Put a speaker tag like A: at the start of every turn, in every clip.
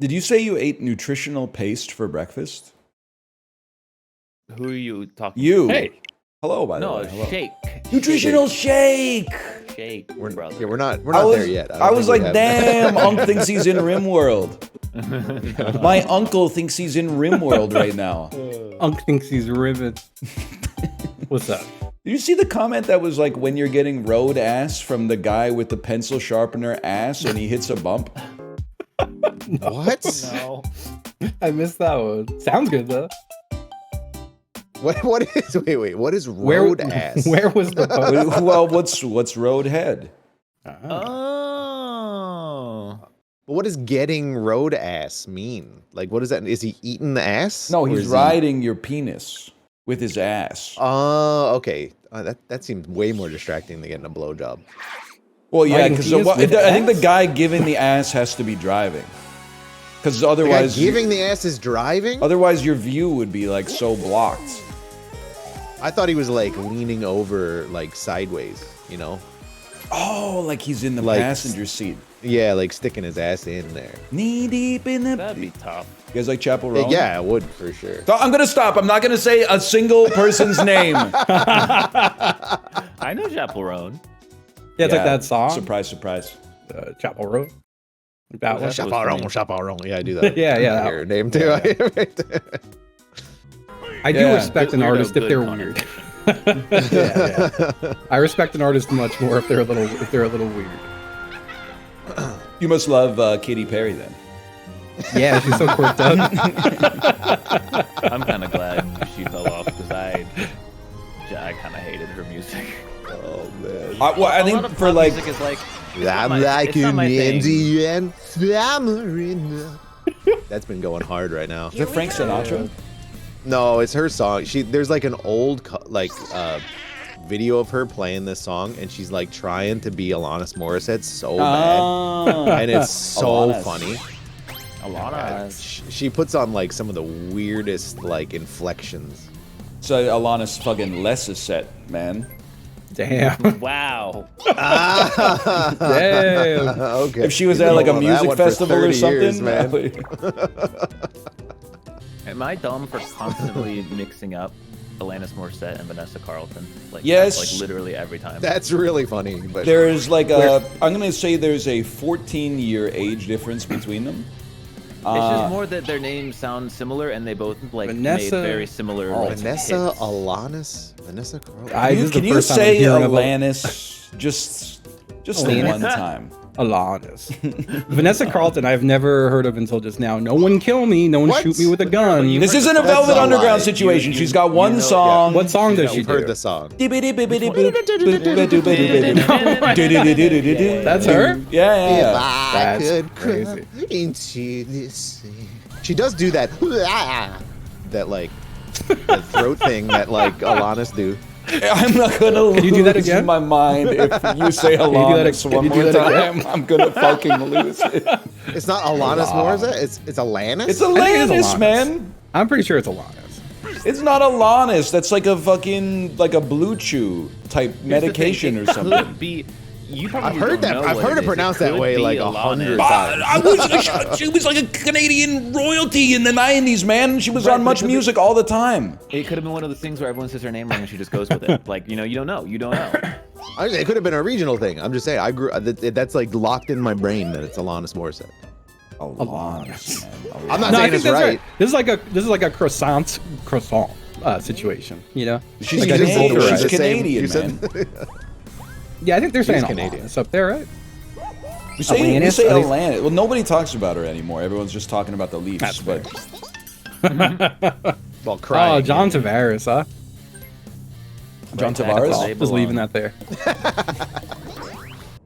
A: Did you say you ate nutritional paste for breakfast?
B: Who are you talking
A: You.
B: to?
C: Hey.
A: Hello, by the way.
B: No,
A: Hello.
B: shake.
A: Nutritional shake.
B: Shake,
D: We're
B: brother.
D: we're not there yet.
A: I was like,
D: don't think we have-
A: damn, Unc thinks he's in RimWorld. My uncle thinks he's in RimWorld right now.
C: Unc thinks he's rivet. What's up?
A: Did you see the comment that was like when you're getting road ass from the guy with the pencil sharpener ass and he hits a bump?
D: What?
B: No.
C: I missed that one. Sounds good though.
D: What is what is road ass?
C: Where was the post?
A: Well, what's road head?
B: Oh.
D: But what does getting road ass mean? Like, what is that? Is he eating the ass?
A: No,
D: Or
A: he's
D: is he-
A: riding your penis with his ass.
D: Oh, okay. That seems way more distracting than getting a blowjob.
A: Well, yeah,
C: riding
A: because
C: penis with
A: I think the
C: ass?
A: guy giving the ass has to be driving. Because
D: The guy
A: otherwise,
D: giving the ass is driving?
A: otherwise your view would be like so blocked.
D: I thought he was like leaning over like sideways, you know?
A: Oh, like he's in the
D: Like-
A: passenger seat,
D: Yeah, like sticking his ass in there.
A: knee deep in the.
B: That'd be tough.
A: You guys like Chapel Roan?
D: Yeah, I would for sure.
A: So I'm gonna stop. I'm not gonna say a single person's name.
B: I know Chaperone.
C: Yeah, it's like that song.
A: Surprise, surprise.
C: Chapel Road. Like that one.
D: Chaparron. Yeah, I do that.
C: Yeah, yeah.
D: I hear her name too.
C: I do
A: Yeah.
C: respect an
B: Weirdo
C: artist if
B: good
C: they're weird. Yeah. I respect an artist much more if they're a little weird.
A: You must love Katy Perry then.
C: Yeah, she's so quirked up.
B: I'm kind of glad she fell off because I kind of hated her music.
D: Oh man.
A: Well, I
B: A lot
A: think
B: of
A: for
B: pop
A: like,
B: music is like
D: I'm
B: my-
D: like
B: it's not
D: an
B: my thing.
D: Indian tamarind. That's been going hard right now.
A: is it Frank Sinatra?
D: No, it's her song. There's like an old video of her playing this song, and she's like trying to be Alanis Morissette so bad, and it's so
A: Alanis.
D: funny.
B: Alana.
D: She puts on like some of the weirdest like inflections.
A: So Alanis fucking less is set, man.
C: Damn.
B: Wow.
C: Damn.
D: Okay.
A: If she was
D: You've
A: at
D: been
A: like a
D: going on that
A: music
D: one for
A: festival or
D: 30 years,
A: something,
D: man.
B: Am I dumb for constantly mixing up Alanis Morissette and Vanessa Carlton? Like,
A: Yes.
B: Like literally every time.
D: That's really funny. But
A: There's like I'm gonna say there's a 14-year age difference between them.
B: It's just more that their names sound similar and they both like
C: Vanessa-
B: made very similar.
D: Oh,
B: like,
D: Vanessa
B: hits.
D: Alanis, Vanessa Carlton.
C: This is the
A: Can you
C: first time I'm
A: say
C: hearing about
A: Alanis just
C: Alanis?
A: one time?
C: Alanis. Vanessa Carlton, I've never heard of until just now. No one kill me. No one
D: What?
C: shoot me with a gun.
A: This isn't a
D: That's
A: Velvet
D: a
A: Underground
D: lie.
A: situation.
B: You-
A: She's got
B: you
A: one
B: know-
A: song.
C: What song does she
D: You've heard
C: do?
D: the song.
C: That's
A: That's
C: her?
A: Yeah.
D: I
C: That's
D: could
C: crazy.
D: come into this scene. She does do that, that like, the throat thing that like Alanis do.
A: I'm not gonna
C: Can you do that
A: lose
C: again?
A: my mind if you say
C: you do that
A: Alanis
C: ag-
A: one
C: can you
A: more
C: do that again?
A: time. I'm gonna fucking lose it.
D: It's not Alanis Morissette. It's Alanis.
A: It's
C: think it is
A: Alanis,
C: Alanis.
A: man.
C: I'm pretty sure it's Alanis.
A: It's not Alanis. That's like a fucking a Blue Chew type
B: Here's the
A: medication
B: thing,
A: or
B: it
A: something.
B: Could be, you
D: I've
B: probably
D: heard
B: don't
D: that.
B: know
D: I've
B: what
D: heard
B: it
D: it
B: is.
D: pronounced that
B: could
D: way
B: be
D: like
B: Alanis.
D: 100 times.
A: She was like a Canadian royalty in the 90s, man. She was
B: Right,
A: on
B: but
A: Much
B: it could be-
A: Music all the time.
B: It could have been one of those things where everyone says her name wrong and she just goes with it. Like, you know, you don't know. You don't know.
D: It could have been a regional thing. I'm just saying. I grew. That's like locked in my brain that it's Alanis Morissette.
A: Alanis, man.
D: I'm not
C: No, I
D: saying
C: think
D: it's
C: that's
D: right.
C: This is like a croissant situation. You know?
A: She's
C: Like, I think
A: Canadian.
C: both are
A: She's
C: right.
A: Canadian,
D: You said-
A: man.
C: Yeah, I think they're saying
D: Canadian.
C: Alanis up there, right?
A: We say
C: Alanis, at least-
A: Alanis. Well, nobody talks about her anymore. Everyone's just talking about the Leafs.
C: That's
A: But
D: Well, crying.
C: Oh, John Tavares, huh?
A: John
B: Right back to
A: Tavares.
B: they
C: Just leaving
B: belong.
C: that there.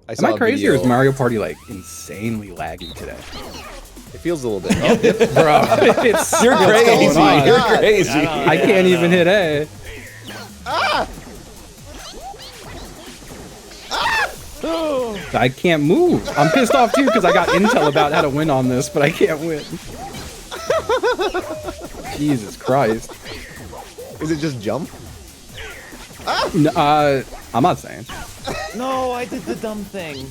D: I
C: Am
D: saw
C: I
D: a
C: crazy or is
D: video.
C: Mario Party like insanely laggy today?
D: It feels a little bit.
C: Bro, it's
A: You're
C: what's
A: crazy.
C: going on?
A: You're
D: God.
A: crazy.
C: I can't even hit A. I can't move. I'm pissed off too because I got intel about how to win on this, but I can't win. Jesus Christ.
D: Is it just jump?
C: No, I'm not saying.
B: No, I did the dumb thing.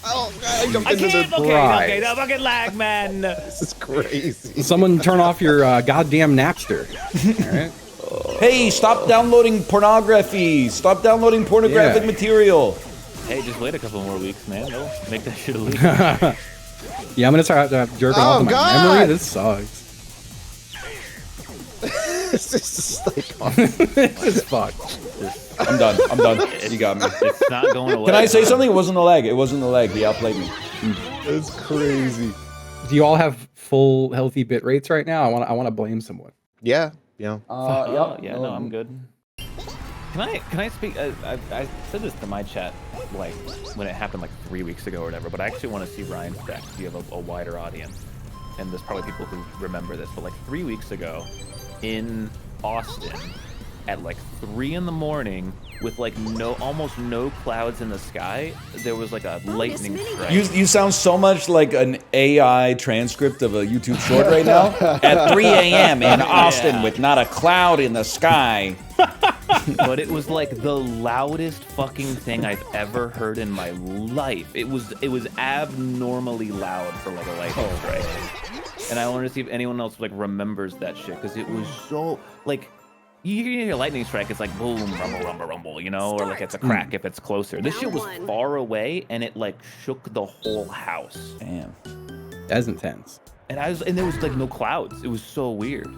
D: Oh, I jumped
B: I
D: into
B: can't.
D: the
B: Okay, the fucking lag, man.
D: This is crazy.
C: Someone turn off your goddamn Napster. All right.
A: Hey, stop downloading pornography. Stop downloading pornographic
C: Yeah.
A: material.
B: Hey, just wait a couple more weeks, man. They'll make that shit illegal.
C: Yeah, I'm gonna start jerking off of my
D: God.
C: memory. This sucks.
D: This is just like,
C: It's fucked.
A: I'm done. I'm done. You got me.
B: It's not going away.
A: Can I say something? It wasn't a lag. It wasn't a lag. He outplayed me.
D: it's crazy.
C: Do you all have full healthy bit rates right now? I want to blame someone.
D: Yeah, yeah.
B: Yeah, no, I'm good. Can I speak? I said this to my chat like when it happened like 3 weeks ago or whatever, but I actually want to see Ryan's deck. You have a wider audience, and there's probably people who remember this. But like 3 weeks ago, in Austin, at like 3 in the morning, with like almost no clouds in the sky, there was like a lightning strike.
A: You sound so much like an AI transcript of a YouTube short right now. At 3 a.m. in Austin with not a cloud in the sky.
B: But it was like the loudest fucking thing I've ever heard in my life. It was abnormally loud for like a lightning strike. And I wanted to see if anyone else like remembers that shit, because it was so like you hear a lightning strike, it's like boom, rumble, rumble, rumble, you know, or like it's a crack if it's closer. This shit was far away, and it like shook the whole house.
A: Damn.
C: That's intense.
B: And there was like no clouds. It was so weird.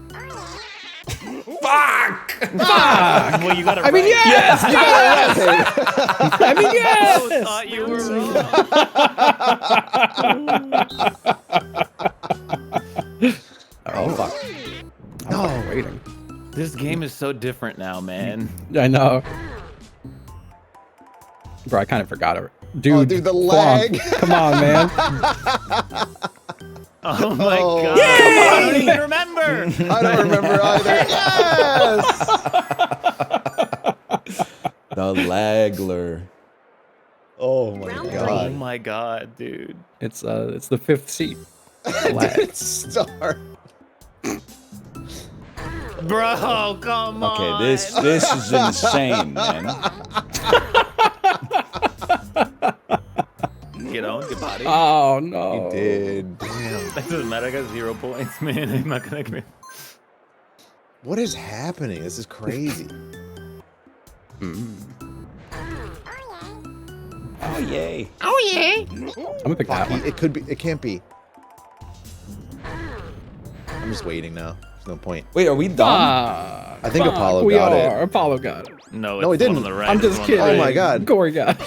A: Fuck!
B: Well, you got it.
C: I mean,
B: right.
C: yes. You got it right. I mean, yes.
B: I thought you were wrong.
C: Oh fuck. I'm waiting.
B: This game is so different now, man.
C: I know. Bro, I kind of forgot it. Dude,
D: Oh, dude, the lag.
C: Come on, man.
B: Oh my god!
D: Yay!
B: I don't even remember.
D: I don't remember either. Yes!
A: The lagler.
D: Oh my
B: Oh
D: god.
B: my god, dude.
C: It's the 5th seat. The lag.
D: Start.
B: Bro, come on.
A: Okay, this is insane, man.
B: Get on, get body.
C: Oh no.
D: He did. Damn.
B: That doesn't matter. I got 0 points, man. I'm not gonna get.
D: What is happening? This is crazy.
A: Oh yay.
C: I'm gonna pick that one.
D: It could be. It can't be. I'm just waiting now. There's no point.
A: Wait, are we done?
D: I think
C: Fuck,
D: Apollo
C: we
D: got
C: are.
D: it.
C: Apollo got it.
B: No,
D: No,
B: it's
D: it
B: the one
D: didn't.
B: on the right.
C: I'm
B: It's
C: just
B: the one
C: kidding.
B: on the
D: Oh my
B: right.
D: god.
C: Kory got it.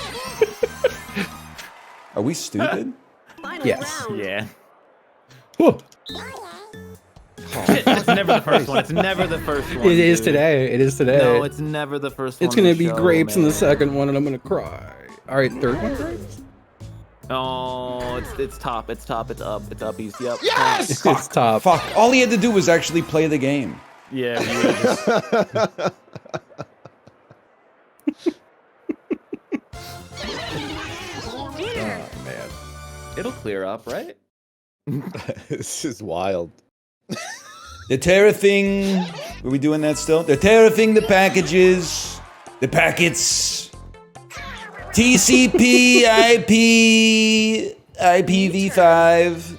A: Are we stupid?
C: Yes.
B: Yeah.
C: Whew.
B: Shit, it's never the first one. It's never the first one.
C: It is
B: dude.
C: today. It is today.
B: No, it's never the first one.
C: It's gonna
B: on the
C: be
B: show,
C: grapes in the
B: man.
C: second one, and I'm gonna cry. All right, third one. Grapes?
B: Oh, it's top. It's top. It's up. It's up east. Yep.
D: Yes!
C: It's top.
A: Fuck. All he had to do was actually play the game.
B: Yeah. You would've just-
C: Oh man.
B: It'll clear up, right?
D: This is wild.
A: They're tariffing. Are we doing that still? They're tariffing the packages, the packets. TCP IP IPv5.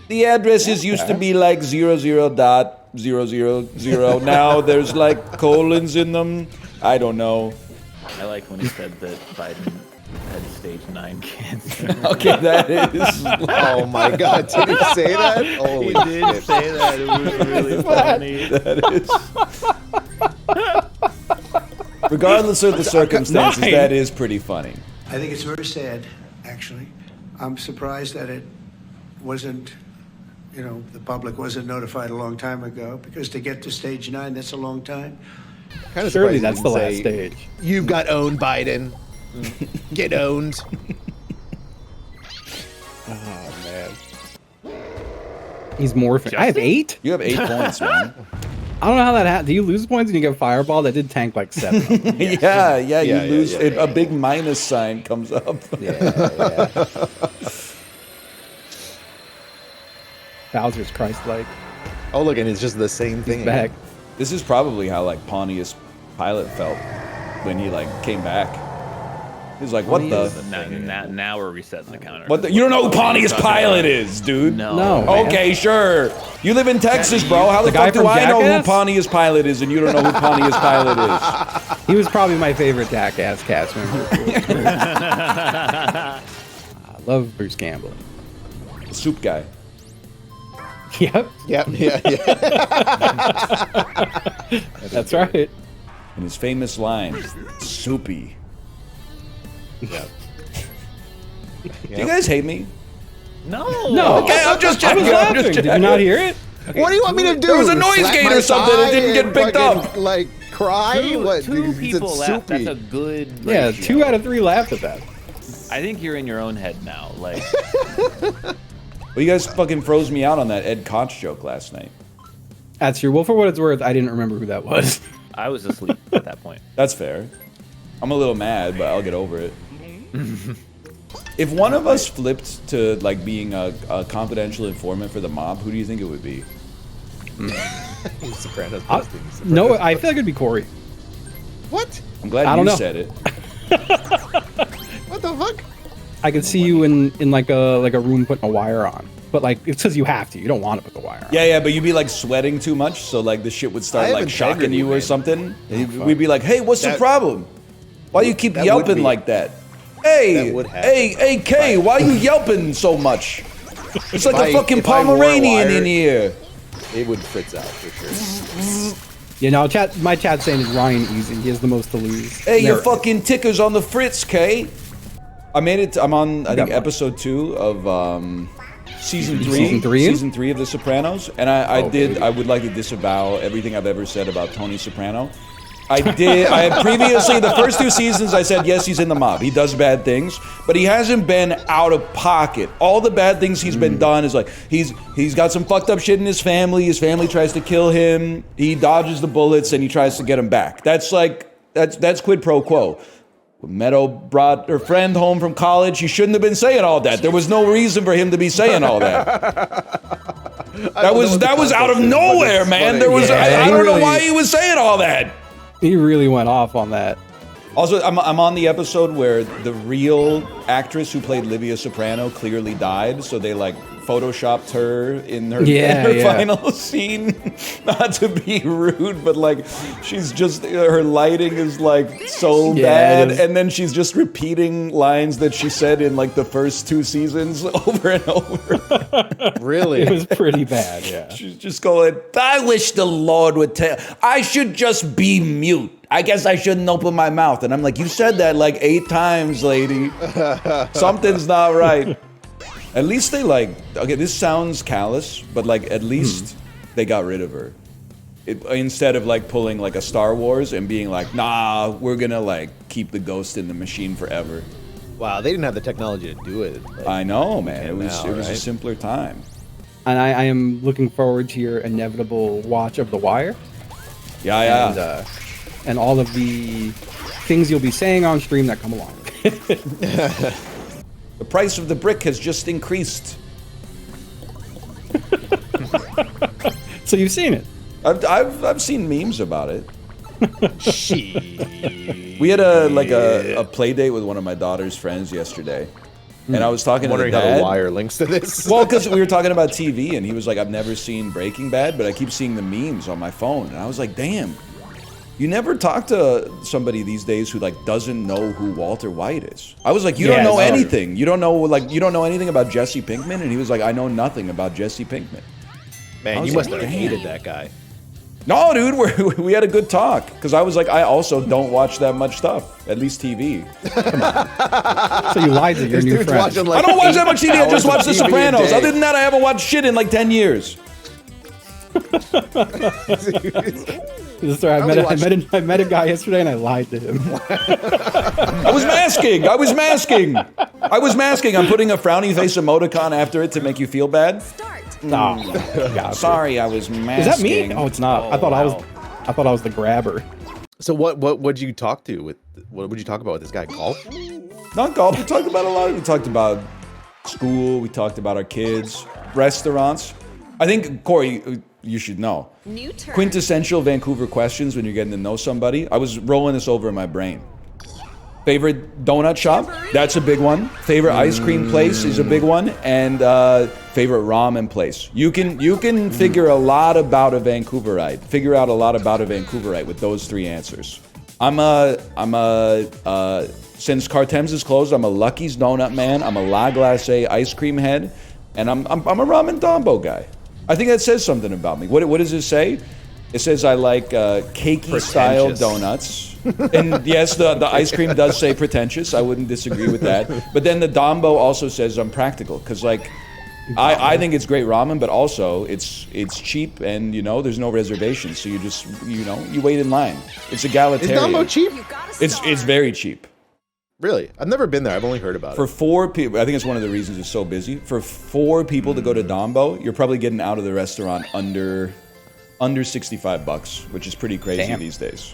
A: The addresses used to be like 00.000. Now there's like colons in them. I don't know.
B: I like when he said that Biden had stage 9 cancer.
A: Okay, that is.
D: Oh my god, did he say that? Holy
B: He did
D: shit.
B: say that. It was really funny.
A: That is. Regardless of the circumstances,
C: Nine.
A: that is pretty funny.
E: I think it's very sad, actually. I'm surprised that it wasn't, the public wasn't notified a long time ago, because to get to stage 9, that's a long time.
D: Kind of
C: Surely
D: surprised
C: that's
D: he
C: the
D: didn't
C: last
D: say,
C: stage.
D: You've got owned, Biden. Get owned.
C: Oh man. He's morphing. I have 8.
A: You have 8 points, man.
C: I don't know how that happened. Do you lose points when you get fireball? That did tank like 7.
A: Yeah, you
D: Yeah,
A: lose.
D: yeah.
A: A big minus sign comes up.
C: Yeah. Bowser's Christ-like.
D: Oh, look, and it's just the same thing.
C: He's back.
A: This is probably how like Pontius Pilate felt when he like came back. He's like, what the?
B: Now we're resetting the counter.
A: What the? You don't know who Pontius Pilate is, dude.
B: No.
C: man.
A: Okay, sure. You live in Texas, bro. How the
C: guy
A: fuck do
C: from
A: I know who
C: Jackass?
A: Pontius Pilate is and you don't know who Pontius Pilate is?
C: He was probably my favorite Jackass cast member. I love Bruce Campbell.
A: The soup guy.
C: Yep,
D: Yeah.
C: that's right.
A: And his famous line, soupy.
D: Yeah.
A: Do you guys hate me?
B: No.
A: Okay, I'm just
C: I was
A: checking. I'm
C: laughing.
A: just
C: Did you
A: checking.
C: not hear it?
D: What do you want me to do?
A: There was a noise
D: Slap
A: gate
D: my
A: or something, it
D: thigh
A: didn't get
D: and
A: picked
D: fucking,
A: up.
D: Like cry? What?
B: Two
D: It's
B: people laughed.
D: soupy.
B: That's a good
C: Yeah,
B: ratio.
C: 2 out of 3 laughed at that.
B: I think you're in your own head now. Like,
A: Well, you guys fucking froze me out on that Ed Koch joke last night.
C: That's true. Well, for what it's worth, I didn't remember who that was.
B: I was asleep at that point.
A: That's fair. I'm a little mad, but I'll get over it. If one of us flipped to like being a confidential informant for the mob, who do you think it would be?
D: Sopranos.
C: No, I feel like it'd be Kory.
D: What?
A: I'm glad
C: I don't
A: you
C: know.
A: said it.
D: What the fuck?
C: I could see you in like a room putting a wire on, but like it's because you have to. You don't want to put the wire on.
A: Yeah, but you'd be like sweating too much, so like the shit would
D: I
A: start
D: have
A: like shocking
D: integrity,
A: you or
D: man.
A: something. We'd be like, "Hey, what's the
D: That-
A: problem? Why you keep
D: that would
A: yelping
D: be-
A: like that? Hey,
D: that would happen.
A: hey, K, why you yelping so much? It's like
D: If
A: a fucking
D: if I wore a
A: Pomeranian
D: wire,
A: in here."
D: It would fritz out for sure.
C: You know, my chat's saying it's Ryan easy. He has the most to lose.
A: Hey, your
C: There.
A: fucking ticker's on the fritz, K. I made it. I'm on. I think
C: one.
A: episode 2 of season 3.
C: Season 3?
A: Season 3 of The Sopranos, and I did.
C: baby.
A: I would like to disavow everything I've ever said about Tony Soprano. I did. I had previously the first 2 seasons. I said yes, he's in the mob. He does bad things, but he hasn't been out of pocket. All the bad things he's been done is like he's got some fucked up shit in his family. His family tries to kill him. He dodges the bullets and he tries to get him back. That's quid pro quo. Meadow brought her friend home from college. He shouldn't have been saying all that. There was no reason for him to be saying all that. That was out of nowhere, man. There was I don't know why he was saying all that.
C: He really went off on that.
A: Also, I'm on the episode where the real actress who played Livia Soprano clearly died, so they like photoshopped her in her, final scene. Not to be rude, but like she's just her lighting is like so bad, and then she's just repeating lines that she said in like the first 2 seasons over and over.
D: Really?
C: It was pretty bad, yeah.
A: She's just going, I wish the Lord would tell. I should just be mute. I guess I shouldn't open my mouth. And I'm like, you said that like 8 times, lady. Something's not right. At least they like, okay, this sounds callous, but like at least they got rid of her. Instead of like pulling like a Star Wars and being like, nah, we're gonna like keep the ghost in the machine forever.
D: Wow, they didn't have the technology to do it. Like,
A: I know, man. It was
D: now,
A: a
D: right?
A: simpler time.
C: And I am looking forward to your inevitable watch of The Wire.
A: Yeah.
C: And all of the things you'll be saying on stream that come along.
A: The price of the brick has just increased.
C: So you've seen it.
A: I've seen memes about it.
D: She.
A: We had a play date with one of my daughter's friends yesterday, and I was talking to the
D: Wondering how
A: dad.
D: the wire links to this.
A: Well, because we were talking about TV, and he was like, "I've never seen Breaking Bad, but I keep seeing the memes on my phone." And I was like, "Damn, you never talk to somebody these days who like doesn't know who Walter White is." I was like, "You don't know
C: it's true.
A: anything. You don't know anything about Jesse Pinkman." And he was like, "I know nothing about Jesse Pinkman."
D: Man,
A: was
D: you must
A: like,
D: have
A: damn.
D: hated that guy.
A: No, dude, we had a good talk because I was like, I also don't watch that much stuff, at least TV.
C: So you lied to your new
D: Dude's
C: friend.
D: watching, like,
A: I don't watch that
D: 8
A: much TV. I just
D: hours
A: watch
D: of
A: The
D: TV a
A: Sopranos.
D: day.
A: Other than that, I haven't watched shit in like 10 years.
C: Sorry, I met a guy yesterday and I lied to him.
A: I was masking. I'm putting a frowny face emoticon after it to make you feel bad. Sorry, I was masking.
C: Is that me? Oh, it's not. I thought I was the grabber.
D: So what you talk to with? What would you talk about with this guy? Golf?
A: Not golf. We talked about a lot. We talked about school. We talked about our kids, restaurants. I think, Kory, you should know.
F: New turn.
A: Quintessential Vancouver questions when you're getting to know somebody. I was rolling this over in my brain. Favorite donut shop? That's a big one. Favorite ice cream place is a big one, and favorite ramen place. You can figure a lot about a Vancouverite. Figure out a lot about a Vancouverite with those 3 answers. Since Cartem's is closed, I'm a Lucky's Donut man. I'm a La Glace ice cream head, and I'm a ramen dombo guy. I think that says something about me. What does it say? It says I like cakey style donuts. And yes, the ice cream does say pretentious. I wouldn't disagree with that. But then the dombo also says I'm practical, because like I think it's great ramen, but also it's cheap, and there's no reservations, so you just you wait in line. It's egalitarian.
D: Is dombo cheap?
A: It's very cheap.
D: Really? I've never been there. I've only heard about
A: For
D: it.
A: 4 people, I think it's one of the reasons it's so busy. For 4 people to go to Dombo, you're probably getting out of the restaurant under $65, which is pretty crazy these days.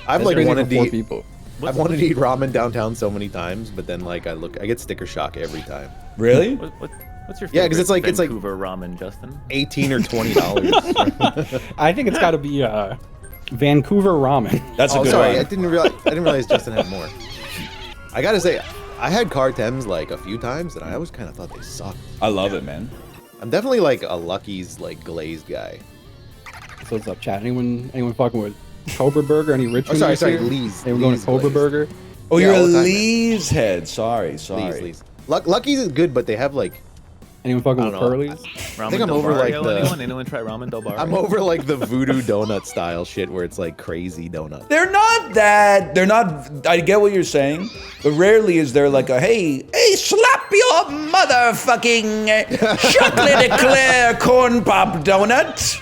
D: I've like wanted to eat.
C: People.
D: I've wanted to eat ramen downtown so many times, but then like I get sticker shock every time.
A: Really?
B: What's your favorite
D: Yeah, 'cause it's like
B: Vancouver ramen, Justin?
D: $18 or $20.
C: I think it's got to be Vancouver ramen.
A: That's a good
D: sorry,
A: one.
D: I didn't realize Justin had more. I gotta say, I had Cartems like a few times, and I always kind of thought they sucked.
A: I love it, man.
D: I'm definitely like a Lucky's like glazed guy.
C: So what's up, chat? Anyone fucking with Cobra Burger? Any Richmond?
D: sorry,
C: this year?
D: Lee's.
C: They were going to Cobra
D: Glazed.
C: Burger.
A: Oh,
D: Yeah,
A: you're a
D: all the time, man.
A: Lee's head. Sorry.
D: Lee's. Lucky's is good, but they have like
C: Anyone fucking
D: I
C: with
D: don't know.
C: Curly's?
B: Ramen
D: think I'm
B: Del
D: over, like,
B: Barrio,
D: the-
B: anyone try ramen Del Barrio?
D: I'm over like the voodoo donut style shit where it's like crazy donut.
A: They're not. I get what you're saying, but rarely is there like a hey, slap your motherfucking chocolate eclair corn pop donut.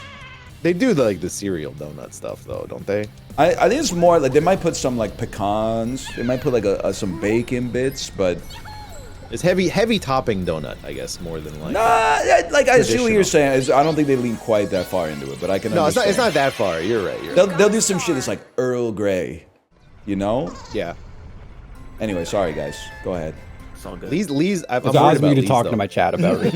D: They do like the cereal donut stuff though, don't they?
A: I think it's more like they might put some like pecans. They might put like some bacon bits, but
D: It's heavy topping donut, I guess, more than like.
A: like I see what you're
D: Traditional.
A: saying. I don't think they lean quite that far into it, but I can.
D: No,
A: understand.
D: it's not that far. You're right.
A: They'll do some shit that's like Earl Grey,
D: Yeah.
A: Anyway, sorry guys. Go ahead.
B: It's all good.
D: Lee's. I'm
C: It's
D: worried
C: allows me
D: about
C: to
D: Lee's,
C: talk
D: though.
C: to my chat about it.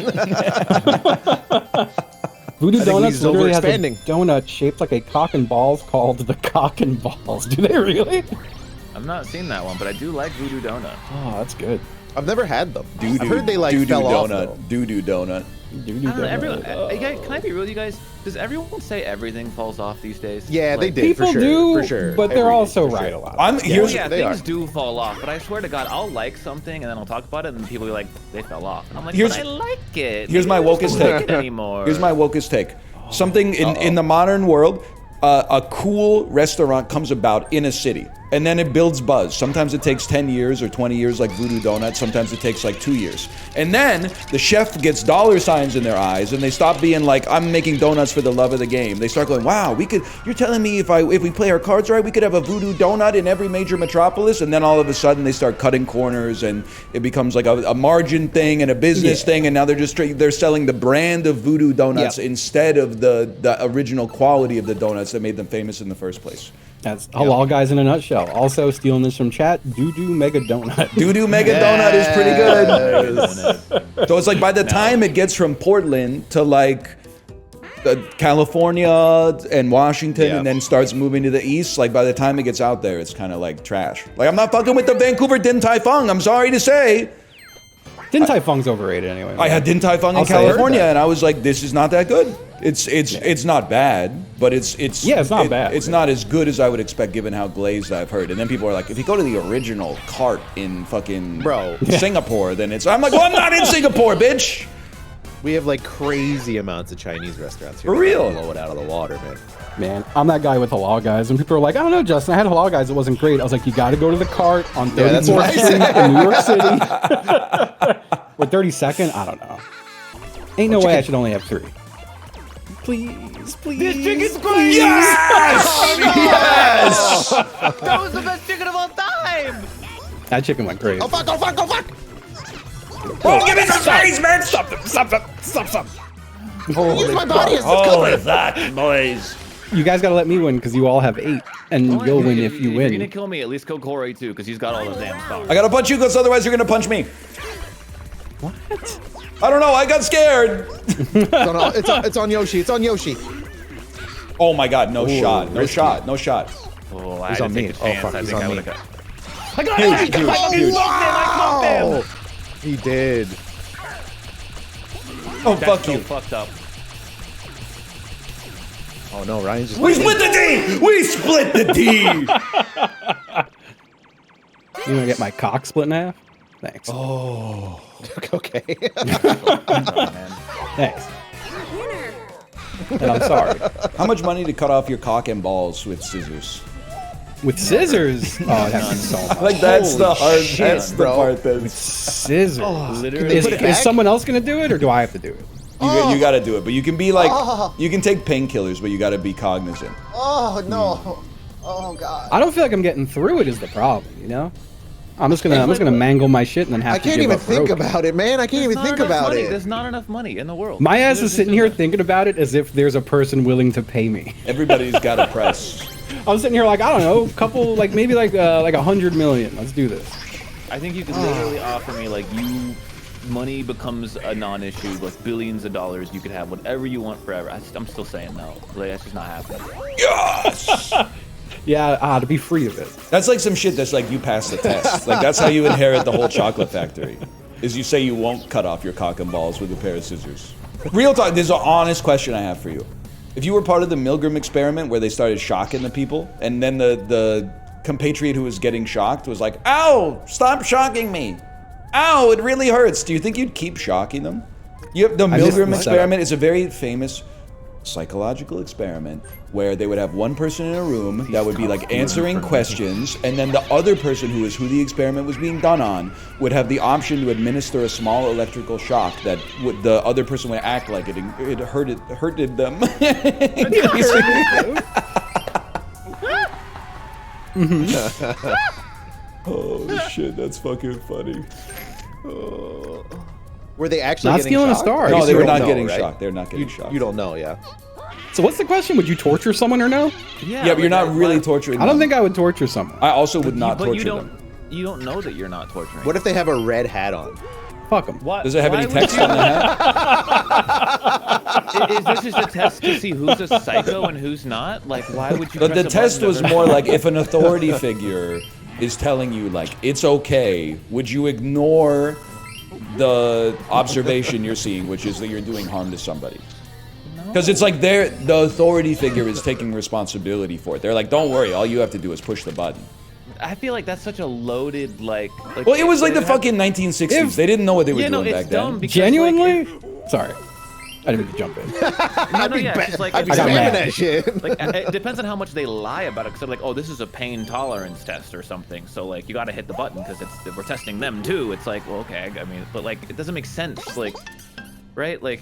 C: Voodoo
D: I think
C: Donuts
D: Lee's
C: literally has a
D: overexpanding.
C: donut shaped like a cock and balls called the Cock and Balls. Do they really?
B: I've not seen that one, but I do like Voodoo Donut.
C: Oh, that's good.
D: I've never had them.
A: Doo-doo,
D: I've heard they like
A: doo-doo
D: fell off.
A: donut.
D: Though.
A: Doo-doo donut.
C: Voodoo
B: I don't know, everyone,
C: Donut.
B: can I be real with you guys? Does everyone say everything falls off these days?
D: Yeah, they
B: Like,
D: did.
C: People
D: for sure,
C: do,
D: for sure.
C: but they're
D: Every-
C: also
D: for
C: right
D: sure.
C: a lot.
A: Here's
B: yeah,
D: they
B: things
D: are.
B: do fall off, but I swear to God, I'll like something and then I'll talk about it, and people will be like, they fell off, and I'm like,
A: Here's-
B: but I like it.
A: here's my
B: Maybe I just
A: wokest
B: don't like
A: take.
B: it anymore.
A: Here's my wokest take. Something in the modern world, a cool restaurant comes about in a city, and then it builds buzz. Sometimes it takes 10 years or 20 years like Voodoo Donut. Sometimes it takes like 2 years. And then the chef gets dollar signs in their eyes, and they stop being like, I'm making donuts for the love of the game. They start going, wow, you're telling me if we play our cards right, we could have a Voodoo Donut in every major metropolis? And then all of a sudden they start cutting corners, and it becomes like a margin thing and a business thing, and now they're selling the brand of Voodoo Donuts instead of the original quality of the donuts that made them famous in the first place.
C: That's halal guys in a nutshell. Also stealing this from chat, Doo-Doo Mega Donut.
A: Doo-doo Mega Donut is pretty good. So it's like by the time it gets from Portland to like California and Washington, and then starts moving to the east, like by the time it gets out there, it's kind of like trash. Like I'm not fucking with the Vancouver Din Tai Fung. I'm sorry to say.
C: Din Tai Fung's overrated anyway.
A: I had Din Tai Fung in
C: I'll say it.
A: California, and I was like, this is not that good. It's not bad, but it's
C: not bad.
A: It's not as good as I would expect given how glazed I've heard. And then people are like, if you go to the original cart in fucking Singapore, then it's. I'm like, well, I'm not in Singapore, bitch.
D: We have like crazy amounts of Chinese restaurants here.
A: For real?
D: Blow it out of the water, man.
C: Man, I'm that guy with halal guys. And people are like, I don't know, Justin, I had halal guys. It wasn't great. I was like, you got to go to the cart on 34th
D: that's what I
C: Street in New York City. Or 32nd? I don't know. Ain't no way I should only have 3. Please, please.
B: This chicken's great!
C: please.
A: Yes!
B: That was the best chicken of all time!
C: That chicken went crazy.
D: Oh fuck! Oh fuck! Oh fuck!
A: Oh, give me some space, man!
C: Stop.
D: Use my body as
A: Holy
D: cover.
A: fuck, boys!
C: You guys got to let me win because you all have 8. And you'll win if you
B: If you're gonna
C: win.
B: kill me, at least kill Kory too, because he's got all the damn stars.
A: I gotta punch you, because otherwise you're gonna punch me.
C: What?
A: I don't know. I got scared.
D: It's on Yoshi. It's on Yoshi.
A: Oh my god! No shot! No
D: risky.
A: shot! No shot!
B: Oh, I
D: He's
B: had
D: on
B: to
D: me.
B: take a
D: Oh,
B: chance.
D: fuck,
B: I
D: he's
B: think
D: on
B: I
D: me.
B: would have got. I got him! I smoked him!
D: He did.
A: Oh,
B: That's
A: fuck
B: so
A: you.
B: fucked up.
D: Oh no, Ryan's just.
A: We split the D! We split the D!
C: You want to get my cock split in half? Thanks.
D: Oh. Okay.
C: Thanks. And I'm sorry.
A: How much money to cut off your cock and balls with scissors?
C: With scissors? Oh, that's so much.
A: Like, that's the hard, that's the
D: bro.
A: part that's...
C: Scissors.
B: Literally.
C: Is someone else going to do it, or do I have to do it?
A: You got to do it, but you can be like, you can take painkillers, but you got to be cognizant.
D: Oh no. Oh god.
C: I don't feel like I'm getting through it is the problem, you know? I'm just gonna mangle my shit and then have
D: I
C: to
D: can't
C: give
D: even
C: up
D: think
C: rope.
D: about it, man. I can't even think about it.
B: There's not enough money in the world.
C: My ass
B: There's
C: is sitting
B: just
C: here
B: enough.
C: thinking about it as if there's a person willing to pay me.
A: Everybody's got a price.
C: I'm sitting here like, I don't know, a couple, like maybe like 100 million. Let's do this.
B: I think you could literally offer me money becomes a non-issue, like billions of dollars. You could have whatever you want forever. I'm still saying no. Like, that's just not happening.
A: Yes!
C: Yeah, to be free of it.
A: That's like some shit that's like you pass the test. Like, that's how you inherit the whole chocolate factory. Is you say you won't cut off your cock and balls with a pair of scissors. Real talk, there's an honest question I have for you. If you were part of the Milgram experiment where they started shocking the people, and then the compatriot who was getting shocked was like, ow, stop shocking me. Ow, it really hurts. Do you think you'd keep shocking them? The Milgram experiment is a very famous psychological experiment where they would have one person in a room that would be like answering questions, and then the other person who the experiment was being done on would have the option to administer a small electrical shock that the other person would act like it hurted them. Oh shit, that's fucking funny.
D: Were they actually
C: Not
D: getting
C: stealing a
D: shocked?
C: star.
D: I
A: No,
D: guess
A: they
D: you
A: were
D: don't
A: not
D: know,
A: getting
D: right?
A: shocked. They're not getting shocked.
D: You don't know, yeah.
C: So what's the question? Would you torture someone or no?
A: Yeah, but you're not really torturing
C: I don't
A: them.
C: think I would torture someone.
A: I also would not
B: But
A: torture
B: you don't.
A: them.
B: You don't know that you're not torturing.
D: What if they have a red hat on?
C: Fuck them.
B: What?
A: Does it have
B: Why
A: any
B: would
A: text
B: you-
A: on the hat?
B: Is this just a test to see who's a psycho and who's not? Like, why would you?
A: But
B: press
A: the
B: a
A: test
B: button
A: was
B: to
A: more
B: hurt
A: like if an authority figure is telling you like it's okay, would you ignore the observation you're seeing, which is that you're doing harm to somebody? Because it's like the authority figure is taking responsibility for it. They're like, don't worry, all you have to do is push the button.
B: I feel like that's such a loaded like.
A: Well, it was like the
B: they have-
A: fucking 1960s. They didn't know what they were
B: Yeah, no,
A: doing
B: it's
A: back
B: dumb
A: then.
B: because,
C: Genuinely?
B: Like,
C: Sorry. I didn't mean to jump in.
B: no, yeah, it's just like
D: I'd be
C: I got
D: spamming
C: mad.
D: that shit.
B: like it depends on how much they lie about it. Because they're like, oh, this is a pain tolerance test or something. So like, you got to hit the button because we're testing them too. It's like, well, okay, I mean, but like, it doesn't make sense. Like, right? Like,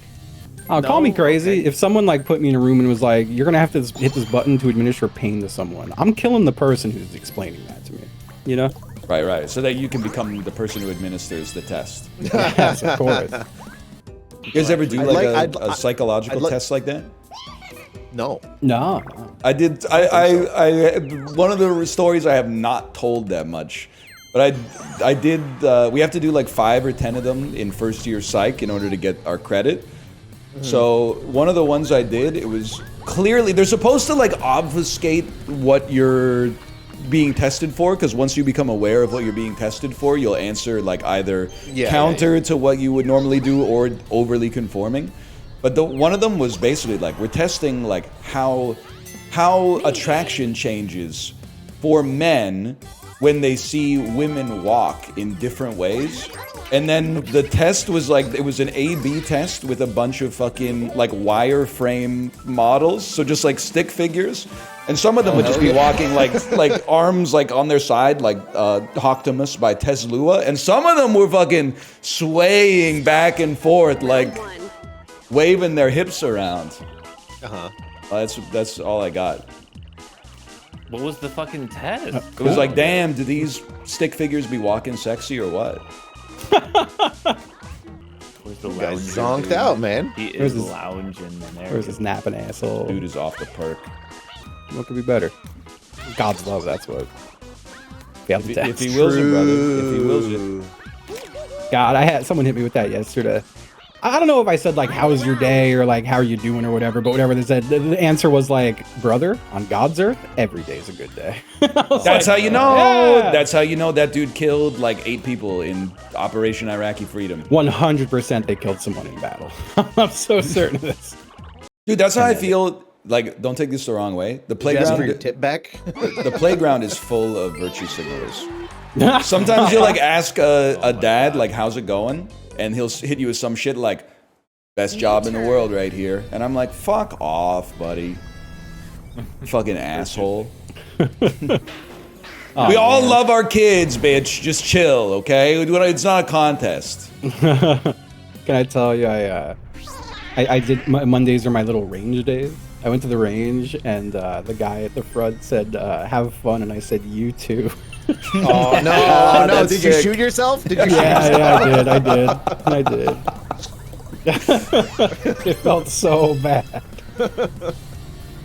C: Oh, call me
B: No?
C: crazy.
B: Okay.
C: If someone like put me in a room and was like, "You're gonna have to hit this button to administer pain to someone," I'm killing the person who's explaining that to me. You know?
A: Right. So that you can become the person who administers the test.
C: Yes, of course.
A: You guys ever do
D: I'd
A: like
D: like-
A: a psychological
D: I'd like-
A: test like that?
D: No.
C: No.
A: I did. I one of the stories I have not told that much, but I did. We have to do like 5 or 10 of them in first year psych in order to get our credit. So one of the ones I did, it was clearly they're supposed to like obfuscate what you're being tested for, because once you become aware of what you're being tested for, you'll answer like either counter to what you would normally do or overly conforming. But one of them was basically like we're testing like how attraction changes for men when they see women walk in different ways. And then the test was like, it was an A/B test with a bunch of fucking like wireframe models, so just like stick figures. And some of them would just be walking like arms like on their side, like Hoctimus by Tess Lua, and some of them were fucking swaying back and forth, like waving their hips around. That's all I got.
B: what was the fucking test?
A: It was like, damn, do these stick figures be walking sexy or what?
B: Where's the
D: You guys
B: lounger,
D: zonked
B: dude?
D: out, man.
B: He
C: Where's
B: is
C: this-
B: lounging in there.
C: Where's this napping asshole?
A: Dude is off the perk.
C: What could be better? God's love, that's what. Failed the
A: If
C: test.
A: he wills it, brother. If he wills it.
C: God, I had someone hit me with that yesterday. I don't know if I said like, how was your day or like, how are you doing or whatever, but whatever they said, the answer was like, brother, on God's earth, every day's a good day.
A: That's how you know.
C: Yeah.
A: That's how you know that dude killed like 8 people in Operation Iraqi Freedom.
C: 100% they killed someone in battle. I'm so certain of this.
A: Dude, that's how I feel. Like, don't take this the wrong way. The
D: Did you ask for your
A: playground,
D: tip back?
A: the playground is full of virtue signalers. Sometimes you'll like ask a dad like, how's it going? And he'll hit you with some shit like, best job in the world right here. And I'm like, fuck off, buddy. Fucking asshole. We all love our kids, bitch. Just chill, okay? It's not a contest.
C: Can I tell you, I did, Mondays are my little range days. I went to the range and the guy at the front said, have fun. And I said, you too.
D: Oh no! No! Did you shoot yourself? Did you?
C: Yeah, I did. It felt so bad.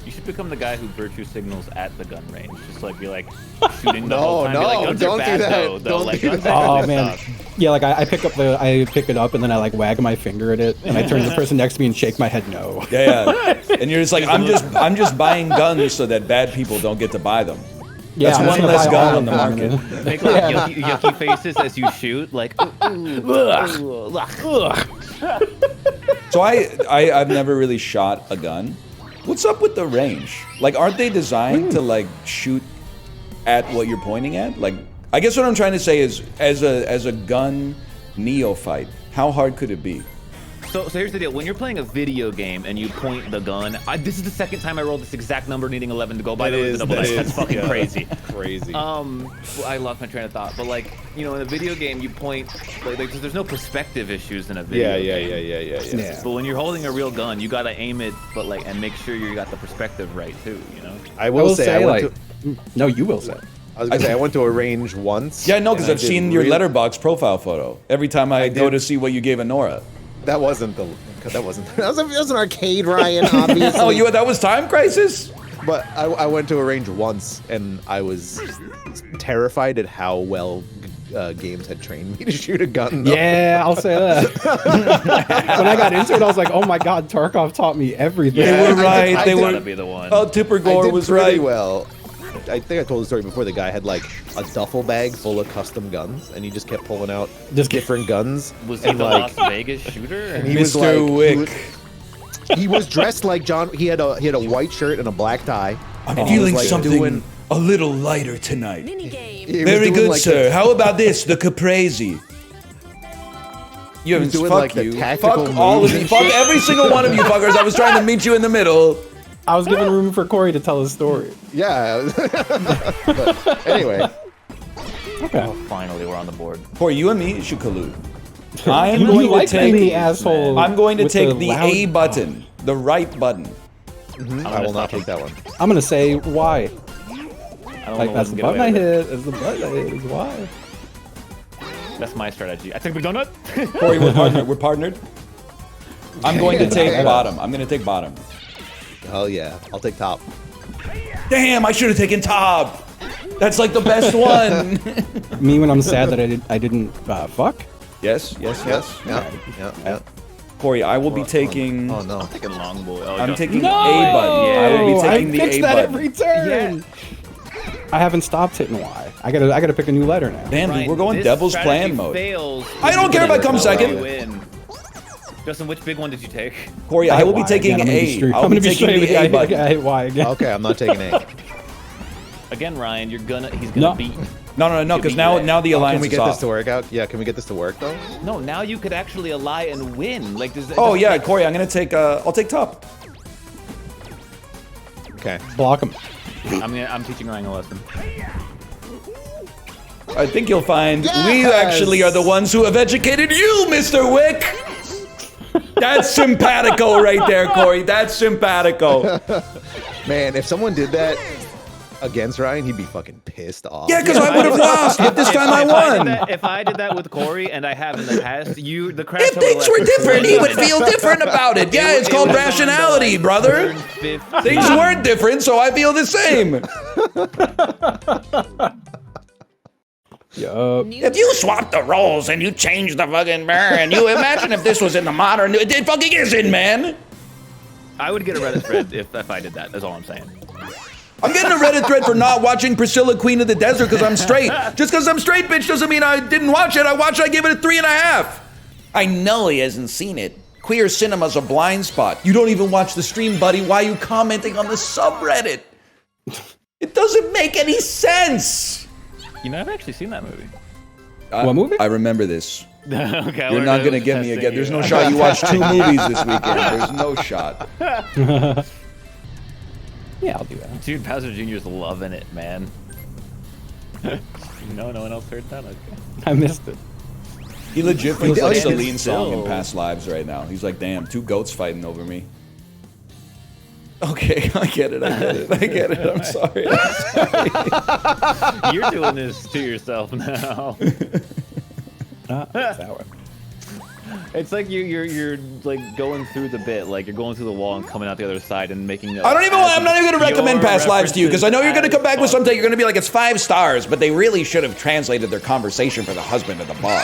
B: You should become the guy who virtue signals at the gun range. Just like be like shooting the whole time. Be like, guns
D: don't
B: are bad
D: do that.
B: though.
D: Don't
B: Like,
D: do
B: guns
D: that.
B: are
C: Oh
B: really
C: man,
B: suck.
C: yeah. Like I pick it up and then I like wag my finger at it and I turn to the person next to me and shake my head no.
A: Yeah. And you're just like, I'm just buying guns so that bad people don't get to buy them.
C: Yeah,
A: That's
C: I'm
A: one
C: just
A: less
C: gonna buy
A: gun
C: all
A: on the
C: of them,
A: market.
C: man.
B: Make like yucky faces as you shoot. Like,
A: So I've never really shot a gun. What's up with the range? Like, aren't they designed to like shoot at what you're pointing at? Like, I guess what I'm trying to say is, as a gun neophyte, how hard could it be?
B: So here's the deal. When you're playing a video game and you point the gun, this is the second time I rolled this exact number, needing 11 to go. By the way, that's fucking crazy.
D: Crazy.
B: Well, I lost my train of thought. But like, you know, in a video game, you point like there's no perspective issues in a video game.
C: Yeah.
B: But when you're holding a real gun, you gotta aim it, but like, and make sure you got the perspective right too. You know.
D: I will say,
C: no, you will say.
D: I was gonna say I went to a range once.
A: Yeah, no, because
D: and I
A: I've
D: did
A: seen your
D: real-
A: letterbox profile photo every time I go to see what you gave Anora.
D: That wasn't that was an arcade, Ryan. Obviously.
A: Oh, that was Time Crisis?
D: But I went to a range once, and I was terrified at how well games had trained me to shoot a gun. Though.
C: Yeah, I'll say that. When I got into it, I was like, "Oh my God, Tarkov taught me everything."
A: They were right.
D: I
A: They
D: did-
A: were.
B: Gotta be the one.
A: Oh, Tipper
D: I
A: Gore
D: did
A: was
D: pretty
A: right.
D: well. I think I told the story before. The guy had like a duffel bag full of custom guns, and he just kept pulling out different guns.
B: Was he
D: and
B: the
D: like,
B: Las Vegas shooter?
D: and he was
A: Mr.
D: like,
A: Wick.
D: he was dressed like John. He had a white shirt and a black tie.
A: I'm
D: and he was,
A: feeling
D: like,
A: something
D: doing-
A: a little lighter tonight.
D: he was
A: Very
D: doing,
A: good,
D: like,
A: sir.
D: the-
A: How about this? The Caprese. You
D: was
A: haven't
D: doing,
A: fuck
D: like, the
A: you.
D: tactical
A: Fuck all of
D: moves
A: you.
D: and
A: Fuck
D: shit.
A: every single one of you fuckers. I was trying to meet you in the middle.
C: I was giving room for Kory to tell his story.
D: Yeah. But anyway,
C: Okay.
B: Oh, finally, we're on the board.
A: Corey, you and me should collude. I'm
C: You
A: going to
C: like being the
A: take.
C: asshole.
A: I'm going to
C: with
A: take the
C: loud-
A: A button, the right button.
D: I will not take that one.
C: I'm gonna say why.
B: I don't
C: Like
B: know
C: that's
B: what
C: the
B: can
C: button
B: get
C: I
B: away with
C: hit. That's the button I hit. Is why.
B: it. That's my strategy. I take the donut.
A: Corey, we're partnered. We're partnered. I'm going to take bottom. I'm going to take bottom.
D: Hell yeah, I'll take top.
A: Damn, I should have taken top. That's like the best one.
C: Me when I'm sad that I didn't fuck.
A: Yes.
D: Yeah.
A: Corey, I will be taking.
D: Oh no.
B: Taking long boy. Oh,
A: I'm
B: Justin.
A: taking
C: No!
A: A button.
B: Yeah.
A: I will be taking
C: I
A: the
C: fix
A: A
C: that
A: button.
C: every turn. I haven't stopped hitting Y. I gotta pick a new letter now.
A: Damn, dude,
B: Ryan,
A: we're going
B: this
A: devil's
B: strategy
A: plan mode.
B: Fails.
A: I don't care if I come second.
B: You win. Justin, which big one did you take?
A: Corey, I will be
C: Y
A: taking
C: again. I'm gonna be
A: A.
C: straight-
A: I'll
C: I'm
A: be
C: gonna be
A: taking
C: straight with
A: the A
C: I
A: button.
C: hit Y again.
D: Okay, I'm not taking A.
B: Again, Ryan, he's gonna
C: No.
B: beat.
A: No, because now the
D: Can
A: alliance
D: we
A: is
D: get this
A: off.
D: to work out? Yeah, can we get this to work though?
B: No, now you could actually ally and win. Like, does
A: Oh yeah, Corey, I'm gonna take. I'll take top.
D: Okay.
C: Block him.
B: I'm teaching Ryan a lesson.
A: I think you'll find we
D: Yes!
A: actually are the ones who have educated you, Mr. Wick. That's simpatico right there, Corey. That's simpatico.
D: Man, if someone did that against Ryan, he'd be fucking pissed off.
A: Yeah, because I would have lost, but this time I won.
B: If I did that with Corey, and I have in the past, the crowd.
A: If things were different, he would feel different about it. Yeah, it's called rationality, brother. Things weren't different, so I feel the same.
C: Yup.
A: If you swap the roles and you change the fucking burn, you imagine if this was in the modern. It fucking isn't, man.
B: I would get a Reddit thread if I did that. That's all I'm saying.
A: I'm getting a Reddit thread for not watching Priscilla, Queen of the Desert because I'm straight. Just because I'm straight, bitch, doesn't mean I didn't watch it. I watched it, I gave it a 3.5. I know he hasn't seen it. Queer cinema's a blind spot. You don't even watch the stream, buddy. Why are you commenting on the subreddit? It doesn't make any sense.
B: You know, I've actually seen that movie.
C: What movie?
A: I remember this.
B: Okay,
A: You're not gonna get me again. There's no shot you watched 2 movies this weekend. There's no shot.
C: Yeah, I'll do that.
B: Dude, Bowser Jr.'s loving it, man. No one else heard that? Okay.
C: I missed it.
A: He legit thinks
D: He
A: like
D: does.
A: Celine's song in
B: So-
A: Past Lives right now. He's like, damn, 2 goats fighting over me. Okay, I get it. I'm sorry.
B: You're doing this to yourself now.
C: That one.
B: It's like you're like going through the bit, like you're going through the wall and coming out the other side and making.
A: I'm not even gonna recommend Past Lives to you because I know you're gonna come back with something. You're gonna be like, it's 5 stars, but they really should have translated their conversation for the husband at the bar.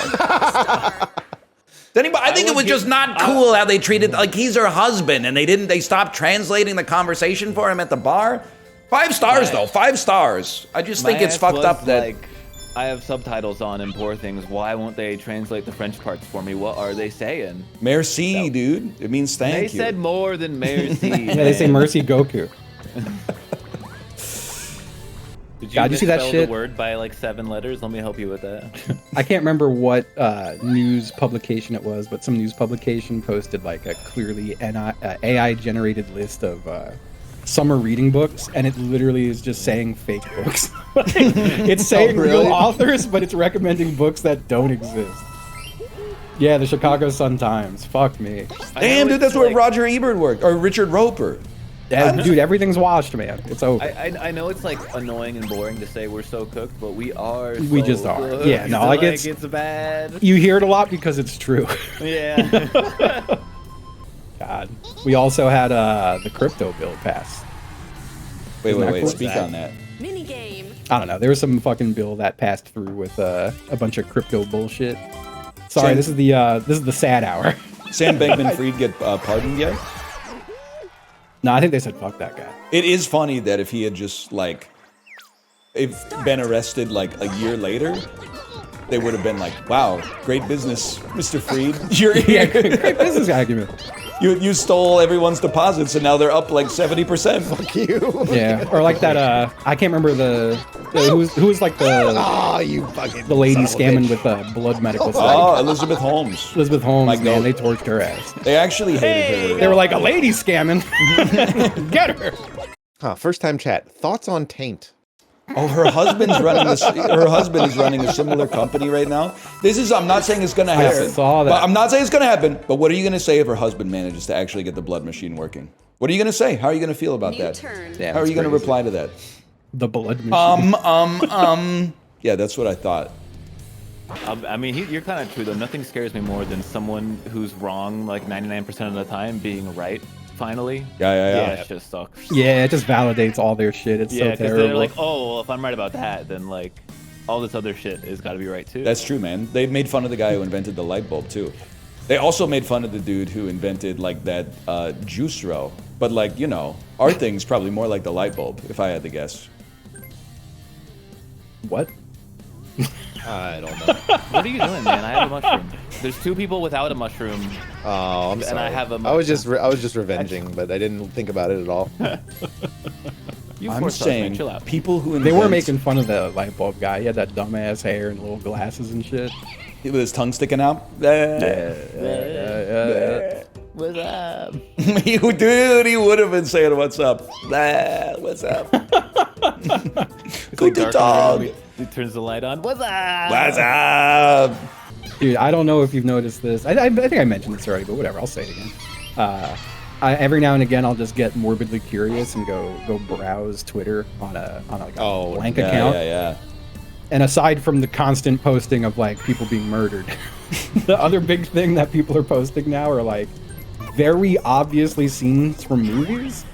A: I think it was just not cool how they treated, like, he's her husband, and they stopped translating the conversation for him at the bar. 5 stars though, 5 stars. I just think it's fucked up that.
B: Like, I have subtitles on and poor things. Why won't they translate the French parts for me? What are they saying?
A: Merci, dude. It means thank you.
B: They said more than merci.
C: Yeah, they say Mercy Goku.
B: Did you
C: God, you see that
B: misspell
C: shit?
B: the word by like 7 letters? Let me help you with that.
C: I can't remember what news publication it was, but some news publication posted like a clearly AI generated list of summer reading books, and it literally is just saying fake books. It's saying real authors, but it's recommending books that don't exist. Yeah, the Chicago Sun-Times. Fuck me.
A: Damn, dude, that's where Roger Ebert worked, or Richard Roper.
C: Yeah, dude, everything's washed, man. It's over.
B: I know it's like annoying and boring to say we're so cooked, but we are.
C: We
B: so
C: just are.
B: cooked.
C: Yeah, no, like it's
B: bad.
C: You hear it a lot because it's true.
B: Yeah.
C: God. We also had the crypto bill pass.
A: Wait, speak on that.
F: Minigame.
C: I don't know. There was some fucking bill that passed through with a bunch of crypto bullshit. Sorry,
A: Sam-
C: this is the sad hour.
A: Sam Bankman-Fried get pardoned yet?
C: No, I think they said fuck that guy.
A: It is funny that if he had just been arrested like a year later, they would have been like, "Wow, great business, Mr. Fried. You're
C: Yeah, great business argument.
A: You stole everyone's deposits and now they're up like 70%. Fuck you."
C: Yeah, or like that. I can't remember who was like
D: Oh, you fucking
C: the lady
D: son of a
C: scamming
D: bitch.
C: with blood medical
A: Oh,
C: stuff.
A: Elizabeth Holmes.
C: Elizabeth Holmes,
A: My
C: man,
A: goat.
C: they torched her ass.
A: They actually hated her.
C: They were like, a lady scamming. Get her.
D: First time chat. Thoughts on Taint?
A: Oh, her husband's running her husband is running a similar company right now. I'm not saying it's gonna happen.
C: saw that.
A: But I'm not saying it's gonna happen. But what are you gonna say if her husband manages to actually get the blood machine working? What are you gonna say? How are you gonna feel about
F: New
A: that?
F: turn.
C: Yeah,
A: How are
C: that's
A: you gonna
C: crazy.
A: reply to that?
C: The blood machine.
A: Yeah, that's what I thought.
B: I mean, you're kind of true though. Nothing scares me more than someone who's wrong like 99% of the time being right. Finally.
A: Yeah.
B: It just sucks.
C: Yeah, it just validates all their shit. It's
B: Yeah,
C: so
B: because
C: terrible.
B: they're like, oh, well, if I'm right about that, then like all this other shit has got to be right too.
A: That's true, man. They made fun of the guy who invented the light bulb too. They also made fun of the dude who invented like that juice row. But like, you know, our thing's probably more like the light bulb, if I had to guess.
C: What?
D: I don't know.
B: What are you doing, man? I have a mushroom. There's 2 people without a mushroom.
D: Oh, I'm sorry.
B: I have a
D: I was just revenging, but I didn't think about it at all.
B: You
A: I'm
B: forced us, man.
A: saying
B: Chill out.
A: people who
C: They
A: invent
C: were making fun of the light bulb guy. He had that dumbass hair and little glasses and shit.
A: with his tongue sticking out.
B: What's up?
A: He would have been saying what's up. What's up? Guten Tag.
B: He turns the light on. What's up?
A: What's up?
C: Dude, I don't know if you've noticed this. I think I mentioned this already, but whatever. I'll say it again. Every now and again, I'll just get morbidly curious and go browse Twitter on a blank account.
A: Yeah.
C: And aside from the constant posting of like people being murdered, the other big thing that people are posting now are like very obviously scenes from movies,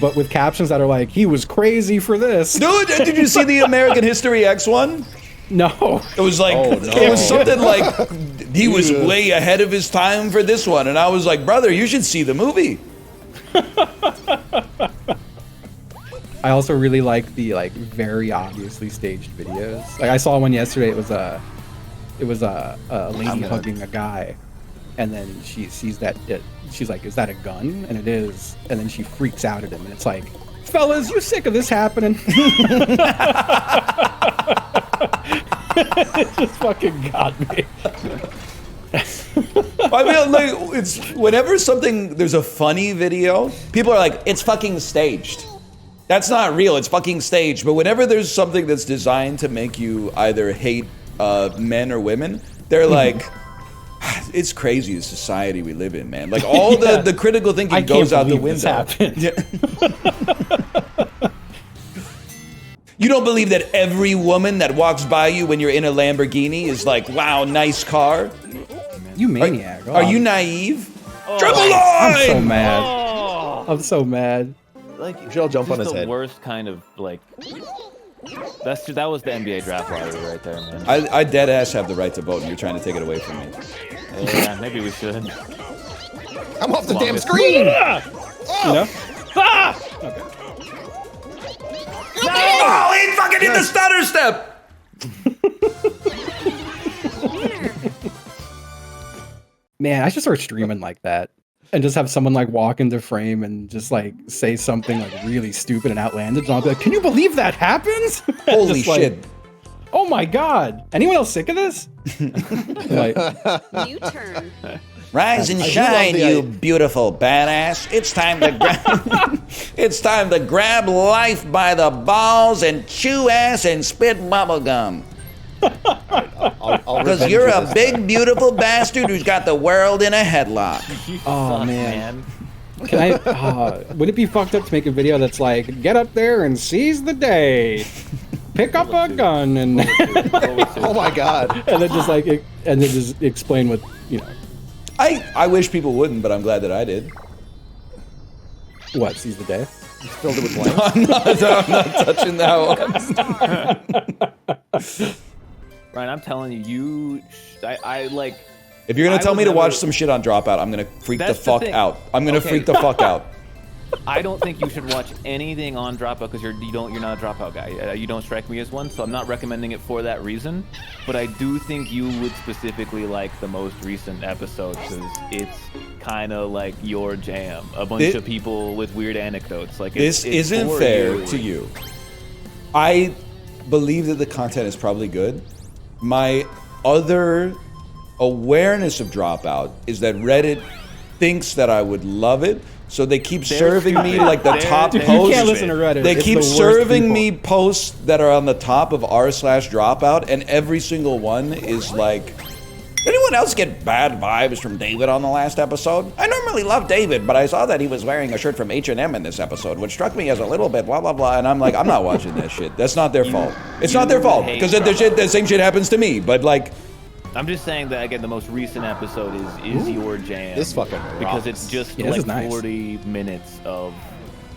C: but with captions that are like, "He was crazy for this."
A: Dude, did you see the American History X one?
C: No.
A: It was like it was something like he was way ahead of his time for this one, and I was like, brother, you should see the movie.
C: I also really like the very obviously staged videos. Like I saw one yesterday. It was a lady hugging a guy, and then she sees that she's like, "Is that a gun?" And it is. And then she freaks out at him, and it's like, "Fellas, you sick of this happening?" It just fucking got me.
A: I mean, like, it's whenever there's a funny video, people are like, "It's fucking staged." That's not real. It's fucking staged. But whenever there's something that's designed to make you either hate men or women, they're like, it's crazy the society we live in, man. Like all the critical thinking goes out the window. Yeah. You don't believe that every woman that walks by you when you're in a Lamborghini is like, wow, nice car?
C: You maniac.
A: Are you naive?
B: Oh,
A: Triple line!
C: I'm so mad.
B: Oh.
C: I'm so mad.
B: Like,
D: We should all jump on his
B: the
D: head.
B: worst kind of like. That was the NBA draft lottery right there, man.
A: I dead ass have the right to vote, and you're trying to take it away from me.
B: Yeah, maybe we should.
D: I'm off the damn
B: Longest.
D: screen!
C: You know?
B: Okay.
A: Oh, he fucking did the stutter step!
C: Man, I should start streaming like that. And just have someone like walk into frame and just like say something like really stupid and outlandish. And I'll be like, can you believe that happens?
A: Holy
C: Just like,
A: shit.
C: oh my God. Anyone else sick of this? Like,
F: New turn.
A: Rise and
D: I do
A: shine,
D: love the
A: you beautiful badass. It's time to it's time to grab life by the balls and chew ass and spit bubblegum.
D: I'll
A: Because
D: revenge
A: you're
D: you
A: a
D: this
A: big, beautiful bastard who's got the world in a headlock.
C: oh
B: Fuck,
C: man. Can I, would it be fucked up to make a video that's like, get up there and seize the day. Pick up a gun and,
D: Oh my god.
C: and then just like, and then just explain what, you know,
A: I wish people wouldn't, but I'm glad that I did.
C: what, seize the day?
D: Filled it with blank.
A: I'm not touching that one.
B: Ryan, I'm telling you, I like.
A: If you're gonna
B: I
A: tell
B: would
A: me to watch
B: never-
A: some shit on Dropout, I'm gonna freak the
B: That's the
A: fuck
B: thing.
A: out. I'm gonna
B: Okay.
A: freak the fuck out.
B: I don't think you should watch anything on Dropout because you're not a Dropout guy. You don't strike me as one, so I'm not recommending it for that reason. But I do think you would specifically like the most recent episode because it's kind of like your jam. A bunch of people with weird anecdotes. Like
A: This
B: it's
A: isn't
B: for
A: fair
B: you.
A: to you. I believe that the content is probably good. My other awareness of Dropout is that Reddit thinks that I would love it, so they keep serving me like the top
B: Dude, you
A: posts.
C: can't listen to Reddit.
A: They
C: It's
A: keep
C: the worst
A: serving
C: people.
A: me posts that are on the top of r/dropout, and every single one is like, anyone else get bad vibes from David on the last episode? I normally love David, but I saw that he was wearing a shirt from H&M in this episode, which struck me as a little bit blah, blah, blah. And I'm like, I'm not watching this shit. That's not their fault. It's not their fault,
B: hate
A: because
B: Dropout.
A: the same shit happens to me. But like,
B: I'm just saying that again. The most recent episode is your jam.
D: This fucking
B: because
D: rocks.
B: it's just
C: Yeah, this
B: like
C: is nice.
B: 40 minutes of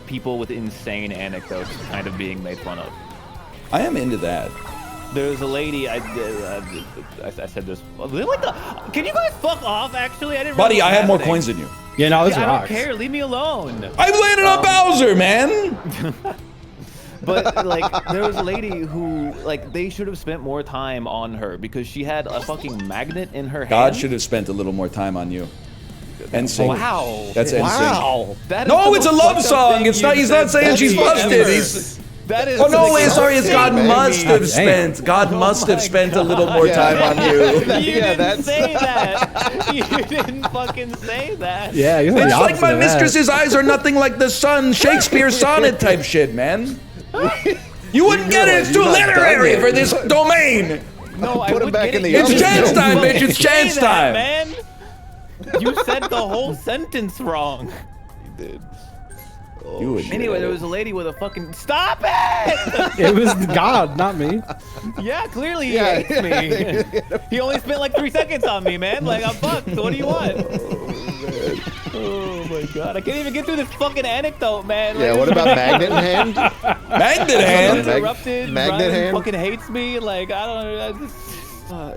B: people with insane anecdotes kind of being made fun of.
A: I am into that.
B: There's a lady. I said this. Can you guys fuck off? Actually, I didn't.
A: Buddy,
B: realize
A: I have more
B: happening.
A: coins than you.
C: Yeah, no, this
B: Yeah, I don't
C: rocks.
B: care. Leave me alone.
A: I've landed on Bowser, man.
B: But like, there was a lady who like they should have spent more time on her because she had a fucking magnet in her hand.
A: God should have spent a little more time on you. NSYNC.
B: Wow.
A: That's NSYNC.
D: Wow.
B: That is
A: No,
B: the
A: it's a
B: most
A: love
B: fucked up
A: song.
B: thing
A: It's not.
B: you've
A: He's not
B: said
A: saying she's
B: ever.
A: busted. He's.
B: That is.
A: Oh no!
B: the
A: Wait, sorry. It's God
B: thing,
A: must
B: baby.
A: have spent. God must have
B: my
A: spent a little more
D: Yeah.
A: time on you.
B: You
D: Yeah,
B: didn't
D: that's-
B: say that. You didn't fucking say that.
C: Yeah, you're the
A: It's like
C: opposite
A: my
C: of that.
A: mistress's eyes are nothing like the sun. Shakespeare sonnet type shit, man. You wouldn't get it. It's too
D: You're not done
A: literary
D: yet.
A: for this domain.
B: No, I
D: Put him
B: would
D: back
B: get
D: in
B: it.
D: the
A: It's
D: oven.
A: chance time,
B: Don't
A: bitch. It's
B: say
A: chance
B: that,
A: time.
B: man. You said the whole sentence wrong.
A: You would.
B: Anyway, there was a lady with a fucking stop it.
C: It was God, not me.
B: Yeah, clearly he
D: Yeah.
B: hates me. He only spent like 3 seconds on me, man. Like I'm fucked. So what do you want? Oh my god, I can't even get through this fucking anecdote, man.
D: Yeah, what about magnet in hand?
A: Magnet hand.
B: Interrupted.
D: Magnet
B: Ryan
D: hand?
B: fucking hates me. Like I don't know.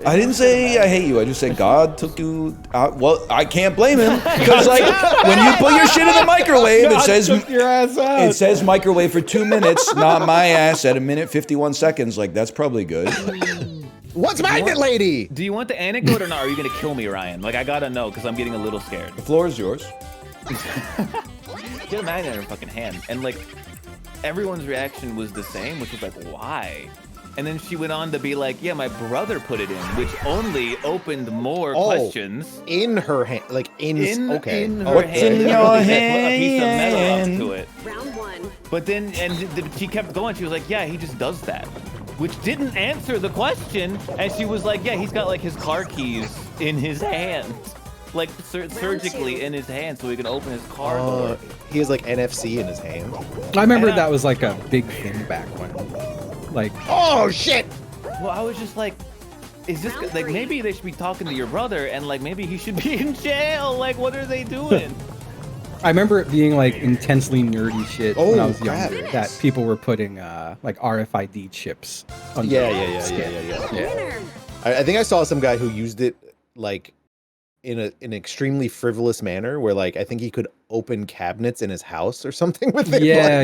A: I didn't say I hate you. I just said God took you out. Well, I can't blame him because like when you put your shit in the microwave, it says
C: your ass out.
A: it says microwave for 2 minutes, not my ass at 1:51 seconds. Like that's probably good.
D: What's magnet lady?
B: Do you want the anecdote or not? Are you gonna kill me, Ryan? Like I gotta know because I'm getting a little scared.
A: The floor is yours.
B: Get a magnet in her fucking hand, and like everyone's reaction was the same, which was like, why? And then she went on to be like, yeah, my brother put it in, which only opened more questions.
D: In her hand, like in okay.
B: In her
A: What's
B: hand.
A: in your
B: They put a piece of metal
A: hand?
B: up to it.
F: Round 1.
B: But then, she kept going. She was like, yeah, he just does that. Which didn't answer the question. And she was like, yeah, he's got like his car keys in his hand. Like surgically in his hand so he can open his car door.
D: He has like NFC in his hand.
C: I remember that was like a big thing back when. Like,
D: Oh shit!
B: Well, I was just like, is this like maybe they should be talking to your brother and like maybe he should be in jail? Like, what are they doing?
C: I remember it being like intensely nerdy shit when I was
D: crap.
C: younger. That people were putting like RFID chips. Under
D: Yeah.
F: Winner.
D: I think I saw some guy who used it like in an extremely frivolous manner, where like I think he could open cabinets in his house or something with it.
C: Yeah.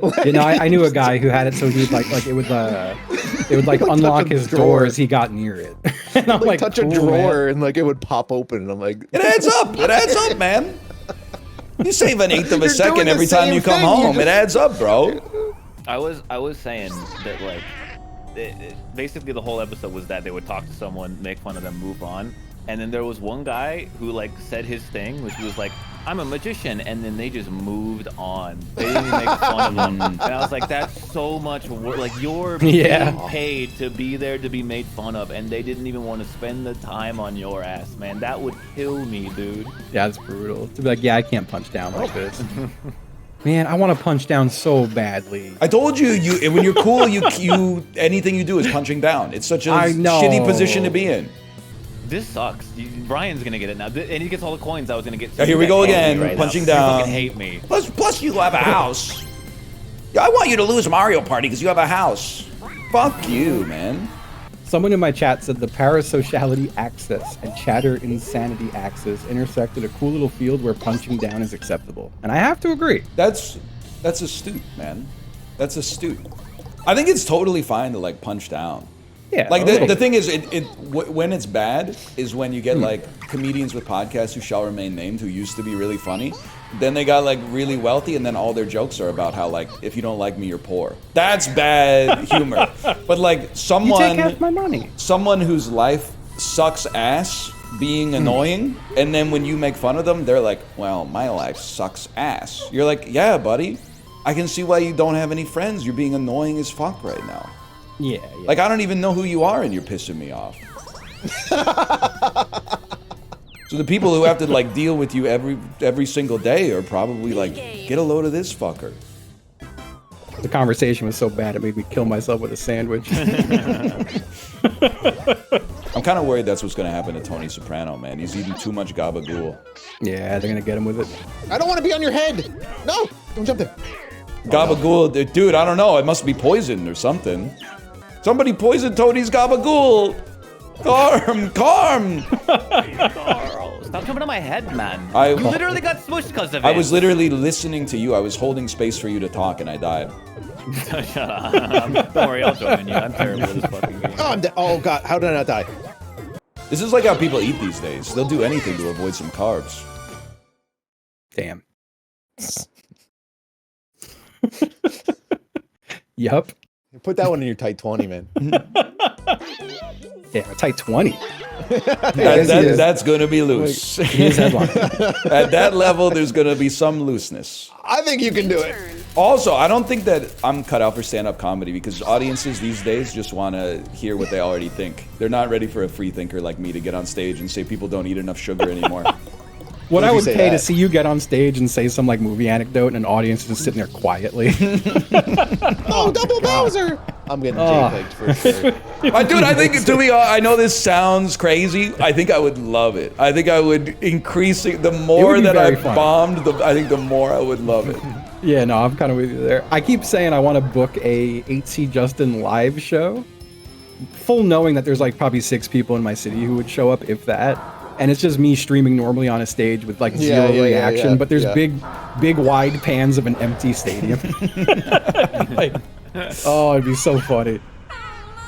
D: like-
C: You know, I knew a guy who had it so he'd like it would like unlock his door as he got near it. And I'm
D: like touch a
C: cool,
D: drawer
C: man.
D: and like it would pop open, and I'm like,
A: It adds up. It adds up, man. You save an eighth of a
D: You're
A: second
D: doing the
A: every time
D: same
A: you come
D: thing, you
A: home. It
D: just-
A: adds up, bro.
B: I was saying that like basically the whole episode was that they would talk to someone, make fun of them, move on. And then there was one guy who like said his thing, which was like, I'm a magician, and then they just moved on. They didn't even make fun of him. And I was like, that's so much work. Like you're being paid to be there to be made fun of, and they didn't even want to spend the time on your ass, man. That would kill me, dude.
C: Yeah, it's brutal. To be like, yeah, I can't punch down like this. Man, I want to punch down so badly.
A: I told you, when you're cool, you anything you do is punching down. It's such a
C: I know.
A: shitty position to be in.
B: This sucks. Brian's gonna get it now, and he gets all the coins I was gonna get.
A: Oh, here we go again,
B: Right
A: punching
B: now.
A: down.
B: You fucking hate me.
A: Plus you have a house. I want you to lose Mario Party because you have a house. Fuck you, man.
C: Someone in my chat said the parasociality axis and chatter insanity axis intersect at a cool little field where punching down is acceptable. And I have to agree.
A: That's astute, man. That's astute. I think it's totally fine to like punch down.
C: Yeah.
A: Like
C: a little
A: the
C: bit.
A: thing is, when it's bad is when you get like comedians with podcasts who shall remain named who used to be really funny. Then they got like really wealthy, and then all their jokes are about how like if you don't like me, you're poor. That's bad humor. But like
C: You take
A: someone
C: half my money.
A: whose life sucks ass being annoying, and then when you make fun of them, they're like, well, my life sucks ass. You're like, yeah, buddy, I can see why you don't have any friends. You're being annoying as fuck right now.
C: Yeah.
A: Like, I don't even know who you are and you're pissing me off. So the people who have to like deal with you every single day are probably like, get a load of this fucker.
C: The conversation was so bad it made me kill myself with a sandwich.
A: I'm kind of worried that's what's going to happen to Tony Soprano, man. He's eating too much gabagool.
C: Yeah, they're gonna get him with it.
D: I don't want to be on your head. No, don't jump there.
A: Gabagool, dude, I don't know. It must be poisoned or something. Somebody poisoned Tony's gabagool. Carm.
B: Carl, stop jumping on my head, man. You literally got smushed because of it.
A: I was literally listening to you. I was holding space for you to talk, and I died.
B: Shut up. Don't worry, I'll join you. I'm terrible at this fucking game.
D: Oh, I'm dead. Oh god, how did I not die?
A: This is like how people eat these days. They'll do anything to avoid some carbs.
C: Damn. Yup.
D: Put that one in your tight 20, man.
C: Yeah, a tight 20.
A: That's gonna be loose.
C: He is headline.
A: At that level, there's gonna be some looseness.
D: I think you can do it.
A: Also, I don't think that I'm cut out for stand-up comedy because audiences these days just want to hear what they already think. They're not ready for a free thinker like me to get on stage and say people don't eat enough sugar anymore.
C: What
D: if
C: I
D: you
C: would
D: say
C: pay to
D: that?
C: see you get on stage and say some like movie anecdote and an audience is just sitting there quietly.
D: Oh, double Bowser! I'm getting JPEG'd for sure.
A: Dude, I think to be honest, I know this sounds crazy. I think I would love it. I think I would increase it. The more
C: be
A: that I
C: very fun.
A: bombed, I think the more I would love it.
C: Yeah, no, I'm kind of with you there. I keep saying I want to book a 8C Justin live show, full knowing that there's like probably 6 people in my city who would show up, if that. And it's just me streaming normally on a stage with like zero reaction, but there's big wide pans of an empty stadium. Like, oh, it'd be so funny.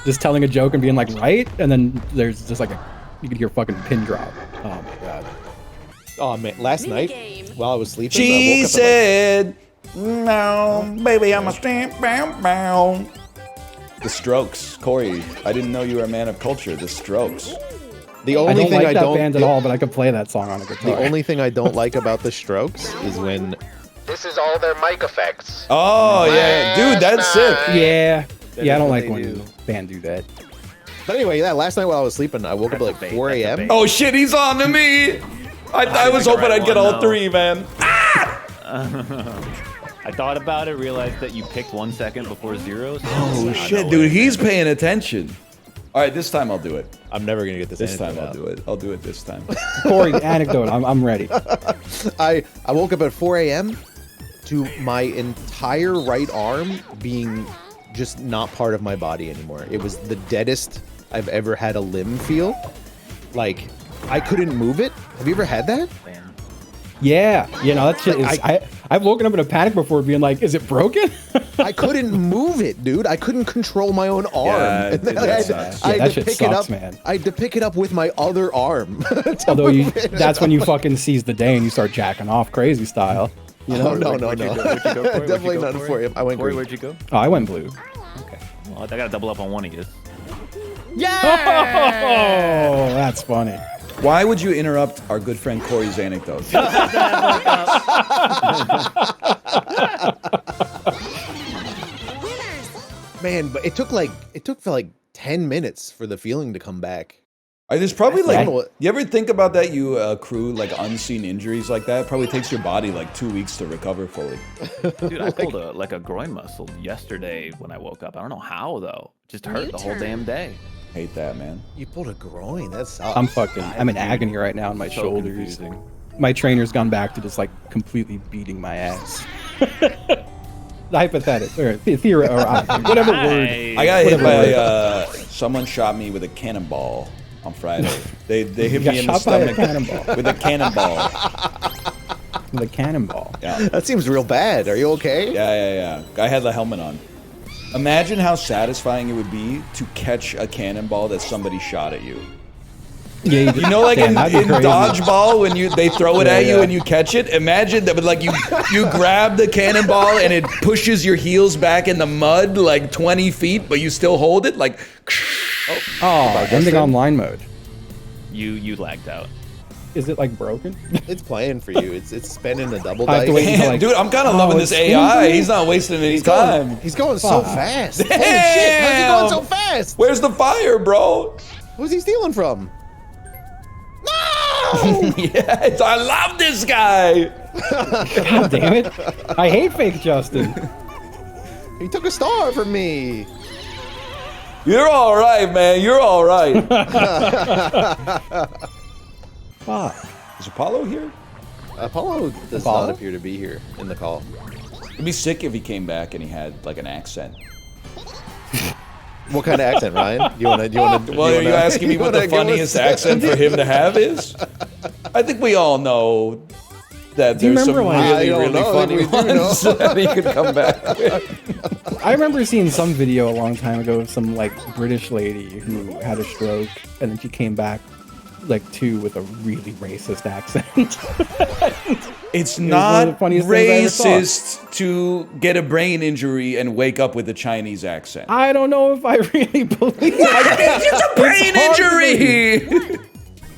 C: Just telling a joke and being like, right? And then there's just like you could hear fucking pin drop. Oh my god.
D: Oh man, last night
F: Minigame.
D: while I was sleeping, I
A: She
D: woke up
A: said, "No, baby, I'm a stamp bound." The Strokes, Kory. I didn't know you were a man of culture. The Strokes.
D: the
C: I
D: only
C: don't
D: thing
C: like
D: I
C: that
D: don't
C: band at all, but I could play that song on a guitar.
D: the only thing I don't like about the Strokes is when this is all their mic effects.
A: Oh yeah, dude, that's sick.
C: yeah, I don't
B: what
C: like
B: they
C: when
B: do.
C: band do that.
D: But anyway, last night while I was sleeping, I woke up at like
B: That's
D: 4
B: a bait, that's a
D: a.m.
B: bait.
A: Oh shit, he's on to me. I was hoping I'd get all 3, man.
B: I thought about it, realized that you picked 1 second before 0. So
A: Oh
B: I
A: shit,
B: know
A: dude,
B: it.
A: he's paying attention. All right, this time I'll do it.
D: I'm never gonna get this.
A: This time
D: anecdote
A: I'll
D: out.
A: do it. I'll do it this time.
C: Corey, anecdote. I'm ready.
D: I woke up at 4 a.m. to my entire right arm being just not part of my body anymore. It was the deadest I've ever had a limb feel. Like, I couldn't move it. Have you ever had that?
B: Man.
C: Yeah, you know that shit is.
D: Like,
C: I've woken up in a panic before, being like, "Is it broken?"
D: I couldn't move it, dude. I couldn't control my own arm.
A: Yeah,
D: And then
A: that
D: I had,
A: sucks.
D: I had
C: Yeah, that
D: to
C: shit
D: pick it
C: sucks,
D: up,
C: man.
D: I had to pick it up with my other arm. to
C: Although
D: move it.
C: that's when you fucking seize the day and you start jacking off crazy style. You know?
D: Oh, no.
B: Where'd you go, Corey? Where'd you
D: Definitely
B: go,
D: not
B: Corey?
D: for him. I went
B: Corey,
D: green.
B: where'd you go?
C: Oh, I went blue.
B: Okay. Well, I gotta double up on one of you.
C: Oh, that's funny.
A: Why would you interrupt our good friend Kory's anecdote?
D: Man, but it took for like 10 minutes for the feeling to come back.
A: There's probably like,
D: I don't know.
A: you ever think about that? You accrue like unseen injuries like that. It probably takes your body like 2 weeks to recover fully.
B: Dude, I pulled a groin muscle yesterday when I woke up. I don't know how though. It just hurt the whole damn day.
A: Hate that, man.
D: You pulled a groin. That sucks.
C: I'm in agony right now in my
B: So
C: shoulders.
B: confusing.
C: My trainer's gone back to just like completely beating my ass. Hypothetical or theory or whatever word.
A: I got hit
C: Whatever
A: by someone shot me with a cannonball on Friday. They hit
C: You got
A: me in the
C: shot by a
A: stomach
C: cannonball.
A: with a cannonball.
C: With a cannonball.
A: Yeah.
D: That seems real bad. Are you okay?
A: Yeah. I had the helmet on. Imagine how satisfying it would be to catch a cannonball that somebody shot at you.
C: Yeah,
A: You know, like
C: damn,
A: in
C: that'd be crazy.
A: dodgeball when they throw it at you
C: yeah.
A: and you catch it. Imagine that, but like you grab the cannonball and it pushes your heels back in the mud like 20 feet, but you still hold it like.
C: Oh, ending online mode.
B: You lagged out.
C: Is it like broken?
D: It's playing for you. It's spending a double
C: I have to
D: dice.
C: wait until, like,
A: Dude, I'm kind of loving
C: oh,
A: this
C: it's
A: AI.
C: spinning?
A: He's not wasting any time.
D: He's going so
C: Fuck.
D: fast. Holy shit! How's he going so fast?
A: Where's the fire, bro?
D: Who's he stealing from? No!
A: Yes, I love this guy.
C: God damn it! I hate fake Justin.
D: He took a star from me.
A: You're all right, man. You're all right.
C: Fuck.
A: Is Apollo here?
D: Apollo does
C: Apollo?
D: not appear to be here in the call.
A: It'd be sick if he came back and he had like an accent.
D: What kind of accent, Ryan? You wanna?
A: Well, are you asking me what the funniest accent for him to have is? I think we all know that
C: Do you
A: there's some
C: remember when-
A: really,
D: I don't
A: really
D: know.
A: funny
D: We do
A: ones that he could come back with.
C: I remember seeing some video a long time ago of some like British lady who had a stroke and then she came back like with a really racist accent.
A: It's
C: one
A: not
C: of the funniest things I ever saw.
A: racist to get a brain injury and wake up with a Chinese accent.
C: I don't know if I really believe
A: It's a brain
C: hard to
A: injury.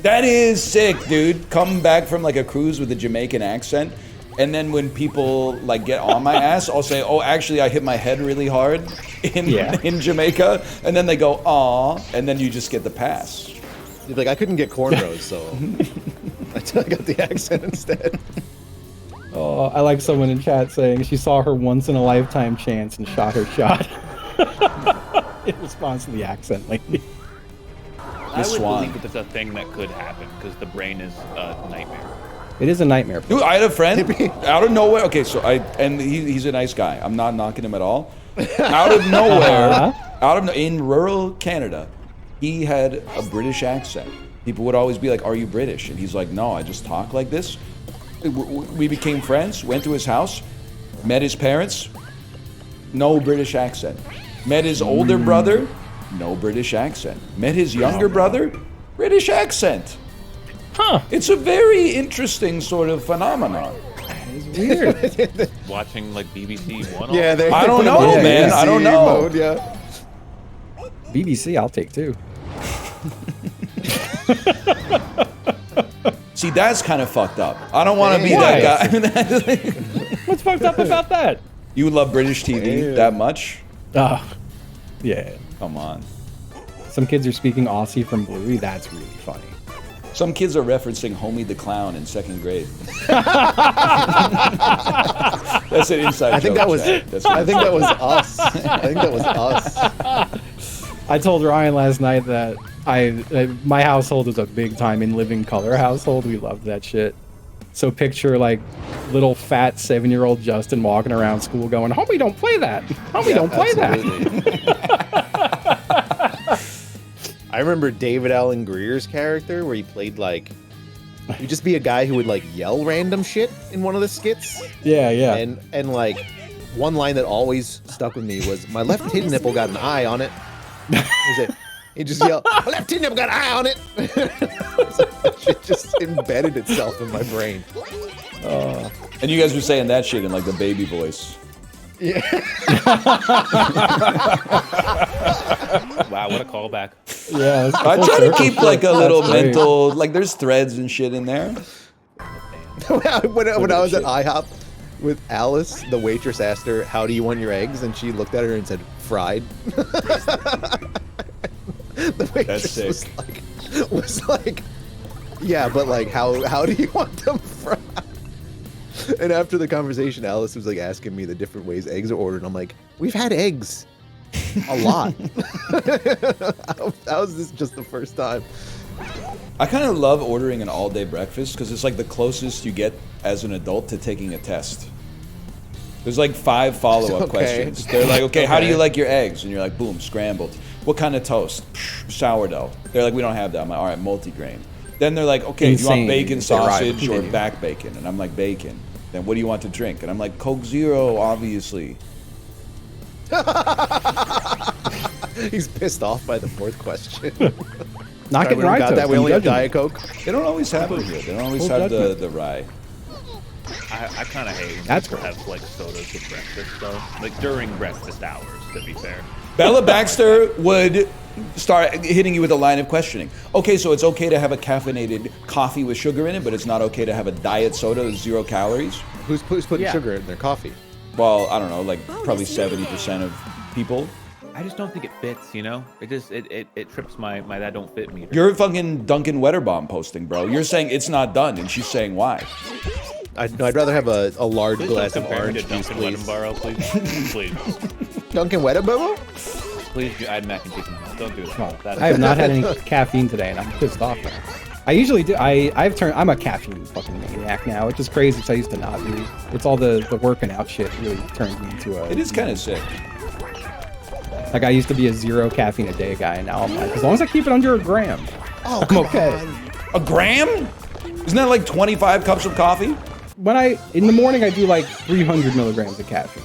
A: That is sick, dude. Come back from like a cruise with a Jamaican accent, and then when people like get on my ass, I'll say, "Oh, actually, I hit my head really hard in Jamaica," and then they go, "Aw," and then you just get the pass.
D: Like I couldn't get cornrows, so I I got the accent instead.
C: Oh, I like someone in chat saying she saw her once in a lifetime chance and shot her shot. In response to the accent lady.
B: I
A: Miss
B: would
A: Swan.
B: believe that it's a thing that could happen because the brain is a nightmare.
C: It is a nightmare.
A: Dude, I had a friend out of nowhere. Okay, so he's a nice guy. I'm not knocking him at all. Out of nowhere, in rural Canada, he had a British accent. People would always be like, "Are you British?" And he's like, "No, I just talk like this." We became friends. Went to his house, met his parents. No British accent. Met his older brother. No British accent. Met his younger brother. British accent.
C: Huh.
A: It's a very interesting sort of phenomenon.
C: It's weird.
B: Watching like BBC One.
D: Yeah, they
A: I don't
D: put him
A: know,
D: in
A: man. I don't know.
D: mode, yeah.
C: BBC, I'll take too.
A: See, that's kind of fucked up. I don't want to be
C: Why?
A: that guy.
C: What's fucked up about that?
A: You love British TV that much?
C: Oh, yeah.
A: Come on.
C: Some kids are speaking Aussie from Bluey. That's really funny.
A: Some kids are referencing Homie the Clown in 2nd grade. That's an inside joke.
D: I think that was.
A: Chad. That's
D: I think that was us. I think that was us.
C: I told Ryan last night that my household is a big time in living color household. We love that shit. So picture like little fat 7-year-old Justin walking around school going, "Homie, don't play that. Homie, don't play that."
D: I remember David Allen Greer's character where he played like, he'd just be a guy who would like yell random shit in one of the skits.
C: Yeah, yeah.
D: And like, one line that always stuck with me was, "My left tit nipple got an eye on it." He just yelled, "My left tit nipple got an eye on it." It just embedded itself in my brain.
A: And you guys were saying that shit in like the baby voice.
D: Yeah.
B: Wow, what a callback.
C: Yeah.
A: I try to keep like a little
C: That's great.
A: mental, like there's threads and shit in there.
D: when I was at IHOP with Alice, the waitress asked her, "How do you want your eggs?" And she looked at her and said, "Fried." The waitress was like, "Yeah, but like, how do you want them fried?" And after the conversation, Alice was like asking me the different ways eggs are ordered. I'm like, "We've had eggs a lot." How is this just the first time?
A: I kind of love ordering an all-day breakfast because it's like the closest you get as an adult to taking a test. There's like 5 follow-up
D: Okay.
A: questions. They're like, okay, how do you like your eggs? And you're like, boom, scrambled. What kind of toast? Psh, sourdough. They're like, we don't have that. I'm like, all right, multigrain. Then they're like, okay, do you want
C: Insane.
A: bacon
C: They arrive.
A: sausage or
C: Continue.
A: back bacon? And I'm like, bacon. Then what do you want to drink? And I'm like, Coke Zero, obviously.
D: He's pissed off by the 4th question.
C: Not
D: Sorry,
C: getting
D: we don't
C: rye
D: got
C: toast.
D: that. We
C: I'm
D: only have
C: judging.
D: Diet Coke.
A: They don't always have it here. They don't always
C: Full
A: have
C: judgment.
A: the rye.
B: I kind of hate when
C: That's
B: people
C: gross.
B: have like sodas with breakfast though. Like during breakfast hours, to be fair.
A: Bella Baxter would start hitting you with a line of questioning. Okay, so it's okay to have a caffeinated coffee with sugar in it, but it's not okay to have a diet soda with 0 calories?
D: Who's putting
B: Yeah.
D: sugar in their coffee?
A: Well, I don't know, like probably 70% of people.
B: I just don't think it fits, you know? It just it trips my that don't fit meter.
A: You're fucking Duncan Wetterbomb posting, bro. You're saying it's not done, and she's saying why.
D: I'd rather have a large
B: Please
D: glass
B: don't
D: of
B: compare me
D: orange
B: to
D: juice,
B: Duncan
D: please.
B: Wettenborough, please. Please.
D: Duncan Wettenborough?
B: Please add mac and cheese in my mouth. Don't do that.
C: Well,
B: That
C: I have
B: is-
C: not had any caffeine today, and I'm pissed off now. I usually do. I'm a caffeine fucking maniac now, which is crazy because I used to not be. It's all the working out shit really turned me into a.
A: It is kind of sick.
C: Like I used to be a 0 caffeine a day guy, and now I'm like, as long as I keep it under a gram,
D: Oh,
C: I'm okay.
A: A gram? Isn't that like 25 cups of coffee?
C: In the morning I do like 300 milligrams of caffeine,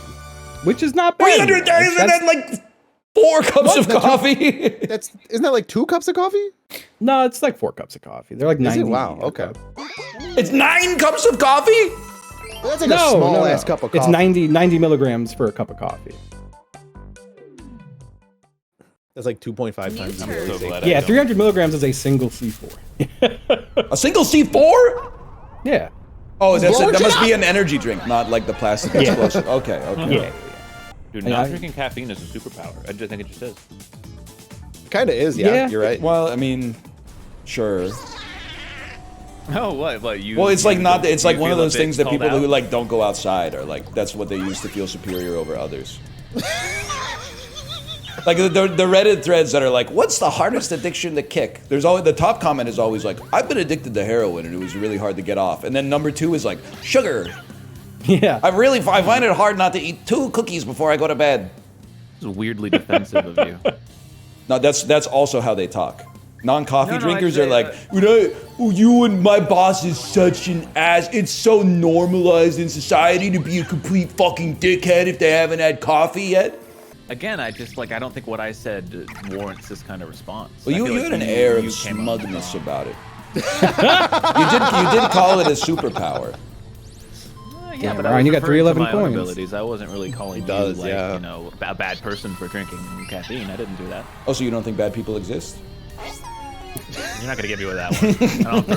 C: which is not bad.
A: 300 days and then like 4 cups of coffee.
D: Isn't that like 2 cups of coffee?
C: No, it's like 4 cups of coffee. They're like 90.
D: Wow,
C: a
D: okay.
C: cup.
A: It's 9 cups of coffee?
D: That's like a small ass cup of coffee.
C: It's 90 milligrams for a cup of coffee.
D: That's like 2.5 times the
B: I'm so
D: daily
B: glad
D: intake.
B: I
C: Yeah,
B: don't.
C: 300 milligrams is a single C4.
A: A single C4?
C: Yeah.
A: Oh, that
D: Blow
A: must
D: it
A: be
D: up.
A: an energy drink, not like the plastic explosive. Okay, okay.
C: Yeah.
B: Dude,
C: And
B: not
C: I-
B: drinking caffeine is a superpower. I just think it just is.
D: Kind of is, yeah.
C: Yeah.
D: You're right.
A: Well, I mean, sure.
B: Oh, what you?
A: Well, it's like not. It's like
B: you
A: one of
B: feel a
A: those
B: bit
A: things that
B: called
A: people who
B: out?
A: like don't go outside are like. That's what they use to feel superior over others. Like the Reddit threads that are like, "What's the hardest addiction to kick?" There's always the top comment is always like, "I've been addicted to heroin and it was really hard to get off." And then number 2 is like, "Sugar.
C: Yeah.
A: I find it hard not to eat 2 cookies before I go to bed."
B: This is weirdly defensive of you.
A: No, that's also how they talk. Non-coffee
B: No,
A: drinkers
B: I'd
A: are
B: say,
A: like, you and my boss is such an ass. It's so normalized in society to be a complete fucking dickhead if they haven't had coffee yet.
B: Again, I just like I don't think what I said warrants this kind of response.
A: Well,
B: I
A: you
B: feel like
A: had an air of
B: you came up
A: smugness
B: wrong.
A: about it. you did call it a superpower.
B: Yeah, but
C: Ryan,
B: I
C: you
B: was
C: got
B: referring to
C: 311
B: my own
C: coins.
B: abilities. I wasn't really calling
D: does,
B: you like
D: yeah.
B: you know a bad person for drinking caffeine. I didn't do that.
A: Oh, so you don't think bad people exist?
B: You're not gonna get me with that one.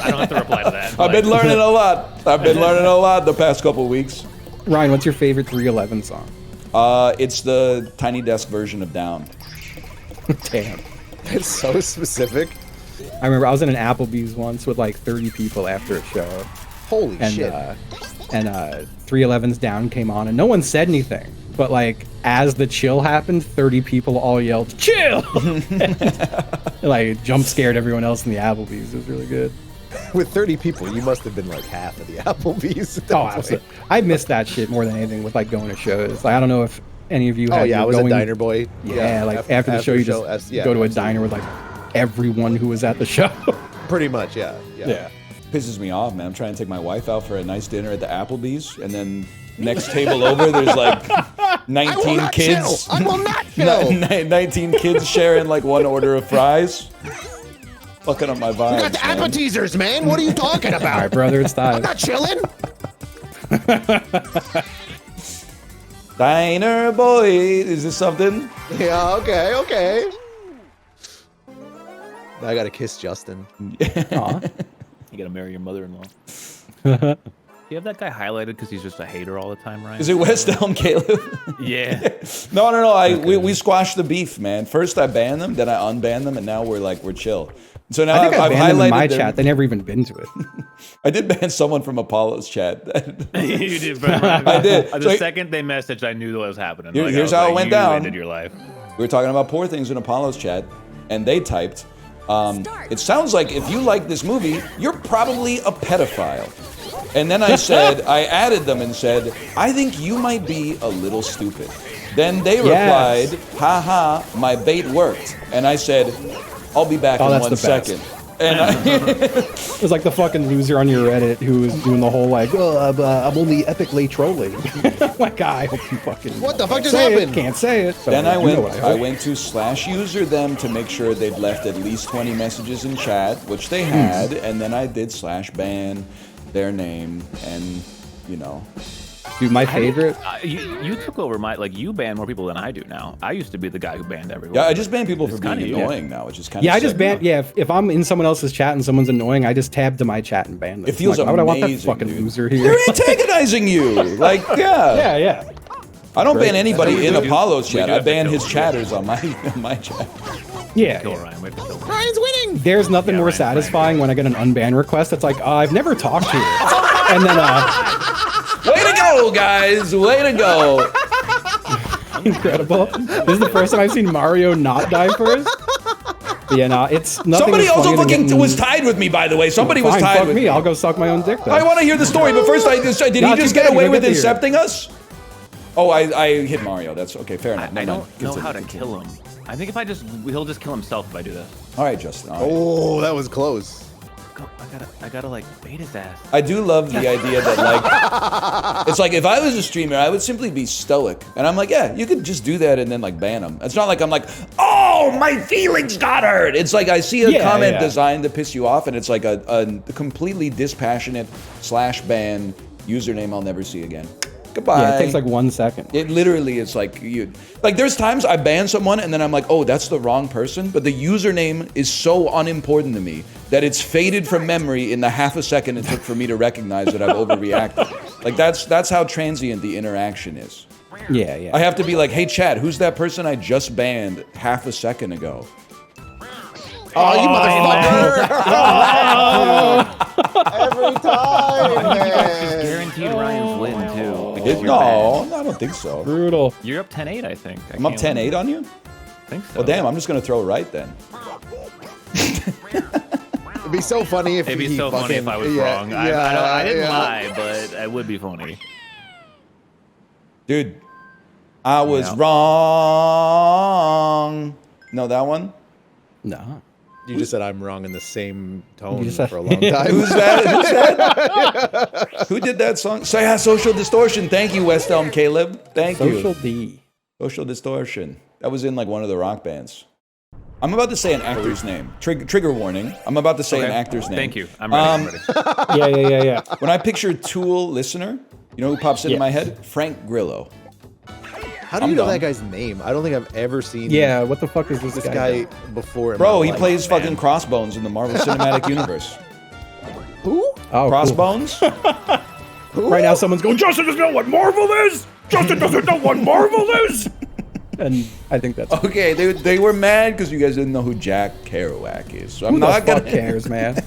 B: I don't have to reply to that.
A: I've been learning a lot. I've been learning a lot the past couple weeks.
C: Ryan, what's your favorite 311 song?
A: It's the Tiny Desk version of Down.
C: Damn.
D: It's so specific.
C: I remember I was in an Applebee's once with like 30 people after a show.
D: Holy
C: And
D: shit.
C: 311's Down came on and no one said anything. But like as the chill happened, 30 people all yelled, "Chill!" Like jump scared everyone else in the Applebee's. It was really good.
D: With 30 people, you must have been like half of the Applebee's. At that
C: Oh,
D: point.
C: absolutely. I miss that shit more than anything with like going to shows. Like I don't know if any of you
D: Oh
C: had
D: yeah, I
C: you
D: was
C: going,
D: a diner boy.
C: Yeah, like after the show you just go to a diner with like everyone who was at the show.
D: Pretty much, yeah.
A: Pisses me off, man. I'm trying to take my wife out for a nice dinner at the Applebee's, and then next table over, there's like 19 kids.
D: I will not chill.
A: 19 kids sharing like one order of fries. Fucking up my vibes.
D: You got the
A: man.
D: appetizers, man. What are you talking about?
C: All right, brother, it's time.
D: I'm not chilling.
A: Diner boy, is this something?
D: Yeah, okay. I gotta kiss Justin.
C: Aw.
B: You gotta marry your mother-in-law. Do you have that guy highlighted because he's just a hater all the time, Ryan?
A: Is it West Elm Caleb?
B: Yeah.
A: No. We squashed the beef, man. First I banned them, then I unbanned them, and now we're chill. So now
C: I think I
A: I've
C: banned them
A: highlighted
C: in my
A: them.
C: chat. They never even been to it.
A: I did ban someone from Apollo's chat.
B: You did, bro.
A: I did.
B: The
A: So-
B: second they messaged, I knew what was happening.
A: Here-
B: Like, I
A: here's
B: was
A: how it
B: like,
A: went
B: you
A: down.
B: ended your life.
A: We were talking about poor things in Apollo's chat, and they typed, it sounds like if you like this movie, you're probably a pedophile. And then I said, I added them and said, I think you might be a little stupid. Then they replied, haha, my bait worked. And I said, I'll be back in
C: that's
A: 1
C: the best.
A: second. And
C: It was like the fucking loser on your Reddit who was doing the whole like, I'm only epically trolling. Like, I hope you fucking.
D: What the fuck
C: can't
D: just
C: say
D: happened?
C: It, can't say it. So
A: then I
C: you know what
A: I
C: hope.
A: went to /user them to make sure they'd left at least 20 messages in chat, which they had, and then I did /ban their name, and you know.
C: Dude, my favorite.
B: You took over you ban more people than I do now. I used to be the guy who banned everyone.
A: Yeah, I just ban people for
B: It's
A: being
B: kinda you.
A: annoying now, which is kind of
C: Yeah, I just ban. Yeah, if I'm in someone else's chat and someone's annoying, I just tab to my chat and ban them.
A: It feels
C: like, why would I want that
A: amazing,
C: fucking
A: dude.
C: loser here?
A: They're antagonizing you. Like, yeah.
C: Yeah.
A: I don't ban anybody
B: We
A: in
B: do-
A: Apollo's
B: we
A: chat.
B: do
A: I
B: have to
A: ban
B: kill
A: his
B: him.
A: chatters on my chat.
C: Yeah.
B: Kill Ryan. We have to kill Ryan.
D: Ryan's winning.
C: There's nothing
B: Yeah,
C: more
B: Ryan,
C: satisfying when I get an unban request that's like, I've never talked to you. And then,
A: Way to go, guys. Way to go.
C: incredible. This is the first time I've seen Mario not die first. But yeah, no, it's nothing.
A: Somebody
C: is
A: also
C: funnier than
A: fucking
C: getting-
A: was tied with me, by the way. Somebody was
C: Fine,
A: tied
C: fuck
A: with
C: me. I'll go suck my own dick then.
A: I want to hear the story, but first, did
C: No,
A: he just
C: too
A: get
C: bad,
A: away
C: you
A: with
C: don't get to hear
A: incepting us? Oh, I hit Mario. That's okay. Fair enough.
B: I
A: Never
B: don't
A: mind.
B: know
A: Continue,
B: how to
A: continue.
B: kill him. I think he'll just kill himself if I do this.
A: All right, Justin. All right.
D: Oh, that was close.
B: I gotta like bait his ass.
A: I do love the idea that like it's like if I was a streamer, I would simply be stoic, and I'm like, yeah, you could just do that and then like ban them. It's not like I'm like, oh, my feelings got hurt. It's like I see a comment designed to piss you off, and it's like a completely dispassionate /ban username I'll never see again. Goodbye.
C: Yeah, it takes like 1 second.
A: It literally is like there's times I ban someone and then I'm like, oh, that's the wrong person, but the username is so unimportant to me that it's faded from memory in the half a second it took for me to recognize that I've overreacted. Like that's how transient the interaction is.
C: Yeah.
A: I have to be like, hey chat, who's that person I just banned half a second ago?
D: Oh, you motherfucker! Every time,
B: Just
D: man.
B: guaranteed Ryan's win too. because you're
A: No, I don't think so.
C: Brutal.
B: bad. You're up 10-8, I think.
A: I'm up 10-8 on you?
B: I think so.
A: Well, damn, I'm just going to throw right then.
D: It'd be so funny if
B: It'd be
D: he
B: so funny if I was
D: yeah,
B: wrong.
D: Yeah,
B: I didn't
D: yeah.
B: lie, but it would be funny.
A: Dude, I was
B: Yeah.
A: wrong. No, that one?
C: No.
D: You just said I'm wrong in the same tone
C: You said-
D: for a long time.
A: Who's that? Who's that? Who did that song? So yeah, Social Distortion. Thank you, West Elm Caleb. Thank
C: Social
A: you.
C: D.
A: Social Distortion. That was in like one of the rock bands. I'm about to say an actor's name. Trigger warning. I'm about to say an
B: Okay.
A: actor's name.
B: Thank you. I'm ready.
C: Yeah.
A: When I picture Tool listener, you know who pops into my head? Frank Grillo.
D: How do you
A: I'm
D: know
A: dumb.
D: that guy's name? I don't think I've ever seen
C: Yeah, what the fuck is this
D: this
C: guy?
D: guy
C: doing?
D: before. In
A: Bro,
D: my
A: he
D: life.
A: plays fucking Crossbones in the Marvel Cinematic Universe.
D: Who?
C: Oh,
A: Crossbones?
C: Cool. Right now, someone's going, Justin doesn't know what Marvel is! Justin doesn't know what Marvel is! And I think that's
A: Okay, they were mad because you guys didn't know who Jack Kerouac is. So I'm
C: who the
A: not
C: fuck
A: gonna
C: cares, man.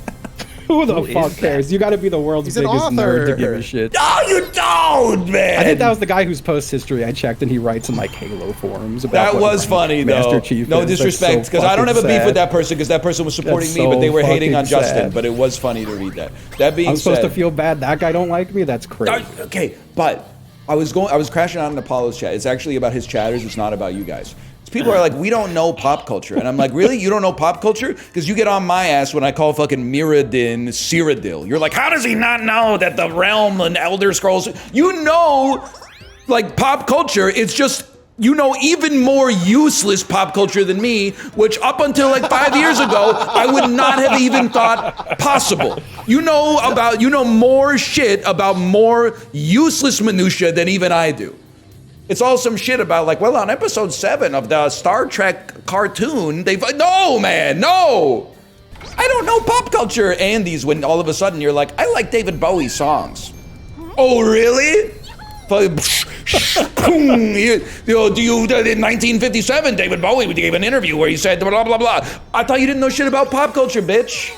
C: Who the fuck
B: is
C: cares? You got to be the world's
D: He's an
C: biggest nerd to
D: author.
C: give a shit.
A: No, you don't, man.
C: I think that was the guy whose post history I checked, and he writes in like Halo forums about.
A: That
C: what
A: was
C: rank
A: funny
C: Master
A: though.
C: Chief
A: No
C: is. That's
A: disrespect,
C: so
A: because I don't have a
C: fucking
A: beef with
C: sad.
A: that person because that person was supporting
C: That's
A: me, but they
C: so
A: were hating on
C: fucking
A: Justin.
C: sad.
A: But it was funny to read that. That being
C: I'm supposed
A: said,
C: to feel bad. That guy don't like me. That's crazy.
A: Okay, but I was crashing out in Apollo's chat. It's actually about his chatters. It's not about you guys. People are like, we don't know pop culture. And I'm like, really? You don't know pop culture? Because you get on my ass when I call fucking Mirrodin Cyrodiil. You're like, how does he not know that the realm and Elder Scrolls... You know, like, pop culture, it's just... You know even more useless pop culture than me, which up until like 5 years ago, I would not have even thought possible. You know more shit about more useless minutia than even I do. It's all some shit about like, well, on episode 7 of the Star Trek cartoon, no, man, no. I don't know pop culture Andes when all of a sudden you're like, I like David Bowie's songs. Oh, really? In 1957, David Bowie gave an interview where he said blah, blah, blah. I thought you didn't know shit about pop culture, bitch.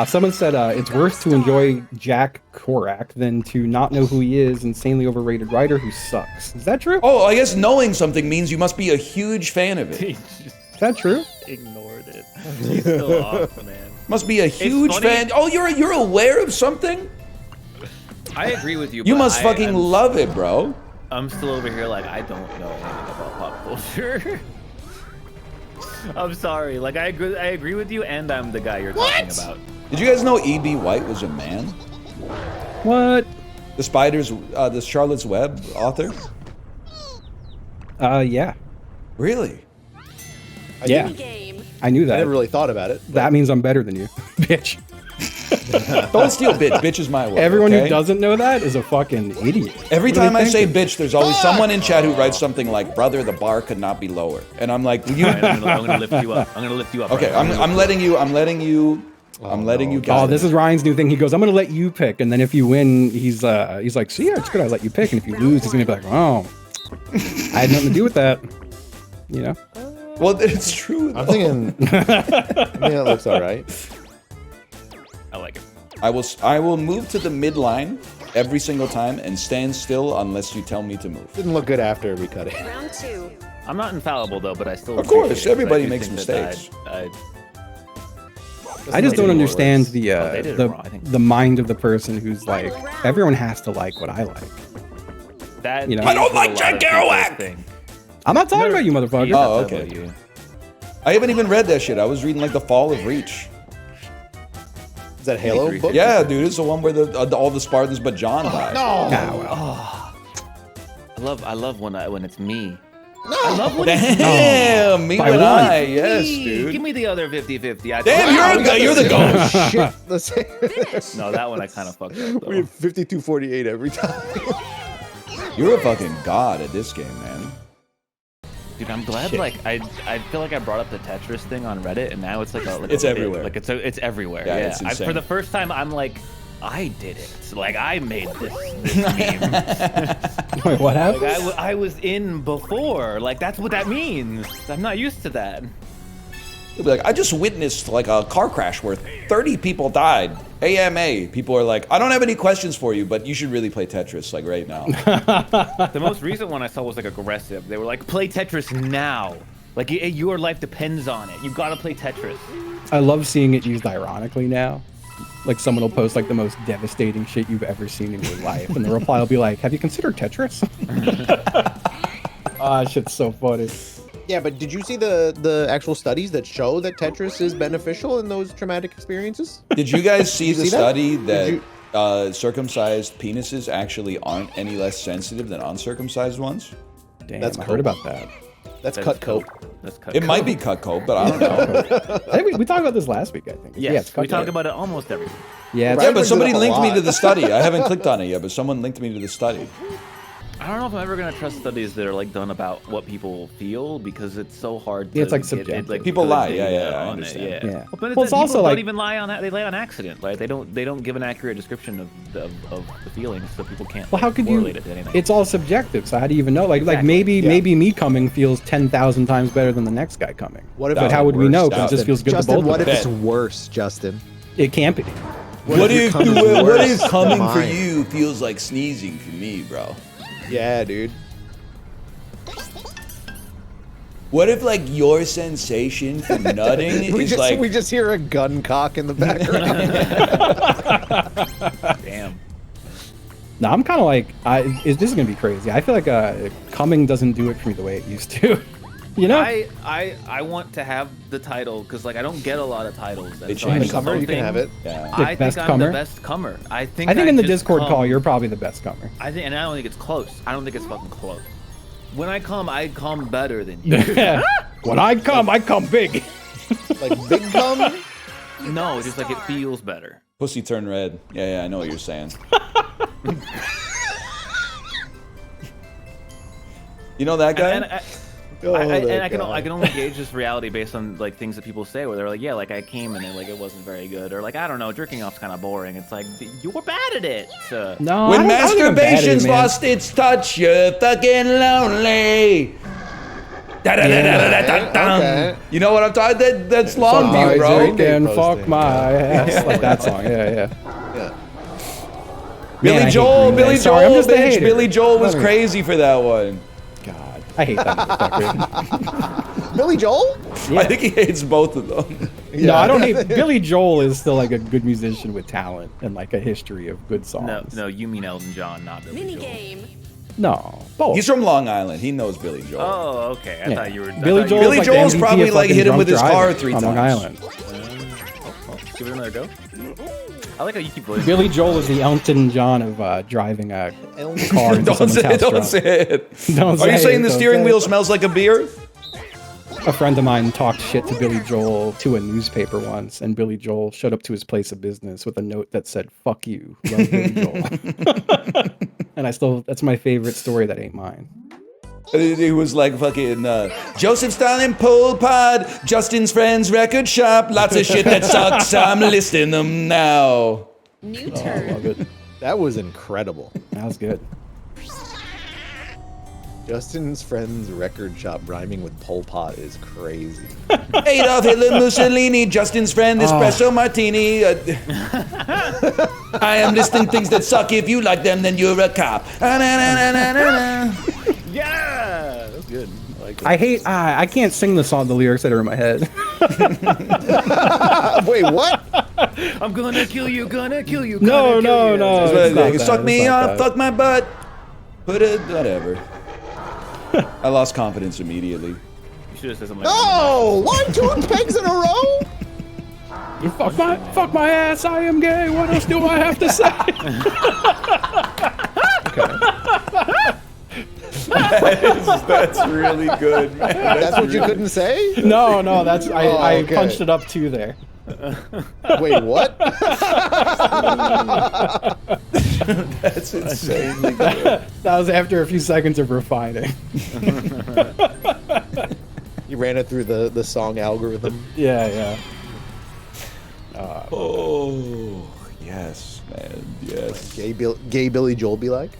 C: Someone said it's worse to enjoy Jack Kerouac than to not know who he is, insanely overrated writer who sucks. Is that true?
A: Oh, I guess knowing something means you must be a huge fan of it.
B: He just
C: Is that true?
B: ignored it. He's still off, man.
A: Must be a huge
B: funny.
A: fan. Oh, you're aware of something?
B: I agree with you.
A: You
B: but
A: must fucking
B: I'm,
A: love it, bro.
B: I'm still over here like I don't know anything about pop culture. I'm sorry. Like I agree with you, and I'm the guy you're talking about.
A: Did you guys know E.B. White was a man?
C: What?
A: The Charlotte's Web author?
C: Yeah.
A: Really?
C: Yeah.
F: Game.
C: I knew
D: I
C: that.
D: never really thought about it.
C: That means I'm better than you, bitch.
A: Don't steal bitch. Bitch is my word.
C: Everyone
A: okay?
C: who doesn't know that is a fucking idiot.
A: Every
C: What are
A: time
C: they
A: I say
C: thinking?
A: bitch, there's always someone in chat who writes something like, brother, the bar could not be lower. And I'm like, you...
B: Alright, I'm gonna lift you up. I'm gonna lift you up.
A: Okay,
B: right?
A: I'm letting you guys.
C: Oh, this is Ryan's new thing. He goes, I'm gonna let you pick, and then if you win, he's like, see, it's good I let you pick, and if you lose, he's gonna be like, oh, I had nothing to do with that. You know?
A: Well, it's true.
D: I'm
A: though.
D: thinking. I think that looks all right.
B: I like it.
A: I will move to the midline every single time and stand still unless you tell me to move.
D: Didn't look good after we cut it.
F: Round 2.
B: I'm not infallible though, but I still.
A: Of course,
B: appreciate it, 'cause
A: everybody
B: I do
A: makes
B: think that
A: mistakes.
C: I just don't understand
B: they did it wrong, I think.
C: the mind of the person who's like, everyone has to like what I like.
B: That
C: You know?
B: is
A: I don't
B: a
A: like
B: lot
A: Jack
B: of people's
A: Kerouac!
B: thing.
C: I'm not talking about you, motherfucker.
A: Oh,
B: That's
A: okay.
B: about you.
A: I haven't even read that shit. I was reading like The Fall of Reach.
D: Is that Halo book?
A: Yeah, dude, it's the one where all the Spartans but John died.
C: Ah, well.
B: I love when it's me.
A: Damn, me
C: By
A: and
C: one.
A: I, yes,
B: Give
A: dude.
B: me the other 50-50.
A: Damn, you're the goat.
D: Shit. Let's say
B: No, that one I kind of fucked up though.
D: we have 52-48 every time.
A: You're a fucking god at this game, man.
B: Dude, I'm glad. Like I feel like I brought up the Tetris thing on Reddit, and now it's like
A: It's
B: a
A: everywhere.
B: Like it's everywhere.
A: Yeah,
B: Yeah,
A: it's insane.
B: for the first time, I'm like, I did it. Like I made this meme.
C: Wait, what happened?
B: Like I was in before. Like that's what that means. I'm not used to that.
A: You'll be like, I just witnessed like a car crash where 30 people died. AMA. People are like, I don't have any questions for you, but you should really play Tetris like right now.
B: The most recent one I saw was like aggressive. They were like, play Tetris now. Like your life depends on it. You gotta play Tetris.
C: I love seeing it used ironically now. Like someone will post like the most devastating shit you've ever seen in your life, and the reply will be like, "Have you considered Tetris?" Ah, shit's so funny.
D: Yeah, but did you see the actual studies that show that Tetris is beneficial in those traumatic experiences?
A: Did you guys see the
D: see that?
A: study that circumcised penises actually aren't any less sensitive than uncircumcised ones?
C: Damn,
D: That's
C: I
D: cool.
C: heard about that.
D: That's cut coat.
B: That's cut
A: It might be cut coat, but I don't know.
C: I think we talked about this last week, I think.
B: Yes,
C: Yeah, it's
B: we
C: cut
B: talk about it almost every week.
C: Yeah, it's
A: Yeah, but
D: brings it
A: somebody
D: up a
A: linked me
D: lot.
A: to the study. I haven't clicked on it yet, but someone linked me to the study.
B: I don't know if I'm ever gonna trust studies that are like done about what people feel because it's so hard. To
C: Yeah, it's, like,
B: get
C: subjective.
B: like,
A: People
B: good
A: lie.
B: data
A: Yeah, I
B: on it,
A: understand.
B: Yeah.
C: Yeah.
B: But
C: Well, it's also
B: people
C: like-
B: don't even lie on that. They lie on accident, right? They don't give an accurate description of the feelings, so people can't.
C: Well, how could you?
B: correlate it to anything.
C: It's all subjective. So how do you even know? Like
B: Exactly.
C: maybe me coming feels 10,000 times better than the next guy coming.
D: What if
C: But
D: it's
C: how would we
D: worse,
C: know? Because it
D: Justin?
C: just feels good
D: Justin,
C: to both
D: what
C: of
D: if
C: us.
D: it's worse, Justin?
C: It can't be.
A: What if
D: comes worse than
A: coming for
D: mine?
A: you feels like sneezing for me, bro?
D: Yeah, dude.
A: What if like your sensation for nutting
D: We
A: is
D: just
A: like
D: we just hear a gun cock in the background.
B: Damn.
C: No, I'm kind of like, this is gonna be crazy. I feel like coming doesn't do it for me the way it used to. You know?
B: I want to have the title because like I don't get a lot of titles.
A: They
B: so I
A: changed
B: think
A: the
D: cover, you can
B: something-
D: have it.
A: yeah.
B: I
C: best
B: think I'm
C: comer?
B: the best comer. I think
C: in the
B: just
C: Discord
B: come.
C: call, you're probably the best comer.
B: I think, and I don't think it's close. I don't think it's fucking close. When I come better than you.
C: When I come big.
D: Like big cum.
B: No, just like it feels better.
A: Pussy turn red. Yeah, I know what you're saying. You know that guy?
B: And I can only gauge this reality based on like things that people say where they're like, yeah, like I came and it wasn't very good, or like I don't know, jerking off's kind of boring. It's like you were bad at it.
C: No,
A: When
C: I don't think I'm bad at it,
A: masturbation's
C: man.
A: lost its touch, you're fucking lonely. Da-da-da-da-da-da-dum.
D: Okay.
A: You know what I'm talking? That's long
C: Fuck
A: view,
C: my
A: bro.
C: dick and
D: Posting.
C: fuck my ass. Like that song, yeah.
D: Yeah.
C: Man, I
A: Billy
C: hate
A: Joel,
C: Green Day.
A: Billy
C: Sorry, I'm
A: Joel,
C: just a
A: bitch.
C: hater.
A: Billy Joel was
C: Let me-
A: crazy for that one.
C: God, I hate that motherfucker.
D: Billy Joel?
C: Yeah.
A: I think he hates both of them.
C: No, I don't hate. Billy Joel is still like a good musician with talent and like a history of good songs.
B: No, you mean Elton John, not Billy Joel.
F: Minigame.
C: No, both.
A: He's from Long Island. He knows Billy Joel.
B: Oh, okay. I
C: Yeah.
B: thought you were.
C: Billy Joel.
A: Billy
C: like
A: Joel's
C: the MVP
A: probably
C: of
A: like
C: fucking
A: hit him
C: drunk
A: with his car
C: driving
A: 3
C: on Long
A: times.
C: Island.
B: Give it another go. I like how you keep voting.
C: Billy Joel is the Elton John of driving a car into
A: Don't
C: someone's
A: say
C: house
A: it. Don't
C: drunk.
A: say it.
C: Don't
A: Are
C: say
A: you saying
C: it,
A: the
C: don't
A: steering
C: say
A: wheel
C: it.
A: smells like a beer?
C: A friend of mine talked shit to Billy Joel to a newspaper once, and Billy Joel showed up to his place of business with a note that said, "Fuck you, love Billy Joel." And that's my favorite story that ain't mine.
A: It was like fucking Joseph Stalin, Pol Pot, Justin's Friends Record Shop, lots of shit that sucks. I'm listing them now.
F: New
C: I
F: turn.
C: love it.
D: That was incredible.
C: That was good.
D: Justin's Friends Record Shop rhyming with Pol Pot is crazy.
A: Adolf Hitler, Mussolini, Justin's Friend, Espresso Martini. I am listing things that suck. If you like them, then you're a cop.
B: Yeah, that's good. I like that.
C: I hate. I can't sing the song. The lyrics that are in my head.
D: Wait, what?
B: I'm gonna kill you. Gonna kill you.
C: No,
B: gonna kill you.
C: no.
A: It's
C: It's not that,
A: suck
C: it's
A: me
C: not
A: off,
C: that.
A: fuck my butt. Put it, whatever. I lost confidence immediately.
B: You should have said something like
D: Oh, 1, 2 pegs in a row?
C: You fuck my ass. I am gay. What else do I have to say?
A: That's really good, man.
D: That's what you couldn't say?
C: No, that's I
D: okay.
C: punched it up too there.
D: Wait, what?
A: That's insanely good.
C: That was after a few seconds of refining.
D: You ran it through the song algorithm.
C: Yeah.
A: Oh, yes, man, yes.
D: Gay Billy Joel be like?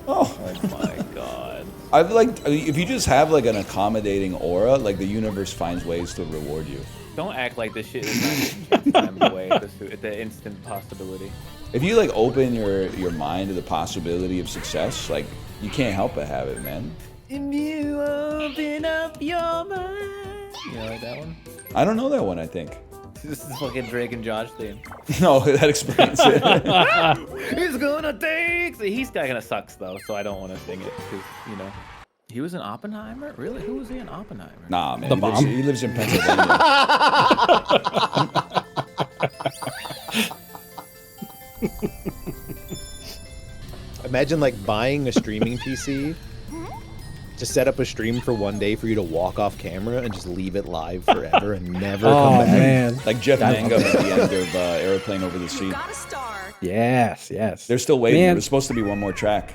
A: Oh,
B: Oh my god.
A: I've like, if you just have like an accommodating aura, like the universe finds ways to reward you.
B: Don't act like this shit is not time away at the instant possibility.
A: If you like open your mind to the possibility of success, like you can't help but have it, man.
B: If you open up your mind. You know like that one?
A: I don't know that one, I think.
B: This is fucking Drake and Josh theme.
A: No, that explains it.
B: It's gonna take. He's kind of sucks though, so I don't want to sing it because you know. He was in Oppenheimer? Really? Who was he in Oppenheimer?
A: Nah, man.
C: The bomb?
A: He lives in Pennsylvania.
D: Imagine like buying a streaming PC to set up a stream for one day for you to walk off camera and just leave it live forever and never come back.
C: Man.
A: Like Jeff Mangum at the end of Airplane Over the Sea.
F: Got a star.
C: Yes, yes.
A: They're still waiting.
C: Man.
A: There's supposed to be one more track.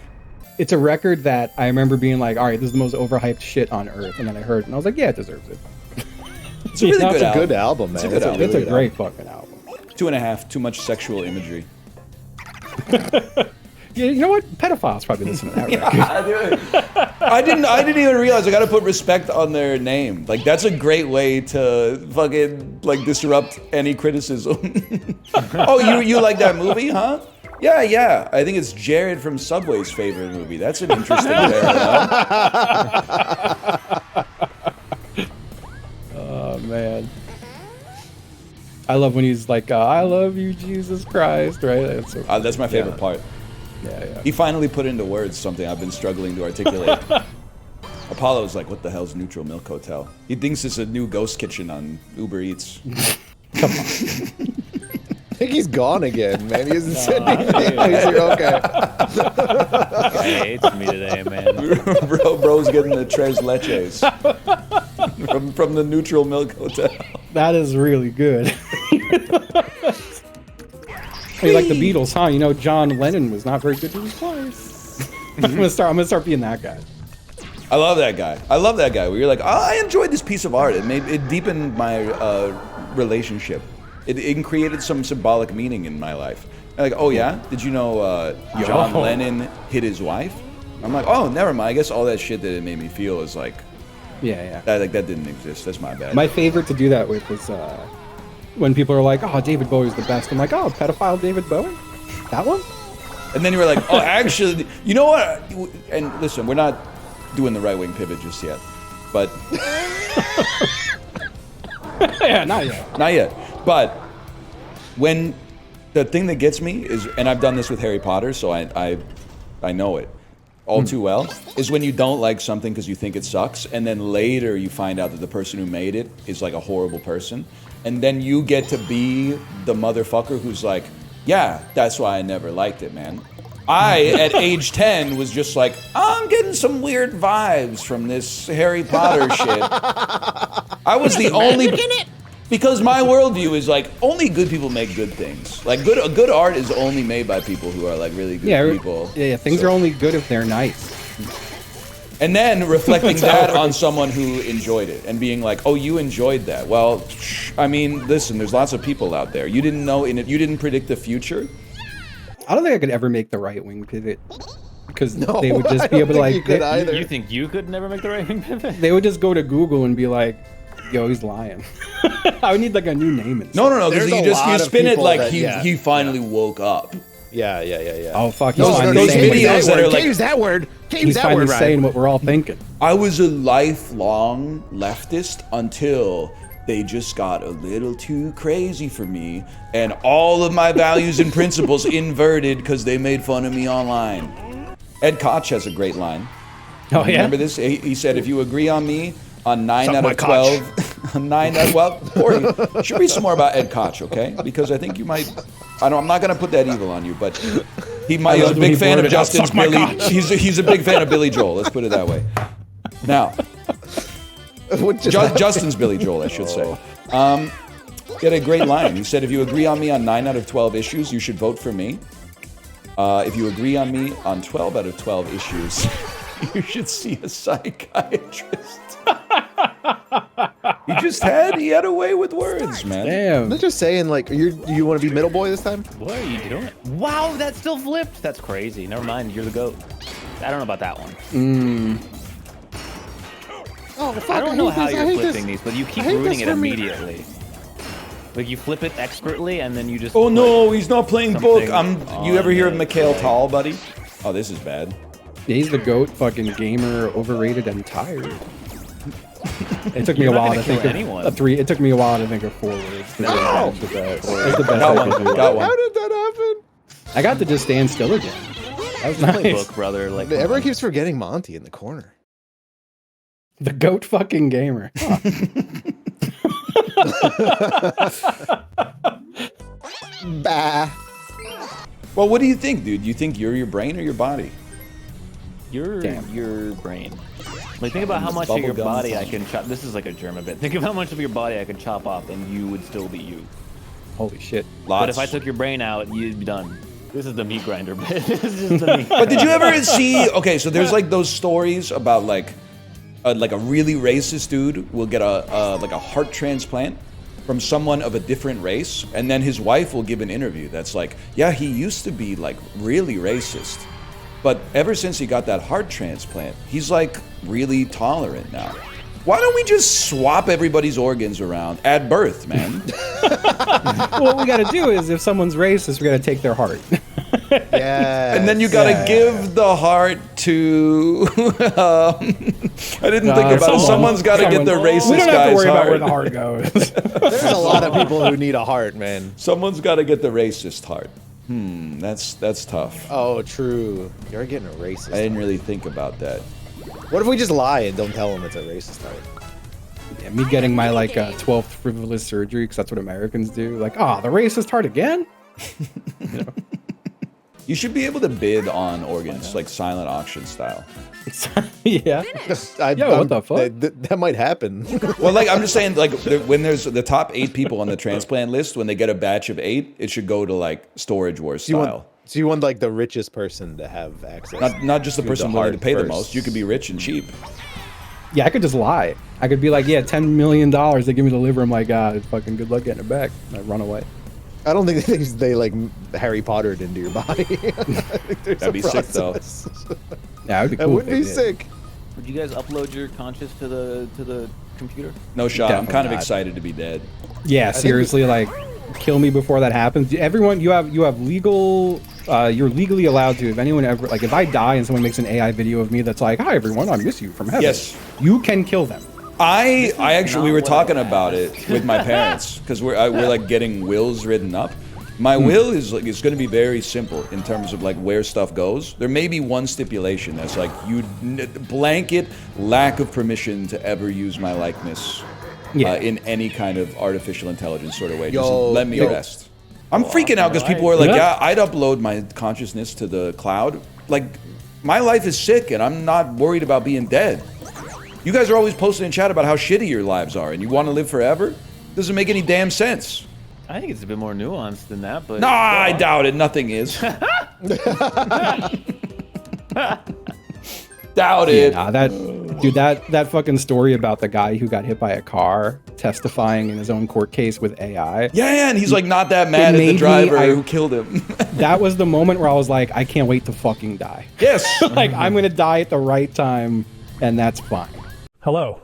C: It's a record that I remember being like, all right, this is the most overhyped shit on earth. And then I heard it and I was like, yeah, it deserves it.
A: It's a really
C: know,
A: good
C: it's a
A: album.
D: Good album, man.
A: It's a good album.
C: It's a
D: really
C: great fucking album.
A: 2.5, too much sexual imagery.
C: Yeah, you know what? Pedophiles probably listen to that record.
A: I didn't even realize I gotta put respect on their name. Like that's a great way to fucking like disrupt any criticism. Oh, you like that movie, huh? Yeah. I think it's Jared from Subway's favorite movie. That's an interesting parallel.
C: Oh, man. I love when he's like, I love you, Jesus Christ, right? That's, so
A: That's my favorite part.
C: Yeah.
A: He finally put into words something I've been struggling to articulate. Apollo's like, what the hell's Neutral Milk Hotel? He thinks it's a new ghost kitchen on Uber Eats.
C: Come on.
D: I think he's gone again, man. He hasn't said anything. Okay.
B: He hates me today, man.
A: Bro's getting the tres leches from the Neutral Milk Hotel.
C: That is really good. Hey, like the Beatles, huh? You know, John Lennon was not very good to his wife. I'm gonna start being that guy.
A: I love that guy. Where you're like, oh, I enjoyed this piece of art. It deepened my relationship. It created some symbolic meaning in my life. And like, oh yeah, did you know John Lennon hit his wife? I'm like, oh, never mind. I guess all that shit that it made me feel is like,
C: Yeah.
A: that didn't exist. That's my bad.
C: My favorite to do that with was when people are like, oh, David Bowie's the best. I'm like, oh, pedophile David Bowie? That one?
A: And then you were like, oh, actually, you know what? And listen, we're not doing the right-wing pivot just yet. But...
C: Yeah, not yet.
A: Not yet. But when the thing that gets me is, and I've done this with Harry Potter, so I know it all too well, is when you don't like something because you think it sucks, and then later you find out that the person who made it is like a horrible person, and then you get to be the motherfucker who's like, yeah, that's why I never liked it, man. I, at age 10, was just like, I'm getting some weird vibes from this Harry Potter shit. I was the only... Because my worldview is like, only good people make good things. Like, good art is only made by people who are like really good people.
C: Yeah, things are only good if they're nice.
A: And then reflecting that on someone who enjoyed it and being like, oh, you enjoyed that. Well, I mean, listen, there's lots of people out there. You didn't know, you didn't predict the future.
C: I don't think I could ever make the right wing pivot because they would just be able to like.
B: You think you could never make the right wing pivot?
C: They would just go to Google and be like, "Yo, he's lying." I would need like a new name. And
A: No, because you spin it like
D: that,
A: he finally woke up.
D: Yeah.
C: Oh fuck!
A: Those videos that are like,
D: can't use that word. Can't use
C: He's
D: that
C: finally
D: word, Ryan.
C: saying what we're all thinking.
A: I was a lifelong leftist until they just got a little too crazy for me, and all of my values and principles inverted because they made fun of me online. Ed Koch has a great line.
C: Oh yeah.
A: Remember this? He said, "If you agree on me on 9 out of 12, on 9 out well, Kory, should read some more about Ed Koch, okay? Because I think you might. I'm not gonna put that evil on you, but he's a big fan of Justin's Billy. He's a big fan of Billy Joel. Let's put it that way. Now. Justin's Billy Joel, I should say. He had a great line. He said, if you agree on me on 9 out of 12 issues, you should vote for me. If you agree on me on 12 out of 12 issues, you should see a psychiatrist. He had a way with words, man.
C: Damn.
D: I'm just saying, like, you want to be middle boy this time?
B: What are you doing? Wow, that still flipped. That's crazy. Never mind, you're the GOAT. I don't know about that one.
D: Oh, fuck,
B: I don't know how
D: I
B: you're
D: hate
B: flipping
D: this.
B: these, but you keep
D: I hate
B: ruining
D: this
B: it
D: for me.
B: immediately. Like you flip it expertly, and then you just.
A: Oh no, he's not playing book. You ever hear of
B: it.
A: Mikhail Tal, buddy? Oh, this is bad.
C: Yeah, he's the GOAT fucking gamer, overrated and tired. It took me
B: You're
C: a
B: not
C: while
B: gonna
C: to think
B: kill
C: of
B: anyone.
C: It took me a while to think of 4 words.
A: No!
C: That's the best
A: Got
C: I could
A: one.
C: do.
A: Got one.
D: How did that happen?
C: I got to just stand still again. That was
B: Play
C: nice.
B: book, brother. Like
D: Everyone keeps forgetting Monty in the corner.
C: The GOAT fucking gamer. Huh.
D: Bah.
A: Well, what do you think, dude? You think you're your brain or your body?
B: your brain. Like think about how much of your body I can chop. This is like a German bit. Think of how much of your body I could chop off, and you would still be you.
C: Holy shit.
A: Lots.
B: But if I took your brain out, you'd be done. This is the meat grinder bit. This is the meat.
A: But did you ever see? Okay, so there's like those stories about like a really racist dude will get a heart transplant from someone of a different race, and then his wife will give an interview that's like, yeah, he used to be like really racist, but ever since he got that heart transplant, he's like really tolerant now. Why don't we just swap everybody's organs around at birth, man?
C: What we gotta do is, if someone's racist, we gotta take their heart.
D: Yeah.
A: And then you gotta give the heart to. I didn't think about it. Someone's gotta get the racist
C: We don't have to
A: guy's
C: worry about where
A: heart.
C: the heart goes.
D: There's a lot of people who need a heart, man.
A: Someone's gotta get the racist heart. That's tough.
D: Oh, true. You're getting a racist.
A: I didn't really think about that.
D: What if we just lie and don't tell them it's a racist heart?
C: Yeah, me getting my like 12th frivolous surgery, because that's what Americans do. Like, oh, the racist heart again? You know?
A: You should be able to bid on organs, like silent auction style.
C: Yeah.
D: Yo,
C: what the fuck?
D: That might happen.
A: Well, like I'm just saying, like when there's the top 8 people on the transplant list, when they get a batch of 8, it should go to like Storage Wars style.
D: So you want like the richest person to have access?
A: Not just the
D: to
A: person willing to
D: heart
A: pay the
D: first.
A: most. You could be rich and cheap.
C: Yeah, I could just lie. I could be like, yeah, $10 million. They give me the liver. I'm like, fucking good luck getting it back. I run away.
D: I don't think they like Harry Pottered into your body.
A: That'd be sick, though.
C: Yeah, that'd be
D: That
C: cool.
D: would be sick.
B: Would you guys upload your conscious to the computer?
A: No shot. I'm
C: Definitely
A: kind of
C: not.
A: excited to be dead.
C: Yeah, seriously, like, kill me before that happens. Everyone, you have legal. You're legally allowed to. If anyone ever, like, if I die and someone makes an AI video of me that's like, "Hi everyone, I miss you from heaven."
A: Yes.
C: You can kill them.
A: I actually, we were
B: what
A: talking
B: I
A: about it with my parents because we're like getting wills written up. My will is like it's going to be very simple in terms of like where stuff goes. There may be one stipulation that's like blanket lack of permission to ever use my likeness in any kind of artificial intelligence sort of way. Just let me rest. I'm freaking out because people are like, yeah, I'd upload my consciousness to the cloud. Like, my life is sick and I'm not worried about being dead. You guys are always posting in chat about how shitty your lives are and you want to live forever? Doesn't make any damn sense.
B: I think it's a bit more nuanced than that, but
A: Nah, I doubt it. Nothing is. Doubt it.
C: Nah, that fucking story about the guy who got hit by a car testifying in his own court case with AI.
A: Yeah, and he's like not that mad at the driver who killed him.
C: That was the moment where I was like, I can't wait to fucking die.
A: Yes.
C: Like, I'm gonna die at the right time, and that's fine.
G: Hello.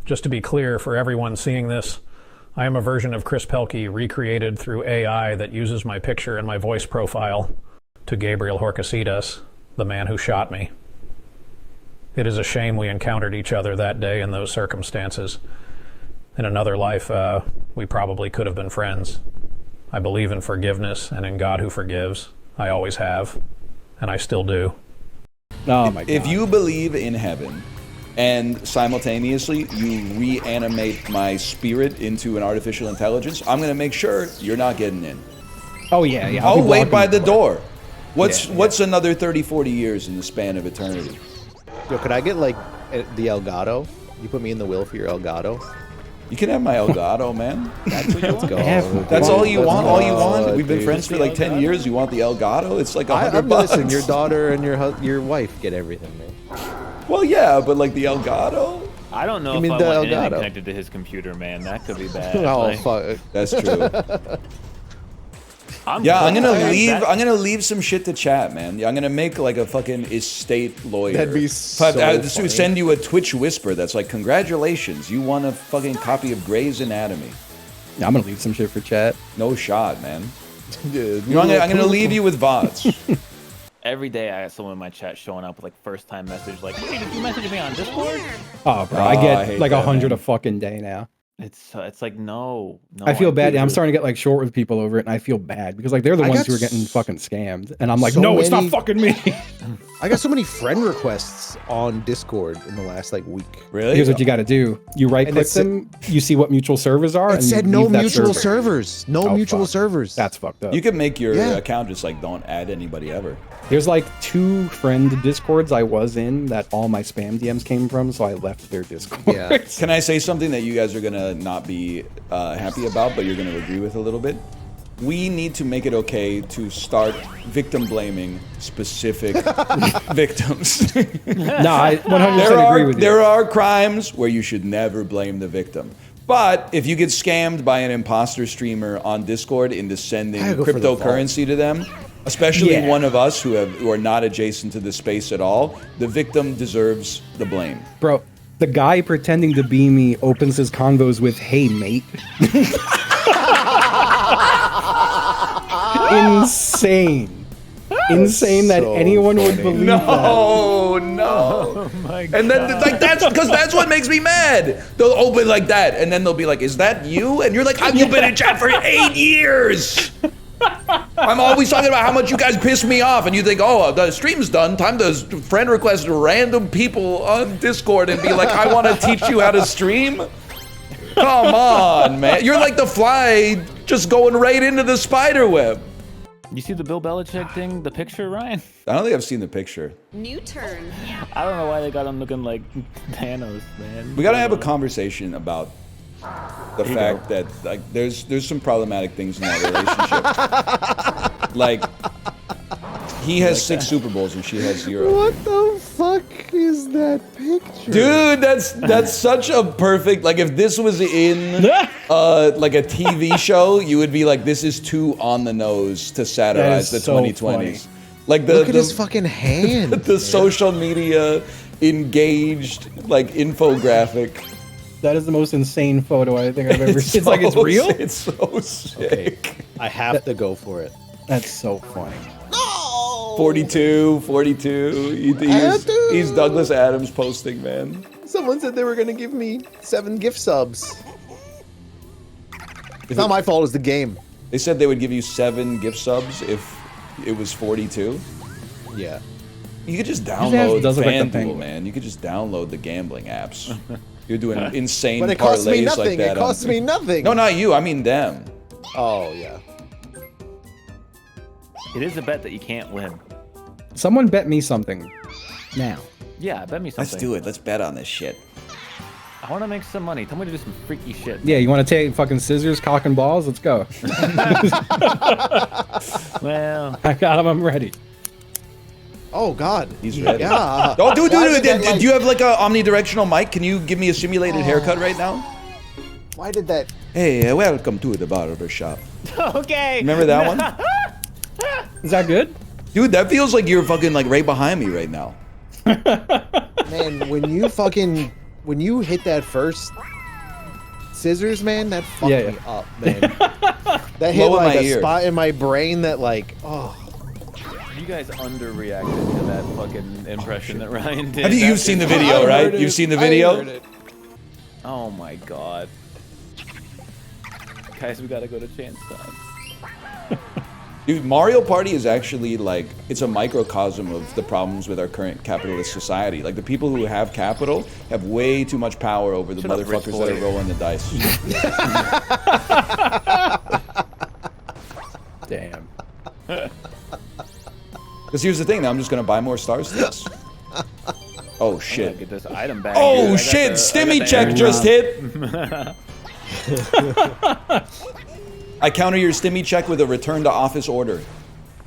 G: Just to be clear for everyone seeing this, I am a version of Chris Pelkey recreated through AI that uses my picture and my voice profile to Gabriel Horcasitas, the man who shot me. It is a shame we encountered each other that day in those circumstances. In another life, we probably could have been friends. I believe in forgiveness and in God who forgives. I always have, and I still do.
C: Oh my god.
A: If you believe in heaven and simultaneously you reanimate my spirit into an artificial intelligence, I'm going to make sure you're not getting in.
C: Oh yeah, yeah.
A: I'll
C: be
A: wait
C: blocking
A: by
C: you.
A: the door. What's another 30, 40 years in the span of eternity?
D: Yo, could I get like the Elgato? You put me in the will for your Elgato.
A: You can have my Elgato, man.
B: that's what you want.
A: That's all you want. All you
D: want,
A: want. We've been
D: dude.
A: friends for like 10 years. You want the Elgato? It's like $100.
D: Listen, your daughter and your wife get everything, man.
A: Well, yeah, but like the Elgato.
B: I don't know
D: You
B: if
D: mean
B: I
D: the
B: want anything
D: Elgato?
B: connected to his computer, man. That could be bad.
D: Oh
B: Like,
D: fuck.
A: That's true.
B: I'm
A: gonna leave some shit to chat, man. Yeah, I'm gonna make like a fucking estate lawyer.
D: That'd be so funny.
A: Send you a Twitch whisper that's like, congratulations, you won a fucking copy of Grey's Anatomy.
C: Yeah, I'm gonna leave some shit for chat.
A: No shot, man.
D: Dude,
A: You know, I'm gonna leave you with VODs.
B: Every day I have someone in my chat showing up with like first time message like, hey, did you message me on Discord?
C: Oh, bro,
A: Oh,
C: I
A: I
C: get
A: hate
C: like
A: that,
C: 100
A: man.
C: a fucking day now.
B: It's like no.
C: I feel bad. I'm
B: dude.
C: starting to get like short with people over it, and I feel bad because like they're the
D: I
C: ones
D: got
C: who are getting fucking scammed, and I'm like,
D: so
C: no, it's not
D: many-
C: fucking me.
D: I got so many friend requests on Discord in the last like week.
A: Really?
C: Here's what you got to do: you right
D: And
C: click
D: it said-
C: them, you see what mutual servers are,
D: It
C: and
D: said
C: you
D: no
C: leave that
D: mutual
C: server.
D: servers. No
C: Oh,
D: mutual
C: fuck.
D: servers.
C: That's fucked up.
A: You can make your
D: Yeah.
A: account just like don't add anybody ever.
C: There's like 2 friend Discords I was in that all my spam DMs came from, so I left their Discord.
D: Yeah.
A: Can I say something that you guys are gonna not be happy about, but you're gonna agree with a little bit? We need to make it okay to start victim blaming specific victims.
C: No, I 100%
A: there
C: agree
A: are
C: with you.
A: there are crimes where you should never blame the victim. But if you get scammed by an imposter streamer on Discord into sending
D: I go for the vault.
A: cryptocurrency to them, especially
C: Yeah.
A: one of us who are not adjacent to the space at all, the victim deserves the blame.
C: Bro, the guy pretending to be me opens his convos with, hey, mate. Insane. Insane that
D: so
C: anyone would
D: funny.
C: believe that.
A: No, no. And then like that's because that's what makes me mad. They'll open like that, and then they'll be like, "Is that you?" And you're like, "You've been in chat for 8 years." I'm always talking about how much you guys piss me off, and you think, "Oh, the stream's done. Time to friend request random people on Discord and be like, I want to teach you how to stream." Come on, man. You're like the fly just going right into the spider web.
B: You see the Bill Belichick thing, the picture, Ryan?
A: I don't think I've seen the picture.
F: New turn.
B: I don't know why they got him looking like Thanos, man.
A: We gotta have a conversation about the fact that like there's some problematic things in that relationship. Like he has 6 Super Bowls and she has 0.
D: What the fuck is that picture?
A: Dude, that's such a perfect like if this was in like a TV show, you would be like, this is too on the nose to satirize the
C: That is so
A: 2020s.
C: funny.
A: Like
D: Look at his fucking hand.
A: the social media engaged like infographic.
C: That is the most insane photo I think I've ever seen. It's like, it's real?
A: It's so sick.
D: I have to go for it.
C: That's so funny.
A: 42. He's Douglas Adams posting, man.
D: Someone said they were gonna give me 7 gift subs. It's not my fault, it's the game.
A: They said they would give you 7 gift subs if it was 42.
D: Yeah.
A: You could just
C: ass
A: download
C: does look like the
A: FanDuel,
C: penguin.
A: man. You could just download the gambling apps. You're doing insane
D: But it costs me
A: parlays
D: nothing.
A: like that.
D: It costs me nothing.
A: No, not you. I mean them.
D: Oh, yeah.
B: It is a bet that you can't win.
C: Someone bet me something now.
B: Yeah, bet me something.
A: Let's do it. Let's bet on this shit.
B: I want to make some money. Tell me to do some freaky shit.
C: Yeah, you want to take fucking scissors, cock and balls? Let's go.
B: Well,
C: I got him. I'm ready.
D: Oh, God.
A: He's ready.
D: Yeah.
A: Oh, dude,
D: Why
A: dude,
D: did that,
A: do you have like a omnidirectional mic? Can you give me a simulated haircut right now?
D: Why did that...
A: Hey, welcome to the barber shop.
B: okay.
A: Remember that one?
C: Is that good?
A: Dude, that feels like you're fucking like right behind me right now.
D: Man, when you hit that first scissors, man, that fucked
C: Yeah,
D: me up, man. That hit
A: Low in
D: like
A: my
D: a
A: ear.
D: spot in my brain that like, oh.
B: You guys underreacted to that fucking impression that Ryan did.
A: Have you've seen the video, right? You've seen the video?
B: Oh my god. Guys, we gotta go to chance time.
A: Dude, Mario Party is actually like, it's a microcosm of the problems with our current capitalist society. Like the people who have capital have way too much power over the
B: Shut up, rich
A: motherfuckers that
B: boy.
A: are rolling the dice.
C: Damn.
A: Because here's the thing, now I'm just gonna buy more star sticks. Oh
B: Shit.
A: shit.
B: Get this item back.
A: Oh
B: dude.
A: shit,
B: I
A: stimmy
B: got the
A: check
B: air
A: just
B: drop.
A: hit. I counter your stimmy check with a return to office order.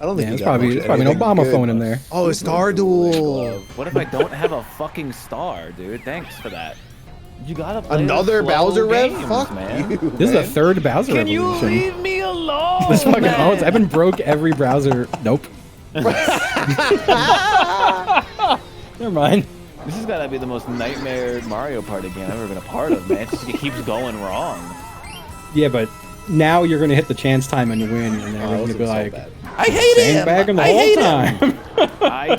D: I don't think
C: Yeah,
D: you
C: it's
D: got
C: probably
D: much
C: it's probably an
D: anything
C: Obama
D: good.
C: phone in there.
D: Oh, a Star Duel.
B: What if I don't have a fucking star, dude? Thanks for that. You gotta play
D: Another
B: the slow
D: Bowser rev?
B: games,
D: Fuck
B: man.
D: you.
C: This is the third Bowser
B: Can you
C: revolution.
B: leave me alone?
C: This fucking
B: man?
C: I've been broke every browser. Nope. Never mind.
B: This has gotta be the most nightmare Mario Party game I've ever been a part of, man. It just keeps going wrong.
C: Yeah, but now you're gonna hit the chance time and win, and then
D: Oh,
C: you're
D: it
C: gonna be
D: wasn't so
C: like,
D: bad.
A: I hate him.
C: sandbagging the
A: I
C: whole
A: hate
C: time.
B: I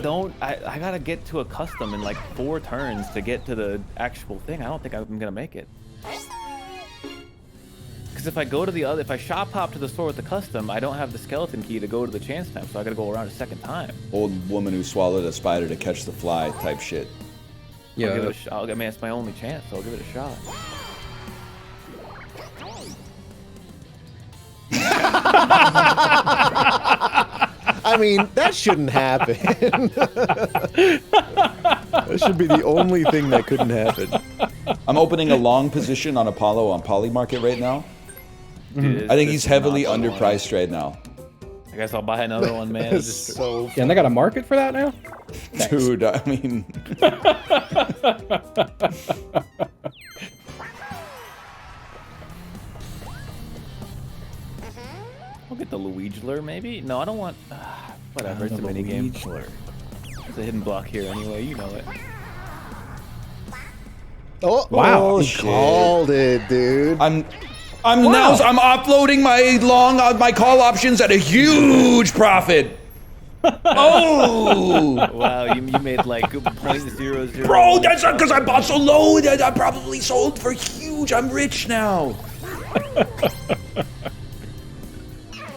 B: gotta get to a custom in like 4 turns to get to the actual thing. I don't think I'm gonna make it. Because if I go to if I shop hop to the store with the custom, I don't have the skeleton key to go to the chance time, so I gotta go around a second time.
A: Old woman who swallowed a spider to catch the fly type shit.
B: I'll give
C: Yeah.
B: it a shot. I mean, it's my only chance, so I'll give it a shot.
D: I mean, that shouldn't happen. That should be the only thing that couldn't happen.
A: I'm opening a long position on Apollo on Poly Market right now.
B: Dude,
A: I think
B: this
A: he's
B: is
A: heavily
B: not the one.
A: underpriced right now.
B: I guess I'll buy another one, man.
D: That's
B: Just-
D: so.
C: Yeah, and they got a market for that now.
A: Dude, I mean,
B: I'll get the Luigi-ler, maybe? No, I don't want... whatever, it's a minigame. There's a hidden block here anyway, you know it.
D: Oh,
C: Wow.
D: oh,
A: Shit.
D: called it, dude.
A: I'm offloading my call options at a huge profit. Oh,
B: Wow, you made like 0.00...
A: bro, that's not because I bought so low that I probably sold for huge. I'm rich now.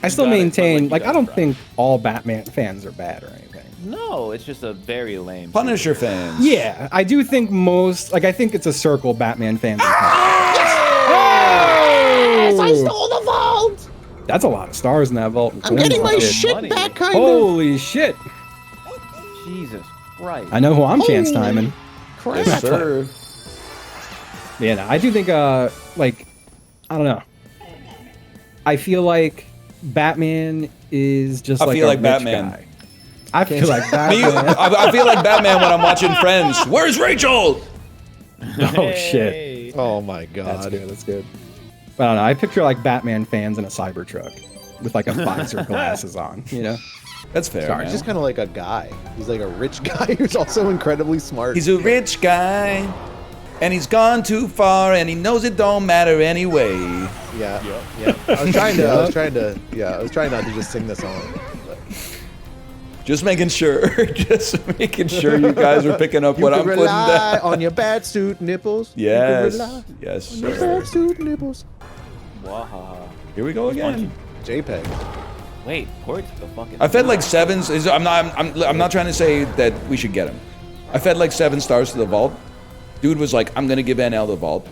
C: I still
B: got it.
C: maintain,
B: You
C: like,
B: got
C: I don't
B: it,
C: think all Batman fans are bad or anything.
B: No, it's just a very lame...
A: Punisher fans.
C: Yeah, I do think most, like, I think it's a circle Batman fans.
D: Yes, I stole the vault.
C: That's a lot of stars in that vault.
D: I'm getting my
C: Holy
D: shit
B: money.
D: back, kind of.
C: Holy shit!
B: Jesus Christ.
C: I know who I'm chance timing.
A: Yes, sir.
C: Yeah, no, I do think, like, I don't know. I feel like Batman is just
A: I
C: like
A: feel
C: a
A: like
C: rich
A: Batman.
C: guy. I feel like
A: Me,
C: Batman.
A: I feel like Batman when I'm watching Friends. Where's Rachel?
C: Oh shit!
B: Hey.
D: Oh my
C: That's
D: god.
C: good. That's good. I don't know. I picture like Batman fans in a Cybertruck with like a visor glasses on. You know.
A: That's fair.
C: Sorry,
A: man.
D: He's just kind of like a guy. He's like a rich guy who's also incredibly smart.
A: He's a rich guy, and he's gone too far, and he knows it don't matter anyway.
D: yeah. Yeah. I was trying not to just sing the song. But
A: Just making sure, just making sure you guys are picking up what
D: you
A: I'm
D: can
A: putting
D: rely
A: down.
D: on your bad suit nipples.
A: Yes,
D: You can rely
A: yes,
D: on your
A: sir.
D: bad suit nipples.
B: Wahaha.
A: Here we go again.
D: JPEG.
B: Wait, Kory took the fucking...
A: I fed like 7s. I'm not trying to say that we should get him. I fed like 7 stars to the vault. Dude was like, I'm gonna give NL the vault.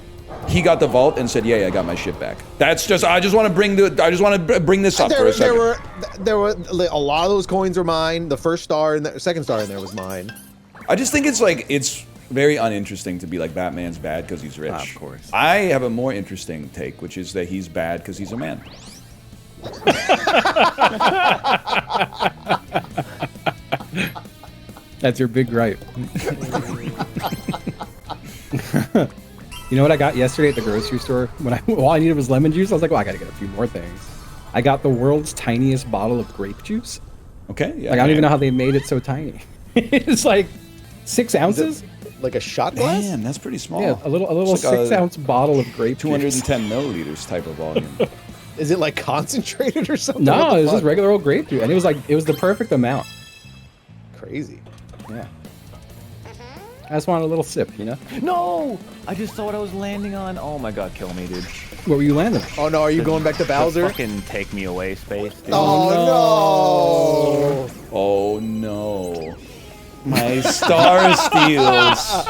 A: He got the vault and said, "Yeah, I got my shit back." That's just. I just want to bring this up for a second.
D: There were a lot of those coins were mine. The first star and the second star in there was mine.
A: I just think it's very uninteresting to be like Batman's bad because he's rich.
B: Of course.
A: I have a more interesting take, which is that he's bad because he's a man.
C: That's your big gripe. You know what I got yesterday at the grocery store? When all I needed was lemon juice, I was like, well, I gotta get a few more things. I got the world's tiniest bottle of grape juice.
A: Okay. Yeah.
C: Like, I don't even know how they made it so tiny. It's like 6 ounces.
D: Like a shot glass?
A: Damn, that's pretty small.
C: Yeah, a little
A: It's like
C: 6 ounce bottle of grape juice.
A: 210 milliliters type of volume.
D: Is it like concentrated or something?
C: No,
D: What the
C: it was just
D: fuck?
C: regular old grape juice, and it was the perfect amount.
D: Crazy.
C: Yeah. I just wanted a little sip, you know.
B: No! I just saw what I was landing on. Oh my god, kill me, dude.
C: What were you landing?
D: Oh no, are you going back to
B: The
D: Bowser?
B: fucking take me away space, dude.
D: Oh, no!
A: Oh no. My star steals.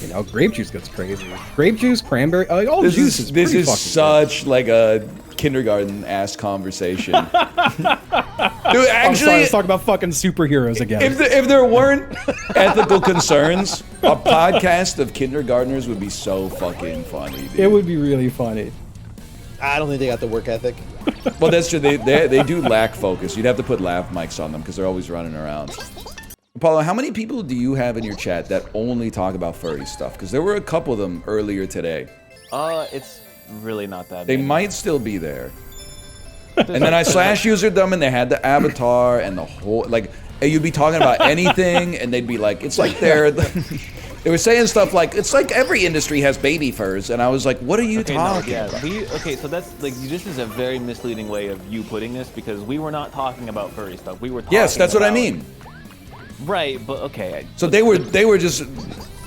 C: You know, grape juice gets crazy. Grape juice, cranberry, all
A: This
C: juice
A: is
C: is pretty fucking
A: such like a kindergarten ass conversation. Dude,
C: good. I'm sorry,
A: actually,
C: let's talk about fucking superheroes again.
A: if there weren't ethical concerns, a podcast of kindergartners would be so fucking funny, dude.
C: It would be really funny.
D: I don't think they got the work ethic.
A: Well, that's true. They do lack focus. You'd have to put lav mics on them because they're always running around. Apollo, how many people do you have in your chat that only talk about furry stuff? Because there were a couple of them earlier today.
B: It's really not that
A: They
B: many.
A: might still be there. And then I /usered them, and they had the avatar and the whole like. You'd be talking about anything, and they'd be like, "It's like they're." They were saying stuff like, it's like every industry has baby furs, and I was like, what are you talking about?
B: Okay, so that's like, this is a very misleading way of you putting this, because we were not talking about furry stuff. We were talking
A: Yes, that's what I mean.
B: Right, but okay.
A: So they were just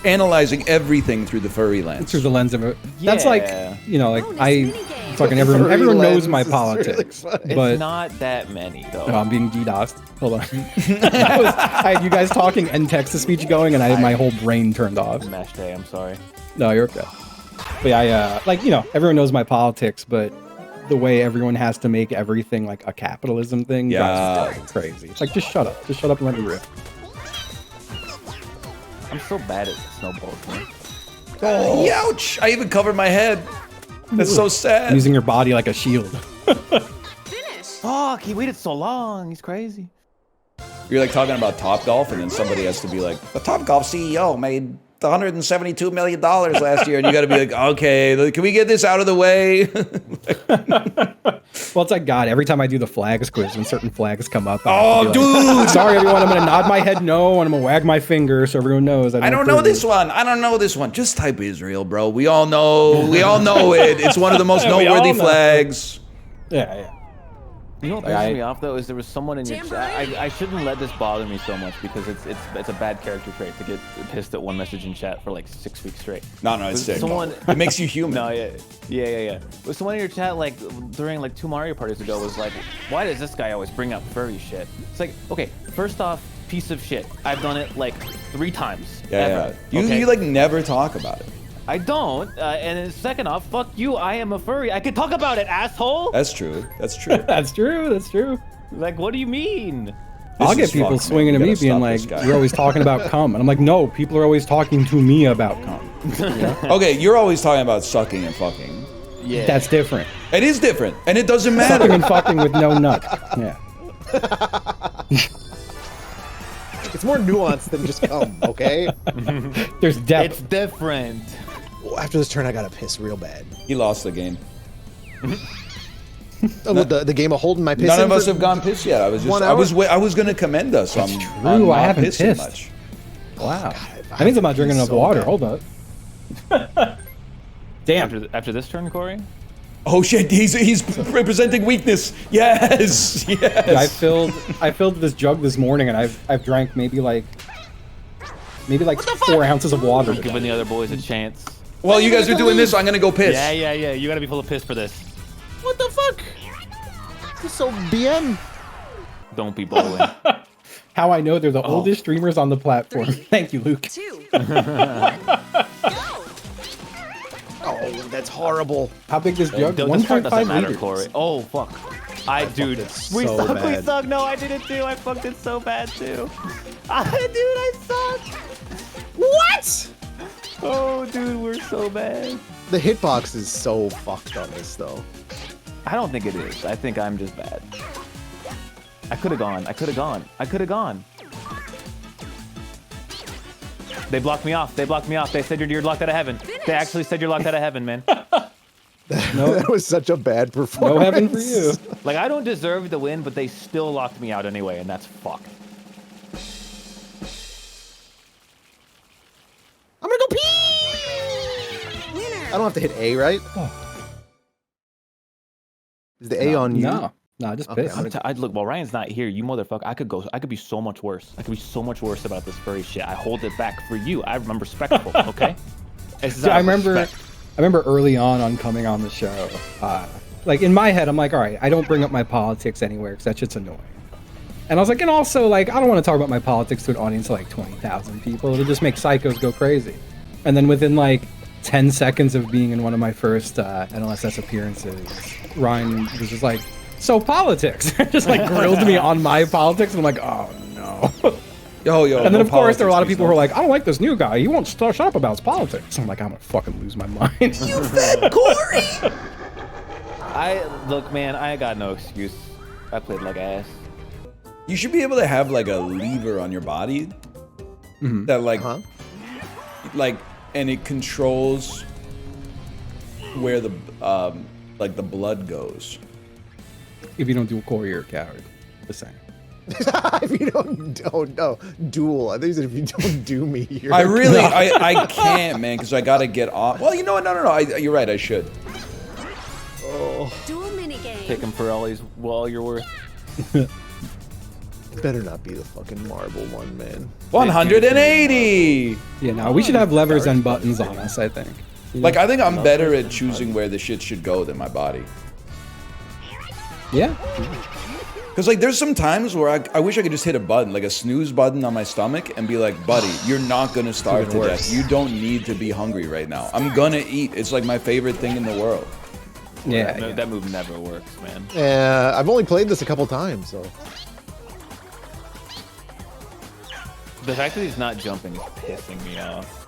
A: analyzing everything through the furry lens.
C: Through the lens of it. That's like, you know, like fucking
D: Furry
C: everyone knows
D: lens
C: my
D: is
C: politics,
D: really funny.
C: but
B: It's not that many though.
C: no, I'm being DDoSed. Hold on. I had you guys talking and text-to-speech going, and I had my whole brain turned off.
B: Mash day, I'm sorry.
C: No, you're okay. But yeah, like, you know, everyone knows my politics, but the way everyone has to make everything like a capitalism thing drives me crazy. It's like, just shut up. Just shut up and let me rip.
B: I'm so bad at snowballs, man.
A: Oh, ouch! I even covered my head. That's so sad.
C: I'm using your body like a shield.
F: Finish.
B: Fuck, he waited so long. He's crazy.
A: You're like talking about Topgolf, and then somebody has to be like, the Topgolf CEO made $172 million last year, and you got to be like, okay, can we get this out of the way?
C: Well, it's like, God, every time I do the flags quiz, when certain flags come up,
A: Oh,
C: dude! Sorry, everyone, I'm gonna nod my head no, and I'm gonna wag my finger so everyone knows.
A: I don't know this one. I don't know this one. Just type Israel, bro. We all know. We all know it. It's one of the most noteworthy flags.
C: Yeah.
B: You know what pisses me off though is there was someone in your chat. I shouldn't let this bother me so much because it's a bad character trait to get pissed at one message in chat for like 6 weeks straight.
A: No, it's sick.
B: Someone,
A: it makes you human.
B: No, yeah. But someone in your chat like during like 2 Mario parties ago was like, why does this guy always bring up furry shit? It's like, okay, first off, piece of shit. I've done it like 3 times. Ever,
A: yeah. You like never talk about it.
B: I don't. And then second off, fuck you. I am a furry. I can talk about it, asshole.
A: That's true. That's true.
C: That's true.
B: Like, what do you mean?
C: I'll get people swinging at me being like, you're always talking about cum. And I'm like, no, people are always talking to me about cum. Yeah?
A: Okay, you're always talking about sucking and fucking.
B: Yeah.
C: That's different.
A: It is different. And it doesn't matter.
C: Sucking and fucking with no nut. Yeah.
D: It's more nuanced than just cum, okay?
C: There's depth.
B: It's different.
D: After this turn, I gotta piss real bad.
A: He lost the game.
D: The game of holding my piss.
A: None of us have gone piss yet. I was gonna commend us on
C: True, I
A: not
C: haven't
A: pissing
C: pissed.
A: much.
C: Wow. That means I'm not drinking enough water. Hold up. Damn.
B: After this turn, Kory?
A: Oh shit, he's representing weakness. Yes.
C: I filled this jug this morning, and I've drank maybe like 4 ounces of water.
B: Giving the other boys a chance.
A: Well, you guys are doing this, so I'm gonna go piss.
B: Yeah. You gotta be full of piss for this.
D: What the fuck? This is so BM.
B: Don't be bowling.
C: How I know they're the oldest streamers on the platform. Thank you, Luke.
F: 2, 1, go.
D: Oh, that's horrible.
C: How big this jug?
B: This part doesn't
C: 1.5
B: matter,
C: liters.
B: Kory. Oh fuck. Dude, we
D: so
B: suck.
D: bad.
B: We suck. No, I did it too. I fucked it so bad too. I suck.
D: What?
B: Oh, dude, we're so bad.
D: The hitbox is so fucked on this, though.
B: I don't think it is. I think I'm just bad. I could have gone. They blocked me off. They said you're locked out of heaven. They actually said you're locked out of heaven, man.
D: That was such a bad performance.
C: No heaven for you.
B: Like, I don't deserve the win, but they still locked me out anyway, and that's fucked.
D: I'm gonna go pee!
F: Winner.
D: I don't have to hit A, right? Is the A on you?
C: No, just
D: Okay,
C: piss.
B: Look, while Ryan's not here, you motherfucker, I could be so much worse. I could be so much worse about this furry shit. I hold it back for you. I'm respectful, okay?
C: See, I remember early on coming on the show, like in my head, I'm like, all right, I don't bring up my politics anywhere because that shit's annoying. And I was like, and also, like, I don't want to talk about my politics to an audience of like 20,000 people. It'll just make psychos go crazy. And then within like 10 seconds of being in one of my first NLSS appearances, Ryan was just like, so politics. Just like grilled me on my politics. And I'm like, oh no.
A: Yo.
C: And then of course there are a lot of people who are like, I don't like this new guy. He won't shut up about his politics. I'm like, I'm gonna fucking lose my mind.
A: You fat Kory!
B: Look, man, I got no excuse. I played like ass.
A: You should be able to have like a lever on your body that like, and it controls where the like the blood goes.
C: If you don't do a Kory, you're a coward. The same.
D: If you don't no, duel. I think he said if you don't do me, you're
A: I really, I can't, man, because I gotta get off. Well, you know what? No. You're right. I should.
F: Dual minigame.
B: Take him for all you're worth.
D: better not be the fucking marble one, man.
A: 180.
C: Yeah, no, we should have levers and buttons on us, I think. You know?
A: Like, I think I'm better at choosing where the shit should go than my body.
C: Yeah.
A: Because, like, there's some times where I wish I could just hit a button, like a snooze button on my stomach, and be like, buddy, you're not going to starve to death. You don't need to be hungry right now. I'm going to eat. It's, like, my favorite thing in the world.
C: Yeah,
B: That move never works, man.
D: Yeah, I've only played this a couple times, so.
B: The fact that he's not jumping is pissing me off.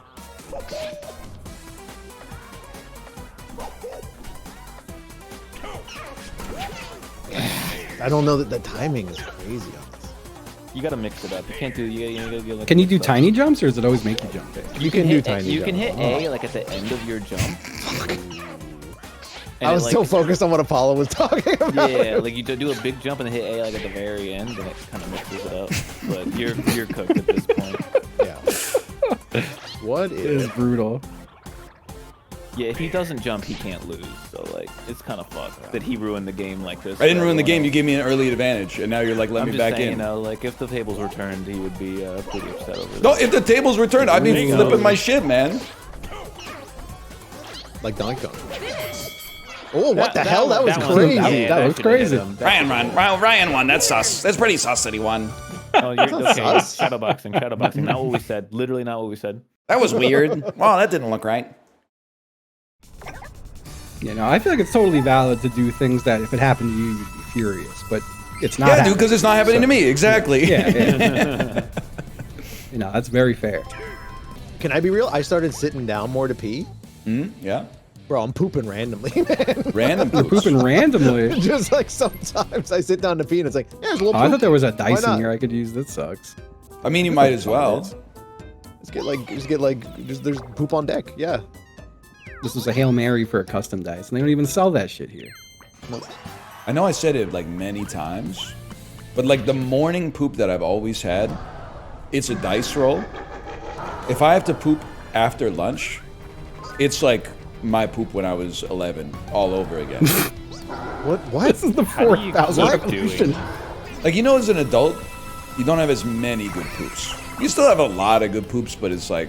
D: I don't know that the timing is crazy on this.
B: You gotta mix it up. You can't do. You gotta do like.
C: Can you do tiny jumps, or does it always make you jump?
D: You can do tiny
B: You can
D: jumps.
B: hit A like at the end of your jump.
D: I was so focused on what Apollo was talking about.
B: Yeah, like you do a big jump and then hit A like at the very end, and it kind of mixes it up. But you're cooked at this point.
D: Yeah. What
C: It is
D: is?
C: brutal.
B: Yeah, if he doesn't jump, he can't lose. So like, it's kind of fucked that he ruined the game like this.
A: I didn't ruin the game. You gave me an early advantage, and now you're like, let
B: I'm
A: me
B: just
A: back
B: saying,
A: in.
B: you know, like if the tables were turned, he would be pretty upset over this.
A: No, if the tables were turned, I'd be flipping my shit, man.
D: Like Donkey Kong. Oh, what the hell? That was
B: one-
D: crazy.
C: That was
B: should've
C: crazy.
B: hit him.
A: Ryan won. That's sus. That's pretty sus that he won.
B: Oh, you're okay.
D: sus.
B: Shadowboxing. Not what we said. Literally not what we said.
A: That was weird. Well, that didn't look right.
C: You know, I feel like it's totally valid to do things that if it happened to you, you'd be furious. But it's not.
A: Yeah, dude,
C: happening.
A: because it's not happening to me. Exactly.
C: Yeah. You know, that's very fair.
D: Can I be real? I started sitting down more to pee.
A: Yeah.
D: Bro, I'm pooping randomly, man.
A: Random
C: You're
A: poops.
C: pooping randomly.
D: Just like sometimes I sit down to pee and it's like, yeah, there's a little
C: Oh, I
D: poop.
C: thought there was a
D: Why
C: dice in
D: not?
C: here I could use. That sucks.
A: I mean, you might as well.
D: There's poop on deck. Yeah.
C: This was a Hail Mary for a custom dice, and they don't even sell that shit here.
A: I know I said it like many times, but like the morning poop that I've always had, it's a dice roll. If I have to poop after lunch, it's like my poop when I was 11 all over again.
D: What?
C: This is the
B: How do you
C: 4,000
B: keep doing?
C: question.
A: Like, you know, as an adult, you don't have as many good poops. You still have a lot of good poops, but it's like,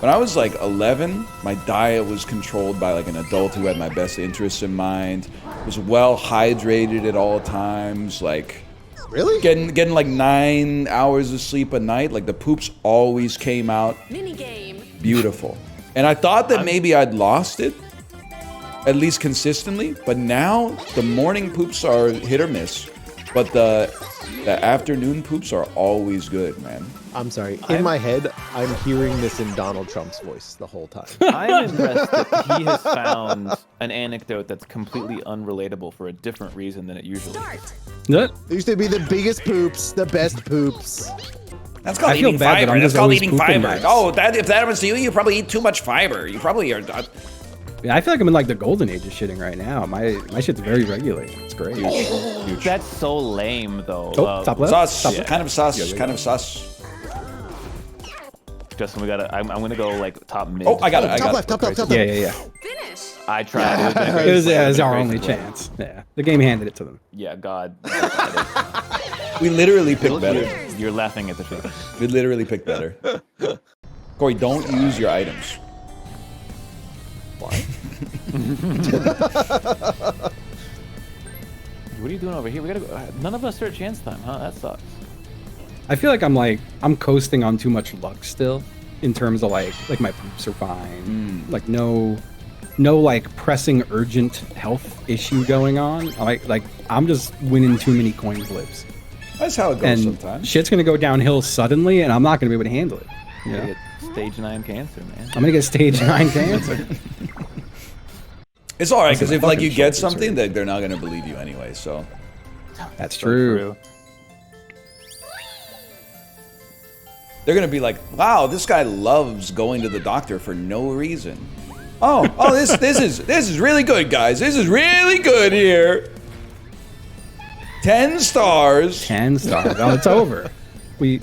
A: when I was like 11, my diet was controlled by like an adult who had my best interests in mind, was well hydrated at all times, like
D: Really?
A: getting like 9 hours of sleep a night. Like the poops always came out
F: Minigame.
A: beautiful. And I thought that maybe I'd lost it, at least consistently, but now the morning poops are hit or miss, but the afternoon poops are always good, man.
D: I'm sorry. In my head, I'm hearing this in Donald Trump's voice the whole time.
B: I'm impressed that he has found an anecdote that's completely unrelatable for a different reason than it usually is.
F: Start.
C: What?
D: They used to be the biggest poops, the best poops.
A: That's called
C: I feel
A: eating
C: bad that
A: fiber.
C: I'm
A: That's
C: just
A: called
C: always
A: eating
C: pooping
A: fiber.
C: nice.
A: Oh, that if that happens to you, you probably eat too much fiber. You probably are.
C: Yeah, I feel like I'm in like the golden age of shitting right now. My shit's very regulated. It's great.
B: That's so lame, though.
C: Oh, top left.
A: Sus.
C: Top
B: Yeah.
A: Kind of sus. Kind of sus.
B: Justin, we gotta. I'm gonna go like top mid.
A: Oh, I got it. I
D: Top
A: got
D: left,
A: it.
D: top left, top
C: Yeah,
D: left.
C: yeah, yeah.
F: Finish.
B: I tried.
C: It was our
B: crazy
C: only
B: play.
C: chance. Yeah, the game handed it to them.
B: Yeah, God.
A: We literally picked better.
B: You're laughing at the truth.
A: We literally picked better. Kory, don't use your items.
B: What are you doing over here? We gotta go. None of us are at chance time, huh? That sucks.
C: I feel like I'm coasting on too much luck still, in terms of like my poops are fine. Like no like pressing urgent health issue going on. Like I'm just winning too many coin flips,
A: That's how it goes
C: and
A: sometimes.
C: shit's gonna go downhill suddenly, and I'm not gonna be able to handle it. You
B: You
C: know?
B: get stage 9 cancer, man.
C: I'm gonna get stage 9 cancer.
A: It's all right because
C: my
A: if like
C: fucking
A: you get
C: shoulders
A: something,
C: hurt.
A: that they're not gonna believe you anyway. So
C: That's
B: So
C: true.
A: they're gonna be like, "Wow, this guy loves going to the doctor for no reason." Oh, this is really good, guys. This is really good here. 10 stars.
C: 10 stars. Oh, it's over. I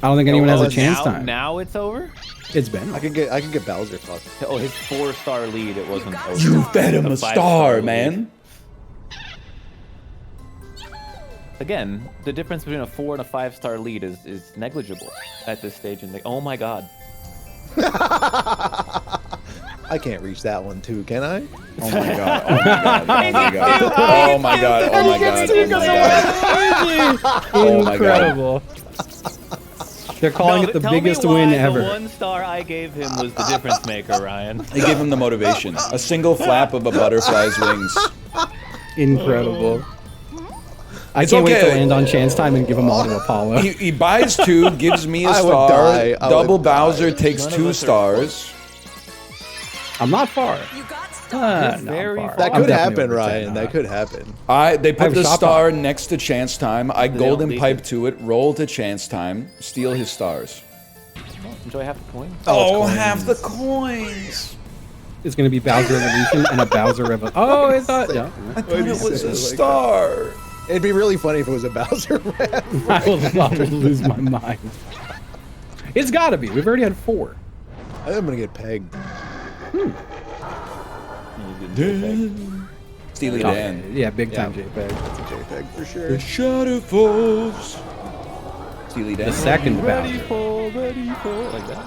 C: don't think anyone has a chance
B: now,
C: time.
B: Now it's over?
C: It's been.
D: I could get Bowser fucked.
B: Oh, his 4-star lead, it wasn't over.
A: You bet him a
B: 5-star
A: star,
B: lead.
A: man.
B: Again, the difference between a 4 and a 5-star lead is negligible at this stage in the. Oh my god.
D: I can't reach that one too, can I?
A: Oh my god. Oh my god. Oh my god. Oh my god. Oh my god.
C: Incredible. They're calling it the
B: tell
C: biggest
B: me why
C: win
B: the
C: ever.
B: 1 star I gave him was the difference maker, Ryan.
A: They give him the motivation. A single flap of a butterfly's wings.
C: Incredible. I
A: It's
C: can't wait to
A: okay.
C: land on chance time and give them all to Apollo.
A: He buys 2, gives me a
D: I would
A: star.
D: die. I
A: Double
D: would die.
A: Bowser takes
B: None of
A: 2
B: us are
A: stars.
C: I'm not far.
F: You got stuck.
C: No,
B: very
C: I'm far.
D: That
C: I'm
D: could
C: definitely
D: happen,
C: over 10
D: Ryan.
C: now.
D: That could happen.
A: They
C: I
A: put
C: have
A: the
C: a shot
A: star
C: clock.
A: next to chance time. I
B: don't
A: golden
B: leave
A: pipe
B: it.
A: to it, roll to chance time, steal his stars.
B: Enjoy half the coin.
A: Oh, half the coins.
C: It's going to be Bowser Evolution and a Bowser Revolution. Oh, I thought. Yeah.
A: I thought it was a star.
D: It'd be really funny if it was a Bowser rap.
C: I will lose my mind. It's got to be. We've already had 4.
D: I think I'm gonna get pegged.
A: Steely Dan.
C: Yeah, big time JPEG.
D: That's a JPEG for sure.
A: The shadow falls. Steely Dan.
C: The second
B: Ready
C: Bowser.
B: for, ready for, like that.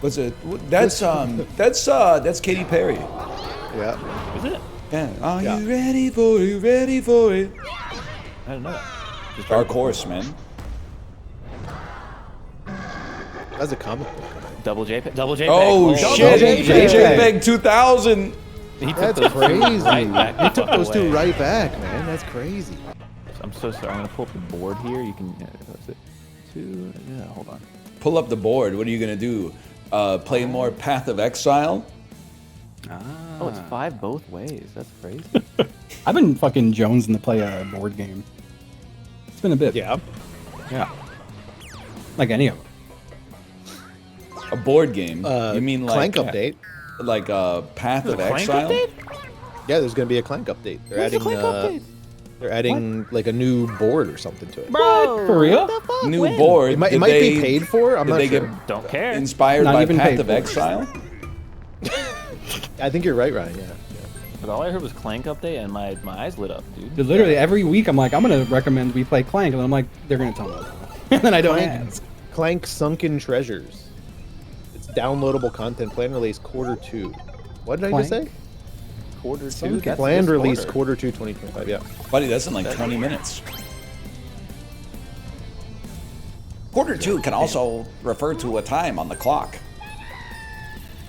A: What's it? That's Katy Perry.
D: Yeah.
B: Was it?
A: Yeah. Are
D: Yeah.
A: you ready for it? Ready for it?
B: I don't know that. Just
A: Dark Horse, man.
D: That's a comic book.
B: Double JPEG. Double JPEG.
A: Oh shit!
C: JPEG.
A: JPEG 2000.
B: He took
D: That's
B: those
D: crazy.
B: right back
D: You took
B: the
D: those
B: fuck
D: 2
B: away.
D: right back, man. That's crazy.
B: I'm so sorry. I'm gonna pull up the board here. You can. What's it? 2. Yeah. Hold on.
A: Pull up the board. What are you gonna do? Play more Path of Exile?
B: Oh, it's 5 both ways. That's crazy.
C: I've been fucking jonesing to play a board game. It's been a bit.
D: Yeah.
C: Yeah. Like any of them.
A: A board game? You mean like
D: Clank update?
A: Like Path of
B: Clank
A: Exile?
B: update?
D: Yeah, there's gonna be a Clank update. They're
B: What's the
D: adding
B: Clank update?
D: they're adding like a new board or something to it.
B: Bro,
C: For real?
B: what the fuck?
A: New
B: When?
A: board.
D: It might
A: Did
D: be
A: they-
D: paid for. I'm
A: Did
D: not
A: they
D: sure.
A: get
B: Don't care.
A: inspired
C: Not
A: by
C: even
A: Path
C: paid
A: of
C: for it.
A: Exile?
D: I think you're right, Ryan. Yeah.
B: But all I heard was Clank update, and my eyes lit up, dude.
C: Dude, literally every week I'm like, I'm gonna recommend we play Clank, and I'm like, they're gonna tell me, and then I don't ask.
D: Clank Sunken Treasures. It's downloadable content. Planned release Q2. What did I just say?
C: Clank?
B: Quarter 2.
C: Some
B: That's
D: Planned
B: this
D: release
B: quarter.
D: Q2 2025. Yeah.
A: Buddy, that's in like 20 minutes. Quarter 2 can also refer to a time on the clock.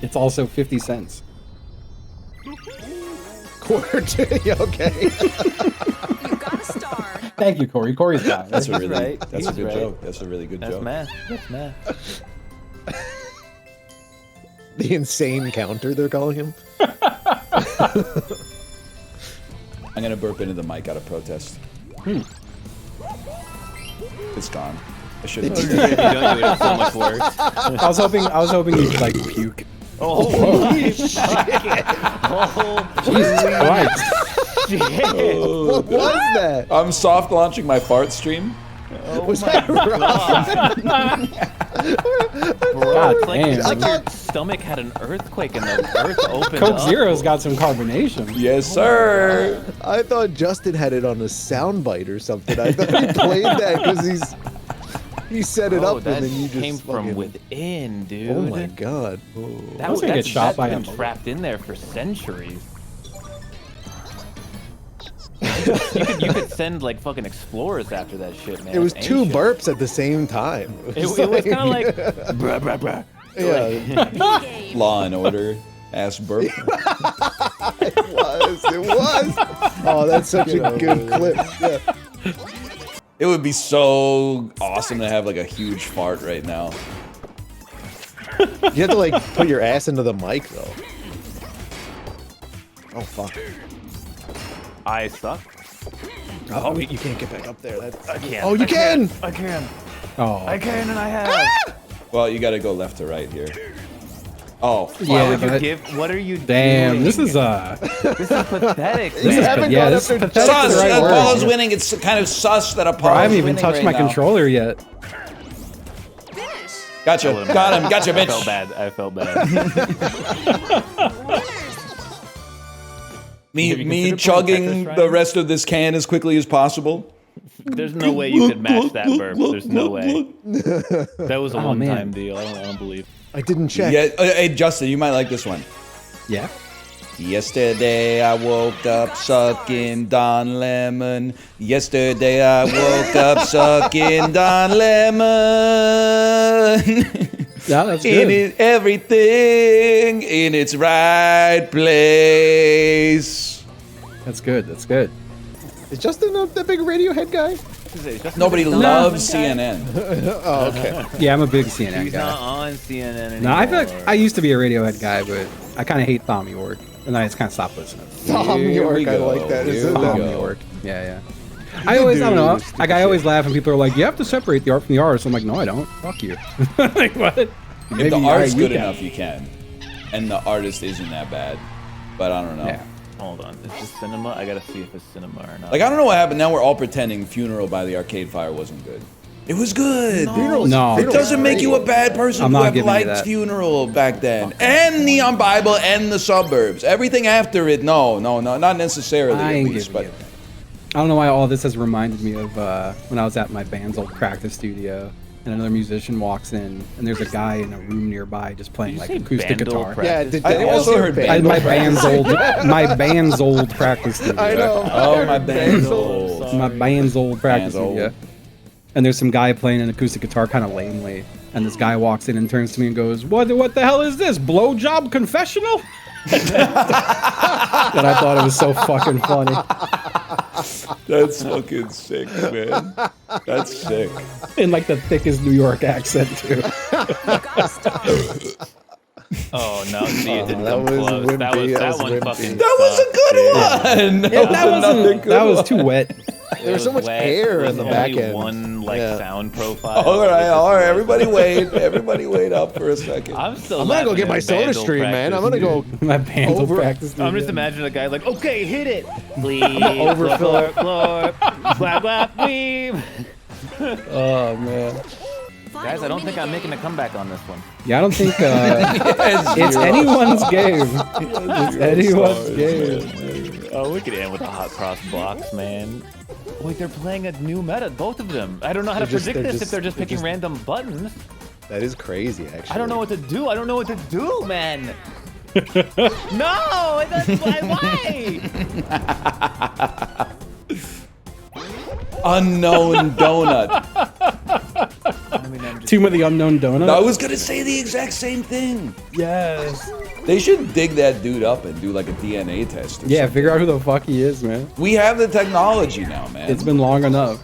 C: It's also 50 cents.
D: Q2. Yeah, okay.
F: You got a star.
C: Thank you, Kory. Kory's got it.
A: That's a really,
B: right.
A: that's a
B: He's
A: good
B: right.
A: joke. That's a really good
B: That's
A: joke.
B: math. That's math.
D: The insane counter they're calling him.
A: I'm gonna burp into the mic out of protest. It's gone. I should have.
B: If you don't, you would have so much work.
C: I was hoping you could like puke.
B: Oh,
C: Jesus Christ.
D: What was that?
A: I'm soft launching my fart stream.
D: Was that right?
C: God
B: It's like,
C: damn.
B: it's like your stomach had an earthquake and the earth opened
C: Coke
B: up.
C: Zero's got some carbonation.
A: Yes, sir.
D: I thought Justin had it on a soundbite or something. I thought he played that because he set it
B: Oh,
D: up
B: that
D: and then you just
B: came from
D: fucking-
B: within, dude.
D: Oh my god.
B: That
C: I was gonna
B: that's-
C: get shot
B: that's
C: by
B: been
C: a bullet.
B: trapped in there for centuries. you could send like fucking explorers after that shit, man.
D: It was
B: It's
D: 2
B: ancient.
D: burps at the same time.
B: It was kind of like bruh, bruh, bruh.
D: Yeah,
F: Game.
A: Law and Order. Ass burp.
D: it was. It was. Oh, that's such a good clip. Yeah.
A: It would be so awesome to have like a huge fart right now.
D: You have to like put your ass into the mic though. Oh fuck.
B: I suck.
D: Oh, wait, you can't get back up there. That's...
B: I can't.
D: Oh, you
B: I
D: can!
B: can't. I can.
C: Oh,
B: I can, and I have.
A: Well, you got to go left to right here. Oh,
B: Why would you
C: but-
B: give? What are you
C: Damn,
B: doing?
C: this is
B: This is pathetic.
C: this is
B: man.
C: yeah, this is pathetic.
A: sus.
C: the right word.
A: Apollo's winning. It's kind of sus that
C: Bro,
A: Apollo's
C: I haven't even
A: winning
C: touched
A: right
C: my
A: now.
C: controller yet.
F: Finish.
A: Gotcha. Got him. Gotcha,
B: I felt
A: bitch.
B: bad. I felt bad. Have you
A: Me
B: considered
A: chugging
B: playing Tetris,
A: the
B: Ryan?
A: rest of this can as quickly as possible.
B: There's no way you could match that burp. There's no way. That was a
C: Oh,
B: one-time
C: man.
B: deal. I don't believe.
D: I didn't check.
A: Yeah, hey Justin, you might like this one.
C: Yeah.
A: Yesterday I woke up sucking Don Lemon. Yesterday I woke up sucking Don Lemon.
C: Yeah, that's
A: In
C: good.
A: it, everything in its right place.
C: That's good. That's good.
D: Is Justin the big Radiohead guy?
A: Nobody loves CNN.
D: Oh, okay.
C: Yeah, I'm a big CNN
B: He's
C: guy.
B: not on CNN anymore.
C: No, I feel like I used to be a Radiohead guy, but I kind of hate Thom Yorke, and then I just kind of stopped listening.
D: Tom
A: Here
D: York,
A: we
D: I
A: go.
D: like that.
A: Here
D: Isn't
A: we
D: that-
A: go.
C: Thom Yorke. Yeah, yeah. I always, I don't know. Like, I always laugh when people are like, "You have to separate the art from the artist." I'm like, "No, I don't. Fuck you." Like what?
A: If the
C: all
A: art's
C: right, you
A: good
C: can.
A: enough, you can. And the artist isn't that bad. But I don't know.
C: Yeah.
B: Hold on. Is this cinema? I gotta see if it's cinema or not.
A: Like, I don't know what happened. Now we're all pretending Funeral by the Arcade Fire wasn't good. It was good.
C: No,
A: It doesn't make you a bad person
C: I'm
A: who
C: not
A: have
C: giving you
A: liked
C: that.
A: Funeral back then. And Neon Bible and The Suburbs. Everything after it, no, not necessarily
C: I
A: at
C: ain't
A: least.
C: giving
A: But
C: you that. I don't know why all this has reminded me of when I was at my band's old practice studio, and another musician walks in, and there's a guy in a room nearby just playing
B: Did
C: like
B: you say
C: acoustic
B: Bandle
C: guitar.
B: practice?
D: Yeah, did
A: I
D: they
A: also
D: hear
A: heard
D: Bandle
C: My
D: practice?
C: band's old practice studio.
D: I know.
A: oh, my band's old.
C: My band's old practice
A: Band's old.
C: studio. And there's some guy playing an acoustic guitar kind of lamely, and this guy walks in and turns to me and goes, "What the hell is this? Blowjob confessional?" And I thought it was so fucking funny.
A: That's fucking sick, man. That's sick.
C: In like the thickest New York accent too.
B: Oh no! See, it didn't
D: that
B: come
D: was
B: close. That
D: wimpy,
B: was
D: that was
B: one
D: wimpy.
B: fucking.
A: That was a good one.
C: That was too wet.
D: There was so much air in the back end.
B: One like
D: Yeah.
B: sound profile.
A: All right. Everybody wait. Everybody wait up for a second.
B: I'm still.
D: I'm gonna go
B: laughing
D: get my
B: at
D: soda
B: Bandle
D: stream, man. I'm
B: practice.
D: gonna go.
C: My band's old
D: Over-
C: practice studio.
B: I'm just imagining a guy like, okay, hit it, please.
D: overfill it.
B: Glorp, glorp, glap, weave.
C: Oh man.
B: Guys, I don't think I'm making a comeback on this one.
C: Yeah, I don't think it's anyone's game. It's anyone's game.
B: Oh, we could end with the hot cross blocks, man. Wait, they're playing a new meta, both of them. I don't know how to
D: They're just-
B: predict
D: they're
B: this if
D: just-
B: they're just
D: they're
B: picking
D: just-
B: random buttons.
D: That is crazy, actually.
B: I don't know what to do. I don't know what to do, man. No, that's why?
A: Unknown donut.
B: I mean, I'm just.
C: Tomb of the Unknown Donut.
A: I was gonna say the exact same thing.
C: Yes.
A: They should dig that dude up and do like a DNA test. Or
C: Yeah,
A: something.
C: figure out who the fuck he is, man.
A: We have the technology now, man.
C: It's been long enough.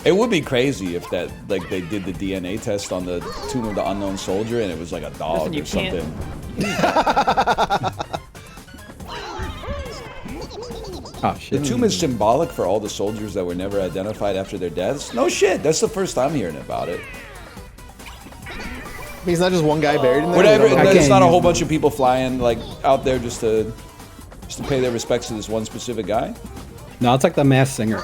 A: It would be crazy if that like they did the DNA test on the Tomb of the Unknown Soldier and it was like a dog
B: Listen, you
A: or something.
C: Oh shit.
A: The tomb is symbolic for all the soldiers that were never identified after their deaths. No shit, that's the first time hearing about it.
D: He's not just one guy buried in there.
A: Whatever,
D: We don't know.
C: I
A: it's not
C: can't
A: a whole
C: use
A: bunch of people flying like out there just to pay their respects to this one specific guy.
C: No, it's like the Masked Singer.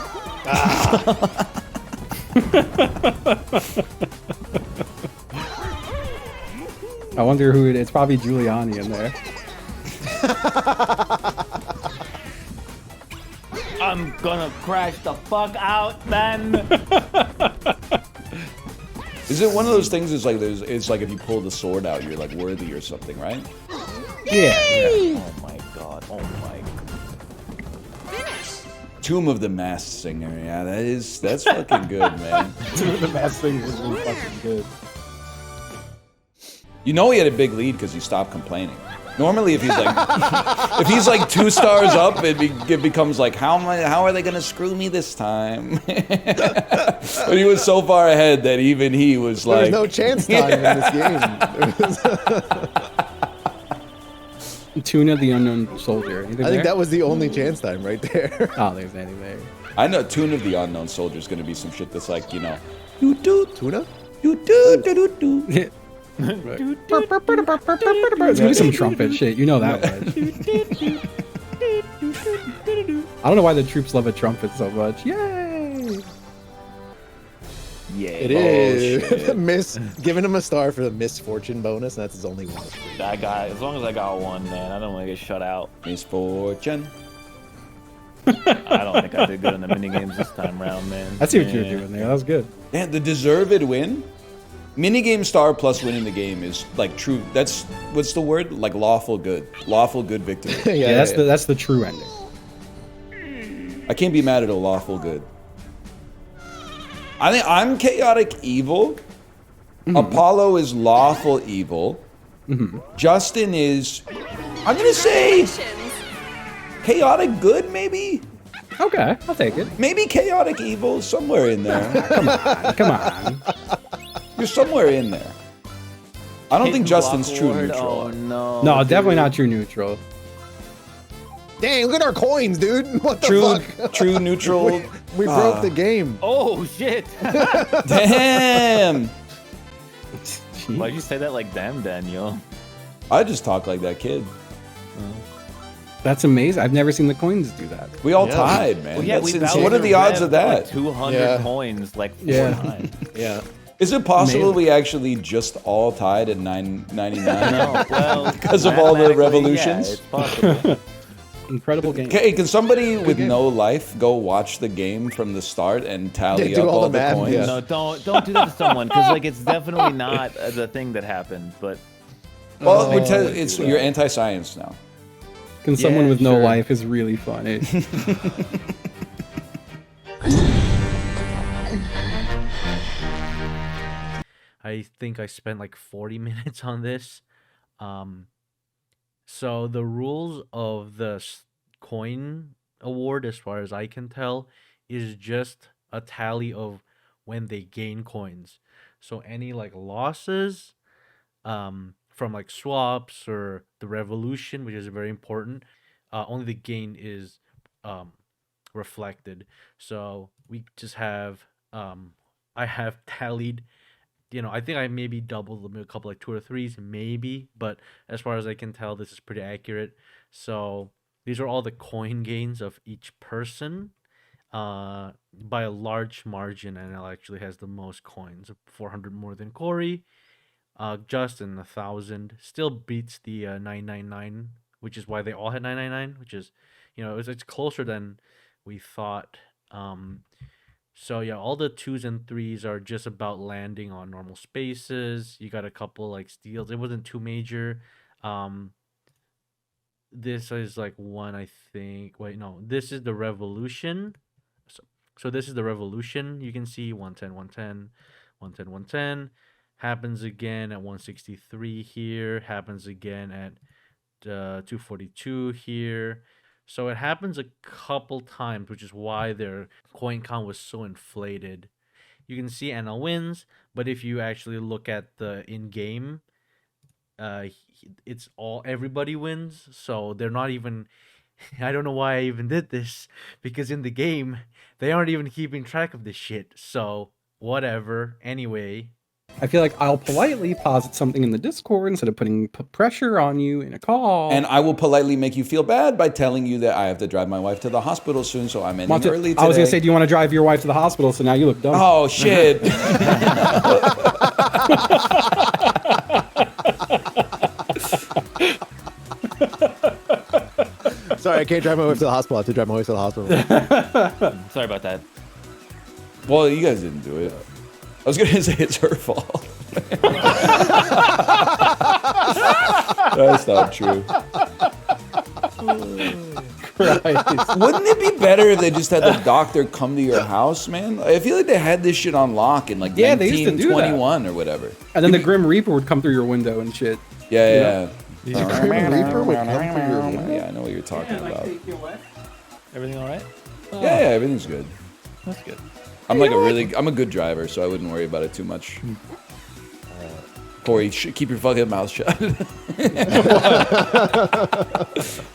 C: I wonder who it is. It's probably Giuliani in there.
B: I'm gonna crash the fuck out, then.
A: Is it one of those things? It's like if you pull the sword out, you're like worthy or something, right?
C: Yeah.
B: Oh my god. Oh my.
A: Tomb of the Masked Singer. Yeah, that's fucking good, man.
C: The Masked Singer is really fucking good.
A: You know he had a big lead because he stopped complaining. Normally, if he's like 2 stars up, it becomes like, how are they gonna screw me this time? But he was so far ahead that even he was
D: There was
A: like,
D: no chance time in this game.
C: Tune of the Unknown Soldier. Anything
D: I think
C: there?
D: that was the only chance time right there.
C: Oh, there's anything there.
A: I know Tune of the Unknown Soldier is gonna be some shit that's like, you know, you do,
D: Tuna?
A: you do, do, do, do.
C: It's gonna be some trumpet shit. You know that much. I don't know why the troops love a trumpet so much. Yay!
B: Yeah.
D: It is. Giving him a star for the misfortune bonus. That's his only one.
B: I got, as long as I got one, man, I don't want to get shut out.
A: Misfortune.
B: I don't think I did good in the mini games this time around, man.
C: I see what you were doing there. That was good.
A: Man, the deserved win. Minigame star plus winning the game is like true. That's what's the word? Like lawful good. Lawful good victory.
C: Yeah, that's the true ending.
A: I can't be mad at a lawful good. I think I'm chaotic evil. Apollo is lawful evil. Justin is, I'm gonna say, chaotic good, maybe?
C: Okay, I'll take it.
A: Maybe chaotic evil, somewhere in there.
C: Come on.
A: You're somewhere in there. I don't think Justin's true neutral.
B: Oh no.
C: No, definitely not true neutral.
D: Dang, look at our coins, dude. What the
A: True,
D: fuck?
A: true neutral.
D: We broke the game.
B: Oh shit.
A: Damn.
B: Why'd you say that like damn, Daniel?
A: I just talk like that kid.
C: That's amazing. I've never seen the coins do that.
A: We all tied, man.
B: Well, yeah,
A: That's
B: we
A: insane. What are the odds of that?
B: Like 200
D: Yeah.
B: coins, like 4
C: Yeah.
B: times.
D: Yeah.
A: Is it possible
C: Amazing.
A: we actually just all tied at 999?
B: No, well,
A: Because of all the
B: mathematically,
A: revolutions?
B: Yeah, it's possible.
C: Incredible game.
A: Okay, can somebody with no life go watch the game from the start and tally
D: Yeah, do
A: up
D: all
A: all
D: the
A: the
D: math,
A: coins?
D: yeah.
B: No, don't do that to someone, because like it's definitely not the thing that happened. But
A: Well, it's you're anti-science now.
C: Can someone
B: Yeah,
C: with no
B: sure.
C: life is really funny.
H: I think I spent like 40 minutes on this. So the rules of the coin award, as far as I can tell, is just a tally of when they gain coins. So any like losses from like swaps or the revolution, which is very important, only the gain is reflected. So we just have I have tallied, I think I maybe doubled a couple, like 2 or 3s, maybe, but as far as I can tell, this is pretty accurate. So these are all the coin gains of each person by a large margin. NL actually has the most coins, 400 more than Kory. Justin, 1,000, still beats the 999, which is why they all had 999, which is, it's closer than we thought. So yeah, all the 2s and 3s are just about landing on normal spaces. You got a couple like steals. It wasn't too major. This is like one, I think. Wait, no, this is the revolution. So this is the revolution. You can see 110, 110, 110, 110. Happens again at 163 here. Happens again at 242 here. So it happens a couple times, which is why their coin count was so inflated. You can see NL wins, but if you actually look at the in-game, it's everybody wins. So they're not even, I don't know why I even did this, because in the game, they aren't even keeping track of this shit. So whatever. Anyway.
C: I feel like I'll politely posit something in the Discord instead of putting pressure on you in a call.
A: And I will politely make you feel bad by telling you that I have to drive my wife to the hospital soon, so I'm ending early today.
C: I was going to say, do you want to drive your wife to the hospital? So now you look dumb.
A: Oh, shit.
D: Sorry, I can't drive my wife to the hospital. I have to drive my wife to the hospital.
B: sorry about that.
A: Well, you guys didn't do it. I was going to say it's her fault. That's not true.
C: Christ.
A: Wouldn't it be better if they just had the doctor come to your house, man? I feel like they had this shit on lock in like
C: Yeah, they used to do that.
A: 1921 or whatever.
C: And then the Grim Reaper would come through your window and shit.
A: Yeah.
D: Grim Reaper would come for your window?
A: Yeah, I know what you're talking about.
B: Everything all right?
A: Yeah, everything's good.
B: That's good.
A: I'm a good driver, so I wouldn't worry about it too much. Kory, keep your fucking mouth shut.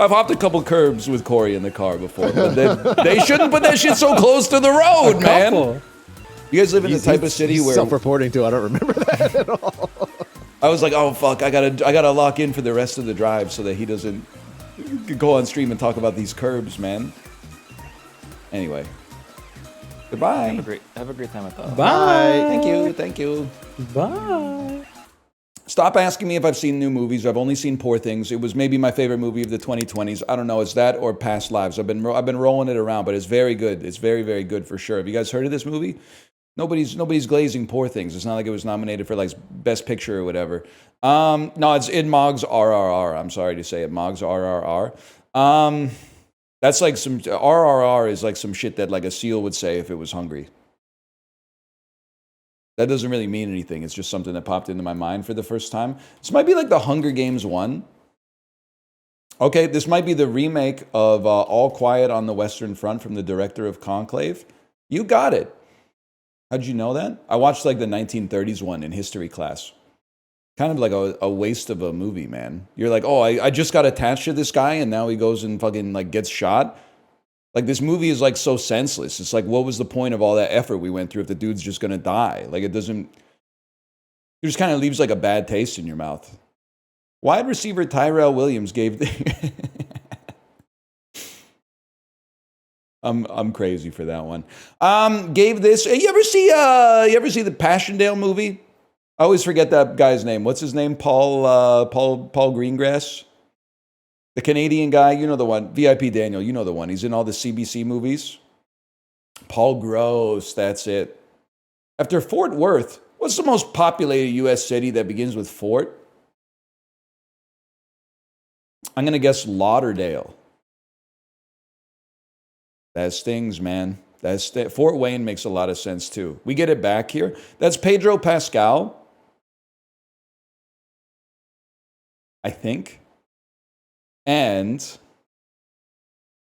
A: I've hopped a couple curbs with Kory in the car before, but they shouldn't put that shit so close to the road, man. You guys live in the type of city where
D: self-reporting too. I don't remember that at all.
A: I was like, oh fuck, I gotta lock in for the rest of the drive so that he doesn't go on stream and talk about these curbs, man. Anyway, goodbye.
B: Have a great time at the.
C: Bye.
A: Thank you.
C: Bye.
A: Stop asking me if I've seen new movies. I've only seen Poor Things. It was maybe my favorite movie of the 2020s. I don't know. It's that or Past Lives. I've been rolling it around, but it's very good. It's very, very good for sure. Have you guys heard of this movie? Nobody's glazing Poor Things. It's not like it was nominated for like Best Picture or whatever. No, it's in Mog's RRR. I'm sorry to say it, Mog's RRR. That's like some RRR is like some shit that like a seal would say if it was hungry. That doesn't really mean anything. It's just something that popped into my mind for the first time. This might be like the Hunger Games 1. Okay, this might be the remake of All Quiet on the Western Front from the director of Conclave. You got it. How'd you know that? I watched like the 1930s one in history class. Kind of like a waste of a movie, man. You're like, oh, I just got attached to this guy and now he goes and fucking like gets shot. Like, this movie is, like, so senseless. It's like, what was the point of all that effort we went through if the dude's just gonna die? Like, it doesn't... It just kind of leaves, like, a bad taste in your mouth. Wide receiver Tyrell Williams gave the... I'm crazy for that one. Gave this... You ever see the Passchendaele movie? I always forget that guy's name. What's his name? Paul Greengrass? The Canadian guy, you know the one. VIP Daniel, you know the one. He's in all the CBC movies. Paul Gross, that's it. After Fort Worth, what's the most populated U.S. city that begins with Fort? I'm going to guess Lauderdale. That stings, man. Fort Wayne makes a lot of sense, too. We get it back here. That's Pedro Pascal. I think. And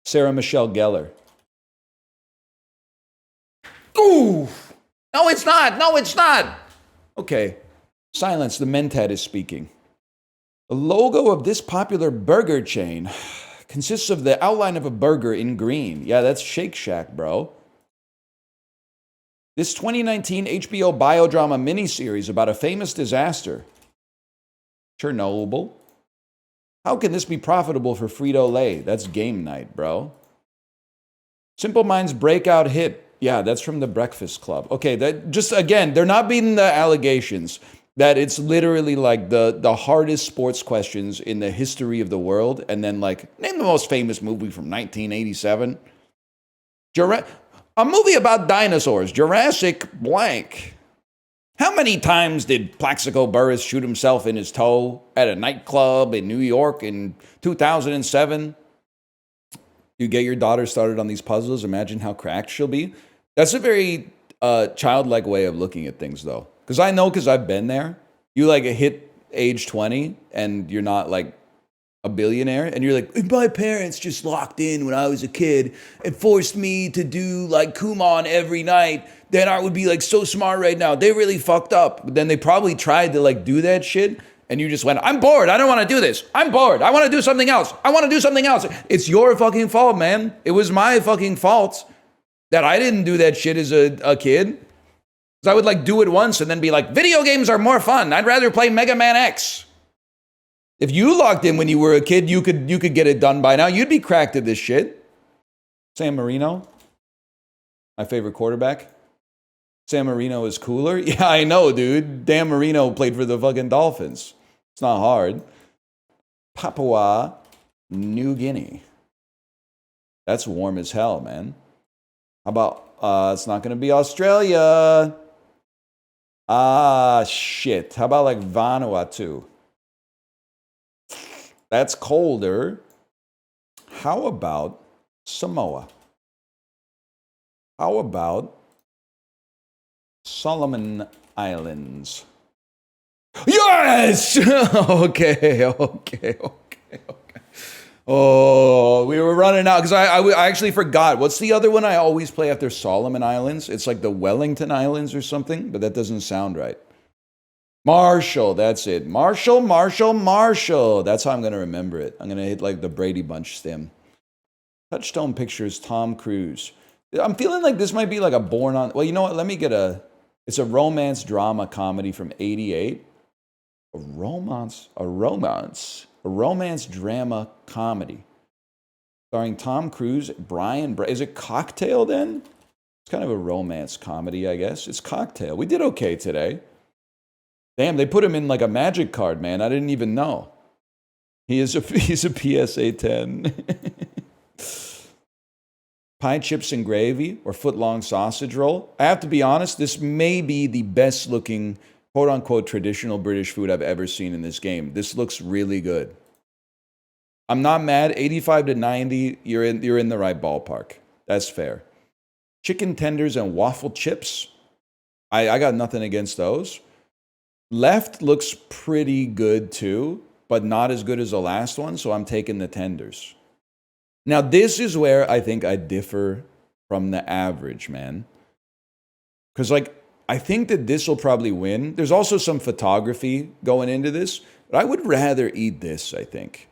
A: Sarah Michelle Gellar. Ooh! No, it's not. No, it's not. Okay. Silence. The Mentat is speaking. The logo of this popular burger chain consists of the outline of a burger in green. Yeah, that's Shake Shack, bro. This 2019 HBO biodrama miniseries about a famous disaster. Chernobyl. How can this be profitable for Frito-Lay? That's game night, bro. Simple Minds breakout hit. Yeah, that's from the Breakfast Club. Okay, that just again, they're not beating the allegations that it's literally like the hardest sports questions in the history of the world, and then like name the most famous movie from 1987. A movie about dinosaurs, Jurassic blank. How many times did Plaxico Burress shoot himself in his toe at a nightclub in New York in 2007? You get your daughter started on these puzzles, imagine how cracked she'll be. That's a very childlike way of looking at things, though. Because I've been there. You like hit age 20 and you're not like a billionaire, and you're like, my parents just locked in when I was a kid and forced me to do like Kumon every night. Then I would be like so smart right now. They really fucked up. But then they probably tried to like do that shit, and you just went, I'm bored. I don't want to do this. I'm bored. I want to do something else. I want to do something else. It's your fucking fault, man. It was my fucking fault that I didn't do that shit as a kid. Because I would like do it once and then be like, video games are more fun. I'd rather play Mega Man X. If you locked in when you were a kid, you could get it done by now. You'd be cracked at this shit. San Marino, my favorite quarterback. San Marino is cooler. Yeah, I know, dude. Dan Marino played for the fucking Dolphins. It's not hard. Papua New Guinea. That's warm as hell, man. How about, it's not going to be Australia. Shit. How about like Vanuatu? That's colder. How about Samoa? How about Solomon Islands? Yes! Okay. Oh, we were running out because I actually forgot. What's the other one I always play after Solomon Islands? It's like the Wellington Islands or something, but that doesn't sound right. Marshall, that's it. Marshall. That's how I'm going to remember it. I'm going to hit like the Brady Bunch stem. Touchstone Pictures, Tom Cruise. I'm feeling like this might be like a born on... Well, you know what? Let me get it's a romance drama comedy from 88. A romance drama comedy. Starring Tom Cruise, is it Cocktail then? It's kind of a romance comedy, I guess. It's Cocktail. We did okay today. Damn, they put him in like a magic card, man. I didn't even know. He's a PSA 10. Pie chips and gravy or foot-long sausage roll. I have to be honest, this may be the best looking quote-unquote traditional British food I've ever seen in this game. This looks really good. I'm not mad. 85 to 90, you're in the right ballpark. That's fair. Chicken tenders and waffle chips. I got nothing against those. Left looks pretty good too, but not as good as the last one, so I'm taking the tenders. Now, this is where I think I differ from the average, man. Because, like, I think that this will probably win. There's also some photography going into this, but I would rather eat this, I think.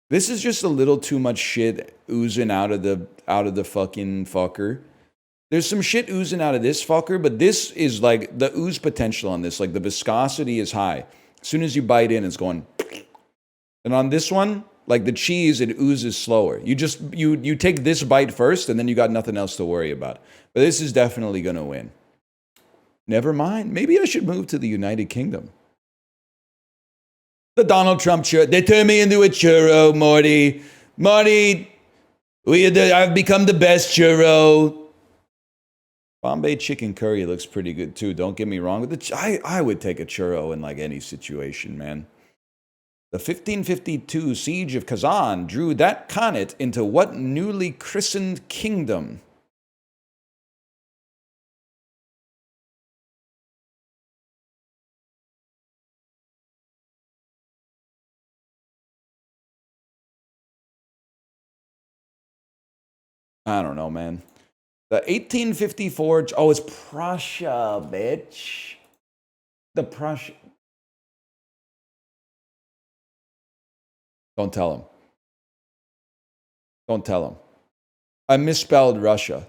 A: This is just a little too much shit oozing out of the fucking fucker. There's some shit oozing out of this fucker, but this is like the ooze potential on this. Like the viscosity is high. As soon as you bite in, it's going. And on this one, like the cheese, it oozes slower. You take this bite first, and then you got nothing else to worry about. But this is definitely going to win. Never mind. Maybe I should move to the United Kingdom. The Donald Trump churro. They turned me into a churro, Morty. Morty, I've become the best churro. Bombay chicken curry looks pretty good too. Don't get me wrong. I would take a churro in like any situation, man. The 1552 siege of Kazan drew that Khanate into what newly christened kingdom? I don't know, man. The 1854... Oh, it's Prussia, bitch. The Prussia... Don't tell him. Don't tell him. I misspelled Russia.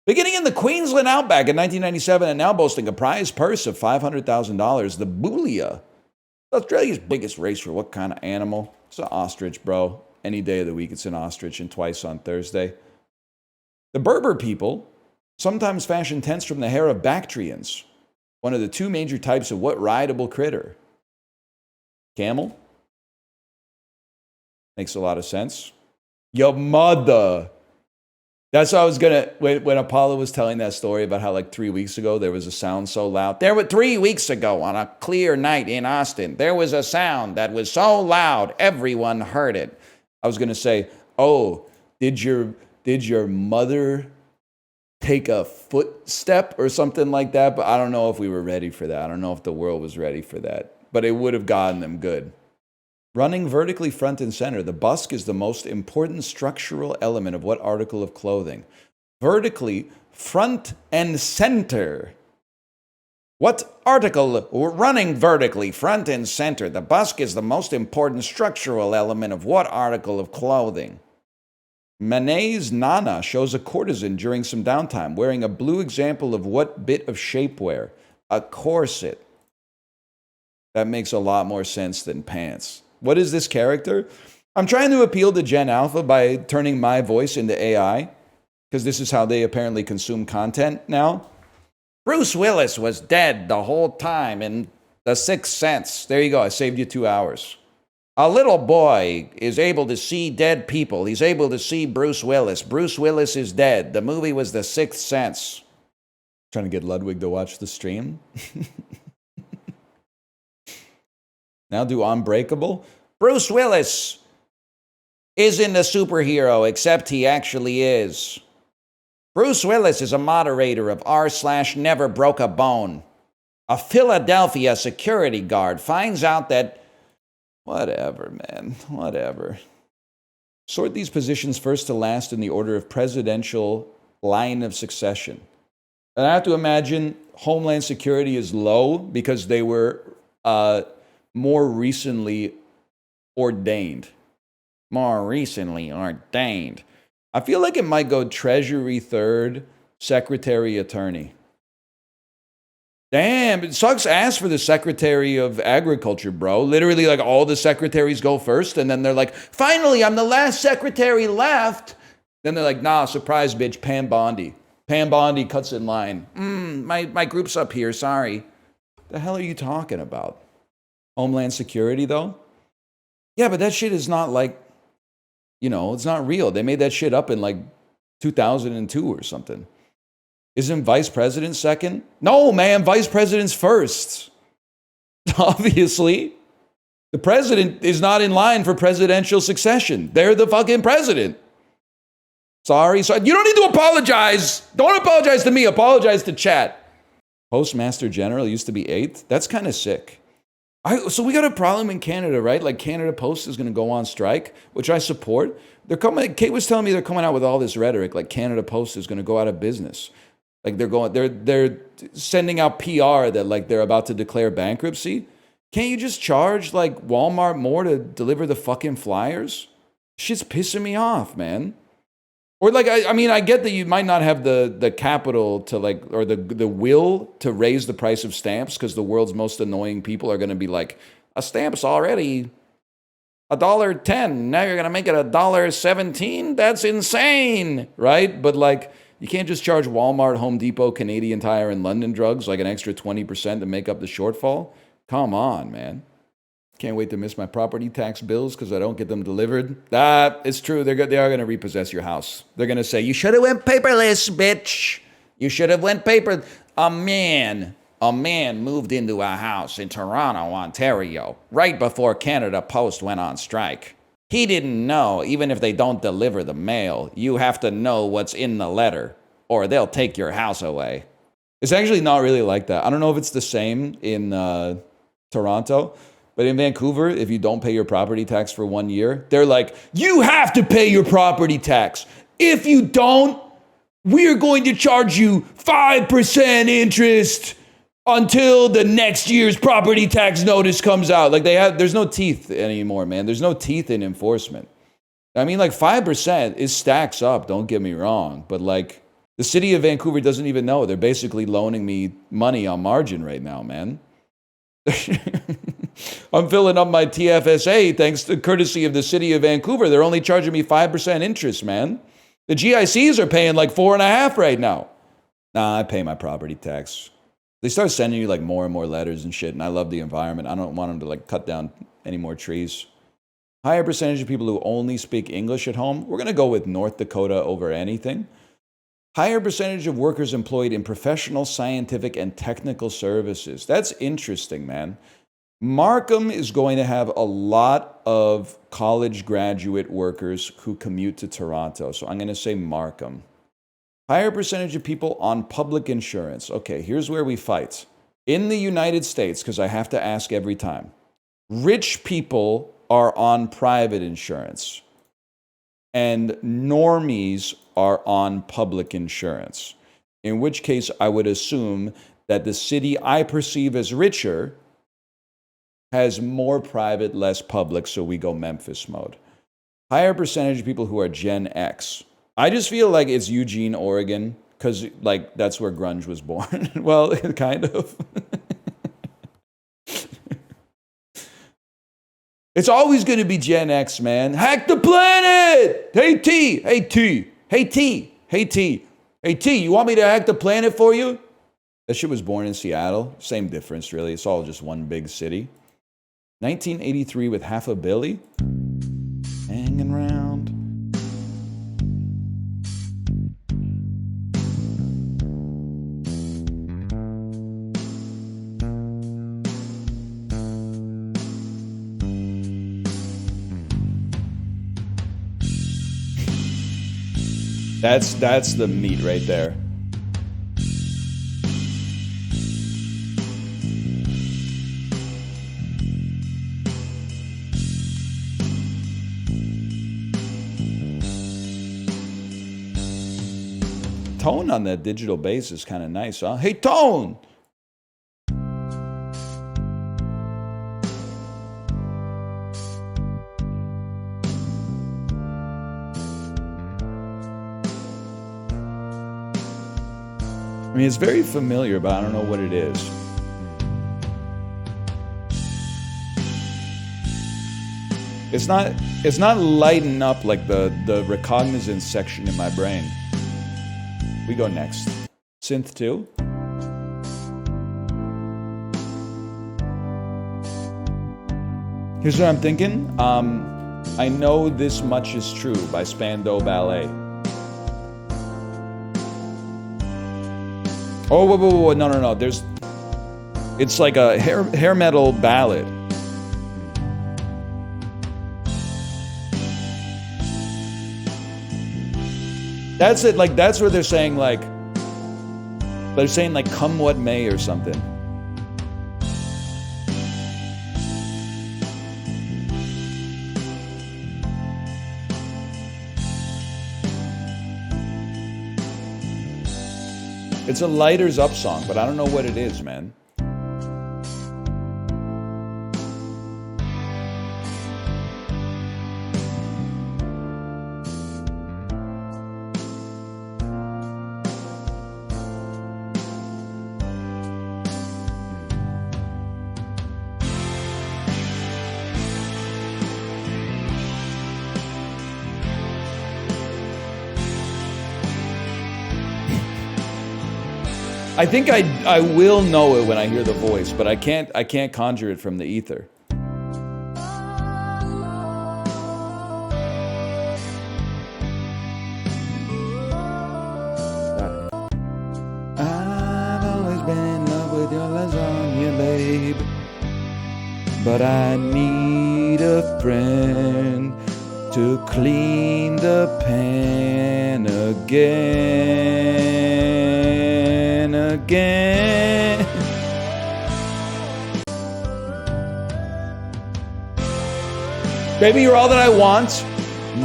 A: Beginning in the Queensland Outback in 1997 and now boasting a prize purse of $500,000, the Boolia, Australia's biggest race for what kind of animal? It's an ostrich, bro. Any day of the week it's an ostrich, and twice on Thursday. The Berber people sometimes fashion tents from the hair of Bactrians, one of the two major types of what rideable critter? Camel? Makes a lot of sense. Your mother. That's what I was going to, when Apollo was telling that story about how like 3 weeks ago there was a sound so loud. 3 weeks ago on a clear night in Austin, there was a sound that was so loud everyone heard it. I was going to say, oh, did your mother take a footstep or something like that? But I don't know if we were ready for that. I don't know if the world was ready for that. But it would have gotten them good. Running vertically front and center, the busk is the most important structural element of what article of clothing? Vertically front and center. What article running vertically front and center? The busk is the most important structural element of what article of clothing? Manet's Nana shows a courtesan during some downtime wearing a blue example of what bit of shapewear? A corset. That makes a lot more sense than pants. What is this character? I'm trying to appeal to Gen Alpha by turning my voice into AI, because this is how they apparently consume content now. Bruce Willis was dead the whole time in The Sixth Sense. There you go. I saved you 2 hours. A little boy is able to see dead people. He's able to see Bruce Willis. Bruce Willis is dead. The movie was The Sixth Sense. Trying to get Ludwig to watch the stream. Now do Unbreakable. Bruce Willis isn't a superhero, except he actually is. Bruce Willis is a moderator of r/Never Broke a Bone. A Philadelphia security guard finds out that... Whatever, man. Whatever. Sort these positions first to last in the order of presidential line of succession. And I have to imagine Homeland Security is low because they were more recently ordained. More recently ordained. I feel like it might go Treasury third, Secretary Attorney. Damn, it sucks ass for the Secretary of Agriculture, bro. Literally, like, all the secretaries go first, and then they're like, finally, I'm the last secretary left. Then they're like, nah, surprise, bitch, Pam Bondi. Pam Bondi cuts in line. My group's up here, sorry. The hell are you talking about? Homeland Security, though? Yeah, but that shit is not like, you know, it's not real. They made that shit up in like 2002 or something. Isn't vice president second? No, man, vice president's first. Obviously. The president is not in line for presidential succession. They're the fucking president. Sorry. You don't need to apologize. Don't apologize to me. Apologize to chat. Postmaster General used to be 8th. That's kind of sick. So we got a problem in Canada, right? Like Canada Post is going to go on strike, which I support. Kate was telling me they're coming out with all this rhetoric, like Canada Post is going to go out of business. Like they're sending out PR that like they're about to declare bankruptcy. Can't you just charge like Walmart more to deliver the fucking flyers? Shit's pissing me off, man. Or like, I mean, I get that you might not have the capital to like, or the will to raise the price of stamps because the world's most annoying people are going to be like, a stamp's already $1.10. Now you're going to make it $1.17? That's insane, right? But like, you can't just charge Walmart, Home Depot, Canadian Tire, and London Drugs like an extra 20% to make up the shortfall. Come on, man. Can't wait to miss my property tax bills because I don't get them delivered. It's true. They are going to repossess your house. They're going to say, you should have went paperless, bitch. You should have went paper. A man moved into a house in Toronto, Ontario, right before Canada Post went on strike. He didn't know, even if they don't deliver the mail, you have to know what's in the letter, or they'll take your house away. It's actually not really like that. I don't know if it's the same in Toronto, but in Vancouver, if you don't pay your property tax for 1 year, they're like, you have to pay your property tax. If you don't, we're going to charge you 5% interest until the next year's property tax notice comes out. Like there's no teeth anymore, man. There's no teeth in enforcement. I mean, like 5% is stacks up, don't get me wrong. But like the city of Vancouver doesn't even know. They're basically loaning me money on margin right now, man. I'm filling up my TFSA thanks to courtesy of the city of Vancouver. They're only charging me 5% interest, man. The GICs are paying like 4.5% right now. Nah, I pay my property tax. They start sending you like more and more letters and shit, and I love the environment. I don't want them to like cut down any more trees. Higher percentage of people who only speak English at home. We're going to go with North Dakota over anything. Higher percentage of workers employed in professional, scientific, and technical services. That's interesting, man. Markham is going to have a lot of college graduate workers who commute to Toronto. So I'm going to say Markham. Higher percentage of people on public insurance. Okay, here's where we fight. In the United States, because I have to ask every time, rich people are on private insurance and normies are on public insurance. In which case, I would assume that the city I perceive as richer has more private, less public, so we go Memphis mode. Higher percentage of people who are Gen X. I just feel like it's Eugene, Oregon, because like that's where grunge was born. Well, kind of. It's always going to be Gen X, man. Hack the planet! Hey T, hey T, hey T, hey T, hey T, you want me to hack the planet for you? That shit was born in Seattle. Same difference, really. It's all just one big city. 1983 with half a billy. Hanging around. That's the meat right there. Tone on that digital bass is kind of nice, huh? Hey, Tone! I mean, it's very familiar, but I don't know what it is. It's not lighting up like the recognizance section in my brain. We go next. Synth 2. Here's what I'm thinking. I Know This Much Is True by Spandau Ballet. Oh, whoa, no. It's like a hair metal ballad. That's it. Like that's where they're saying come what may or something. It's a lighters up song, but I don't know what it is, man. I think I will know it when I hear the voice, but I can't conjure it from the ether. I've always been in love with your lasagna, babe, but I need a friend to clean the pan again. Baby, you're all that I want,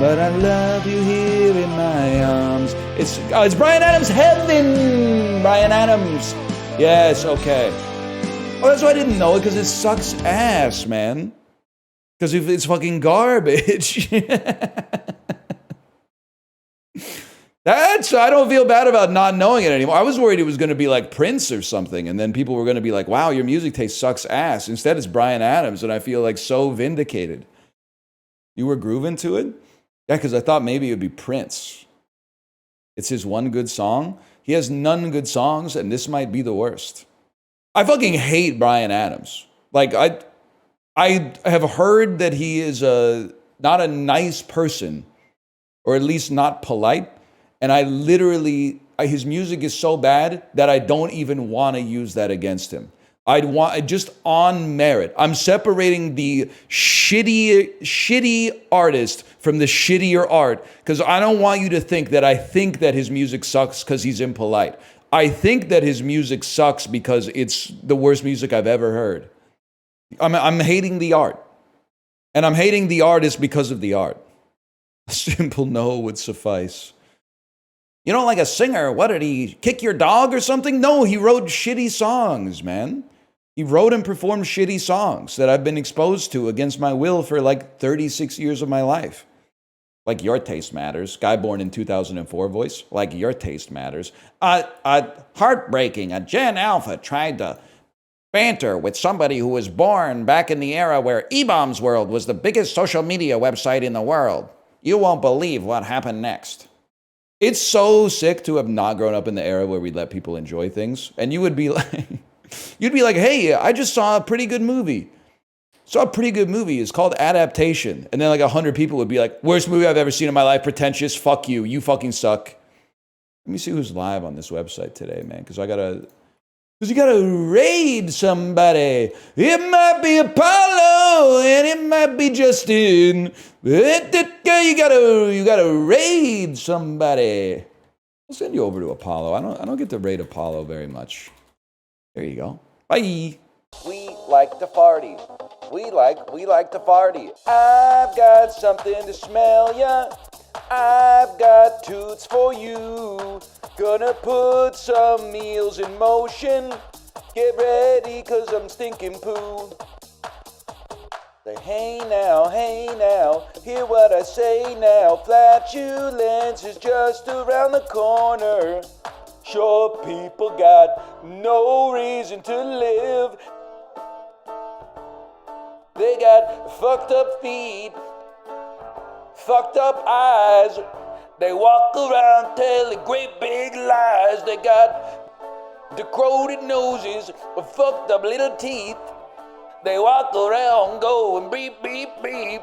A: but I love you here in my arms. It's Bryan Adams' Heaven. Bryan Adams. Yes, okay. Oh, that's why I didn't know it, because it sucks ass, man. Because if it's fucking garbage. I don't feel bad about not knowing it anymore. I was worried it was going to be like Prince or something, and then people were going to be like, wow, your music taste sucks ass. Instead, it's Bryan Adams, and I feel like so vindicated. You were grooving to it? Yeah, because I thought maybe it would be Prince. It's his one good song. He has none good songs, and this might be the worst. I fucking hate Bryan Adams. Like, I have heard that he is not a nice person, or at least not polite. And I literally, his music is so bad that I don't even want to use that against him. I'd want, just on merit, I'm separating the shitty artist from the shittier art, because I don't want you to think that I think that his music sucks because he's impolite. I think that his music sucks because it's the worst music I've ever heard. I'm hating the art. And I'm hating the artist because of the art. A simple no would suffice. You don't like a singer? What, did he kick your dog or something? No, he wrote shitty songs, man. He wrote and performed shitty songs that I've been exposed to against my will for like 36 years of my life. Like, your taste matters. Guy born in 2004 voice. Like, your taste matters. Heartbreaking. A Gen Alpha tried to banter with somebody who was born back in the era where E-Bombs World was the biggest social media website in the world. You won't believe what happened next. It's so sick to have not grown up in the era where we let people enjoy things. And you would be like, hey, I just saw a pretty good movie. It's called Adaptation. And then like 100 people would be like, worst movie I've ever seen in my life, pretentious, fuck you, you fucking suck. Let me see who's live on this website today, man, because you gotta raid somebody. It might be Apollo and it might be Justin. You gotta raid somebody. I'll send you over to Apollo. I don't get to raid Apollo very much. There you go. Bye. We like to party. We like to party. I've got something to smell ya. I've got toots for you. Gonna put some meals in motion. Get ready, cause I'm stinking poo. Say, hey now, hear what I say now. Flatulence is just around the corner. Short people got no reason to live. They got fucked up feet, fucked up eyes. They walk around telling great big lies. They got decrepit noses, fucked up little teeth. They walk around going beep, beep, beep.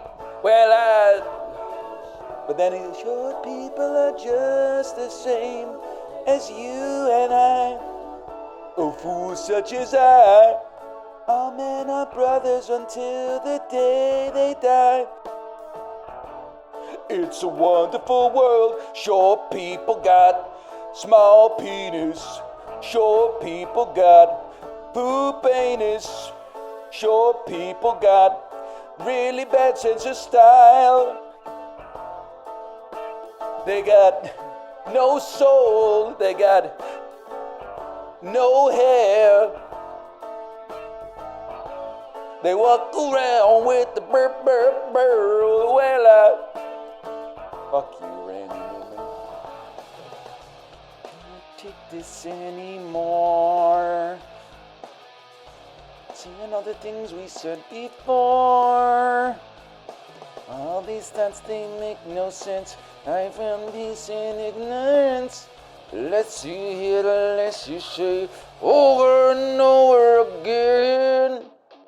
A: But then he's short people are just the same as you and I. Oh, fools such as I. All men are brothers until the day they die. It's a wonderful world. Short people got small penis. Short people got poop anus. Short people got really bad sense of style. They got no soul. They got no hair. They walk around with the burp, burp, burp. Well, fuck you, Randy Newman. Can't take this anymore. Seeing all the things we said before. All these thoughts, they make no sense. I found peace in ignorance. Let's see here, let's you say over and over again.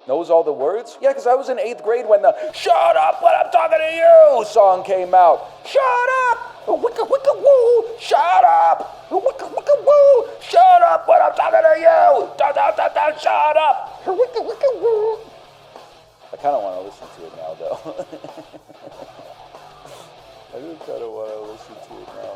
A: Knows all the words? Yeah, because I was in 8th grade when the "Shut up when I'm talking to you" song came out. Shut up! Wicka wicka woo! Shut up! Wicka wicka woo! Shut up when I'm talking to you! Da da da da! Shut up! Wicka wicka woo! I kind of want to listen to it now, though. I do kind of want to listen to it now.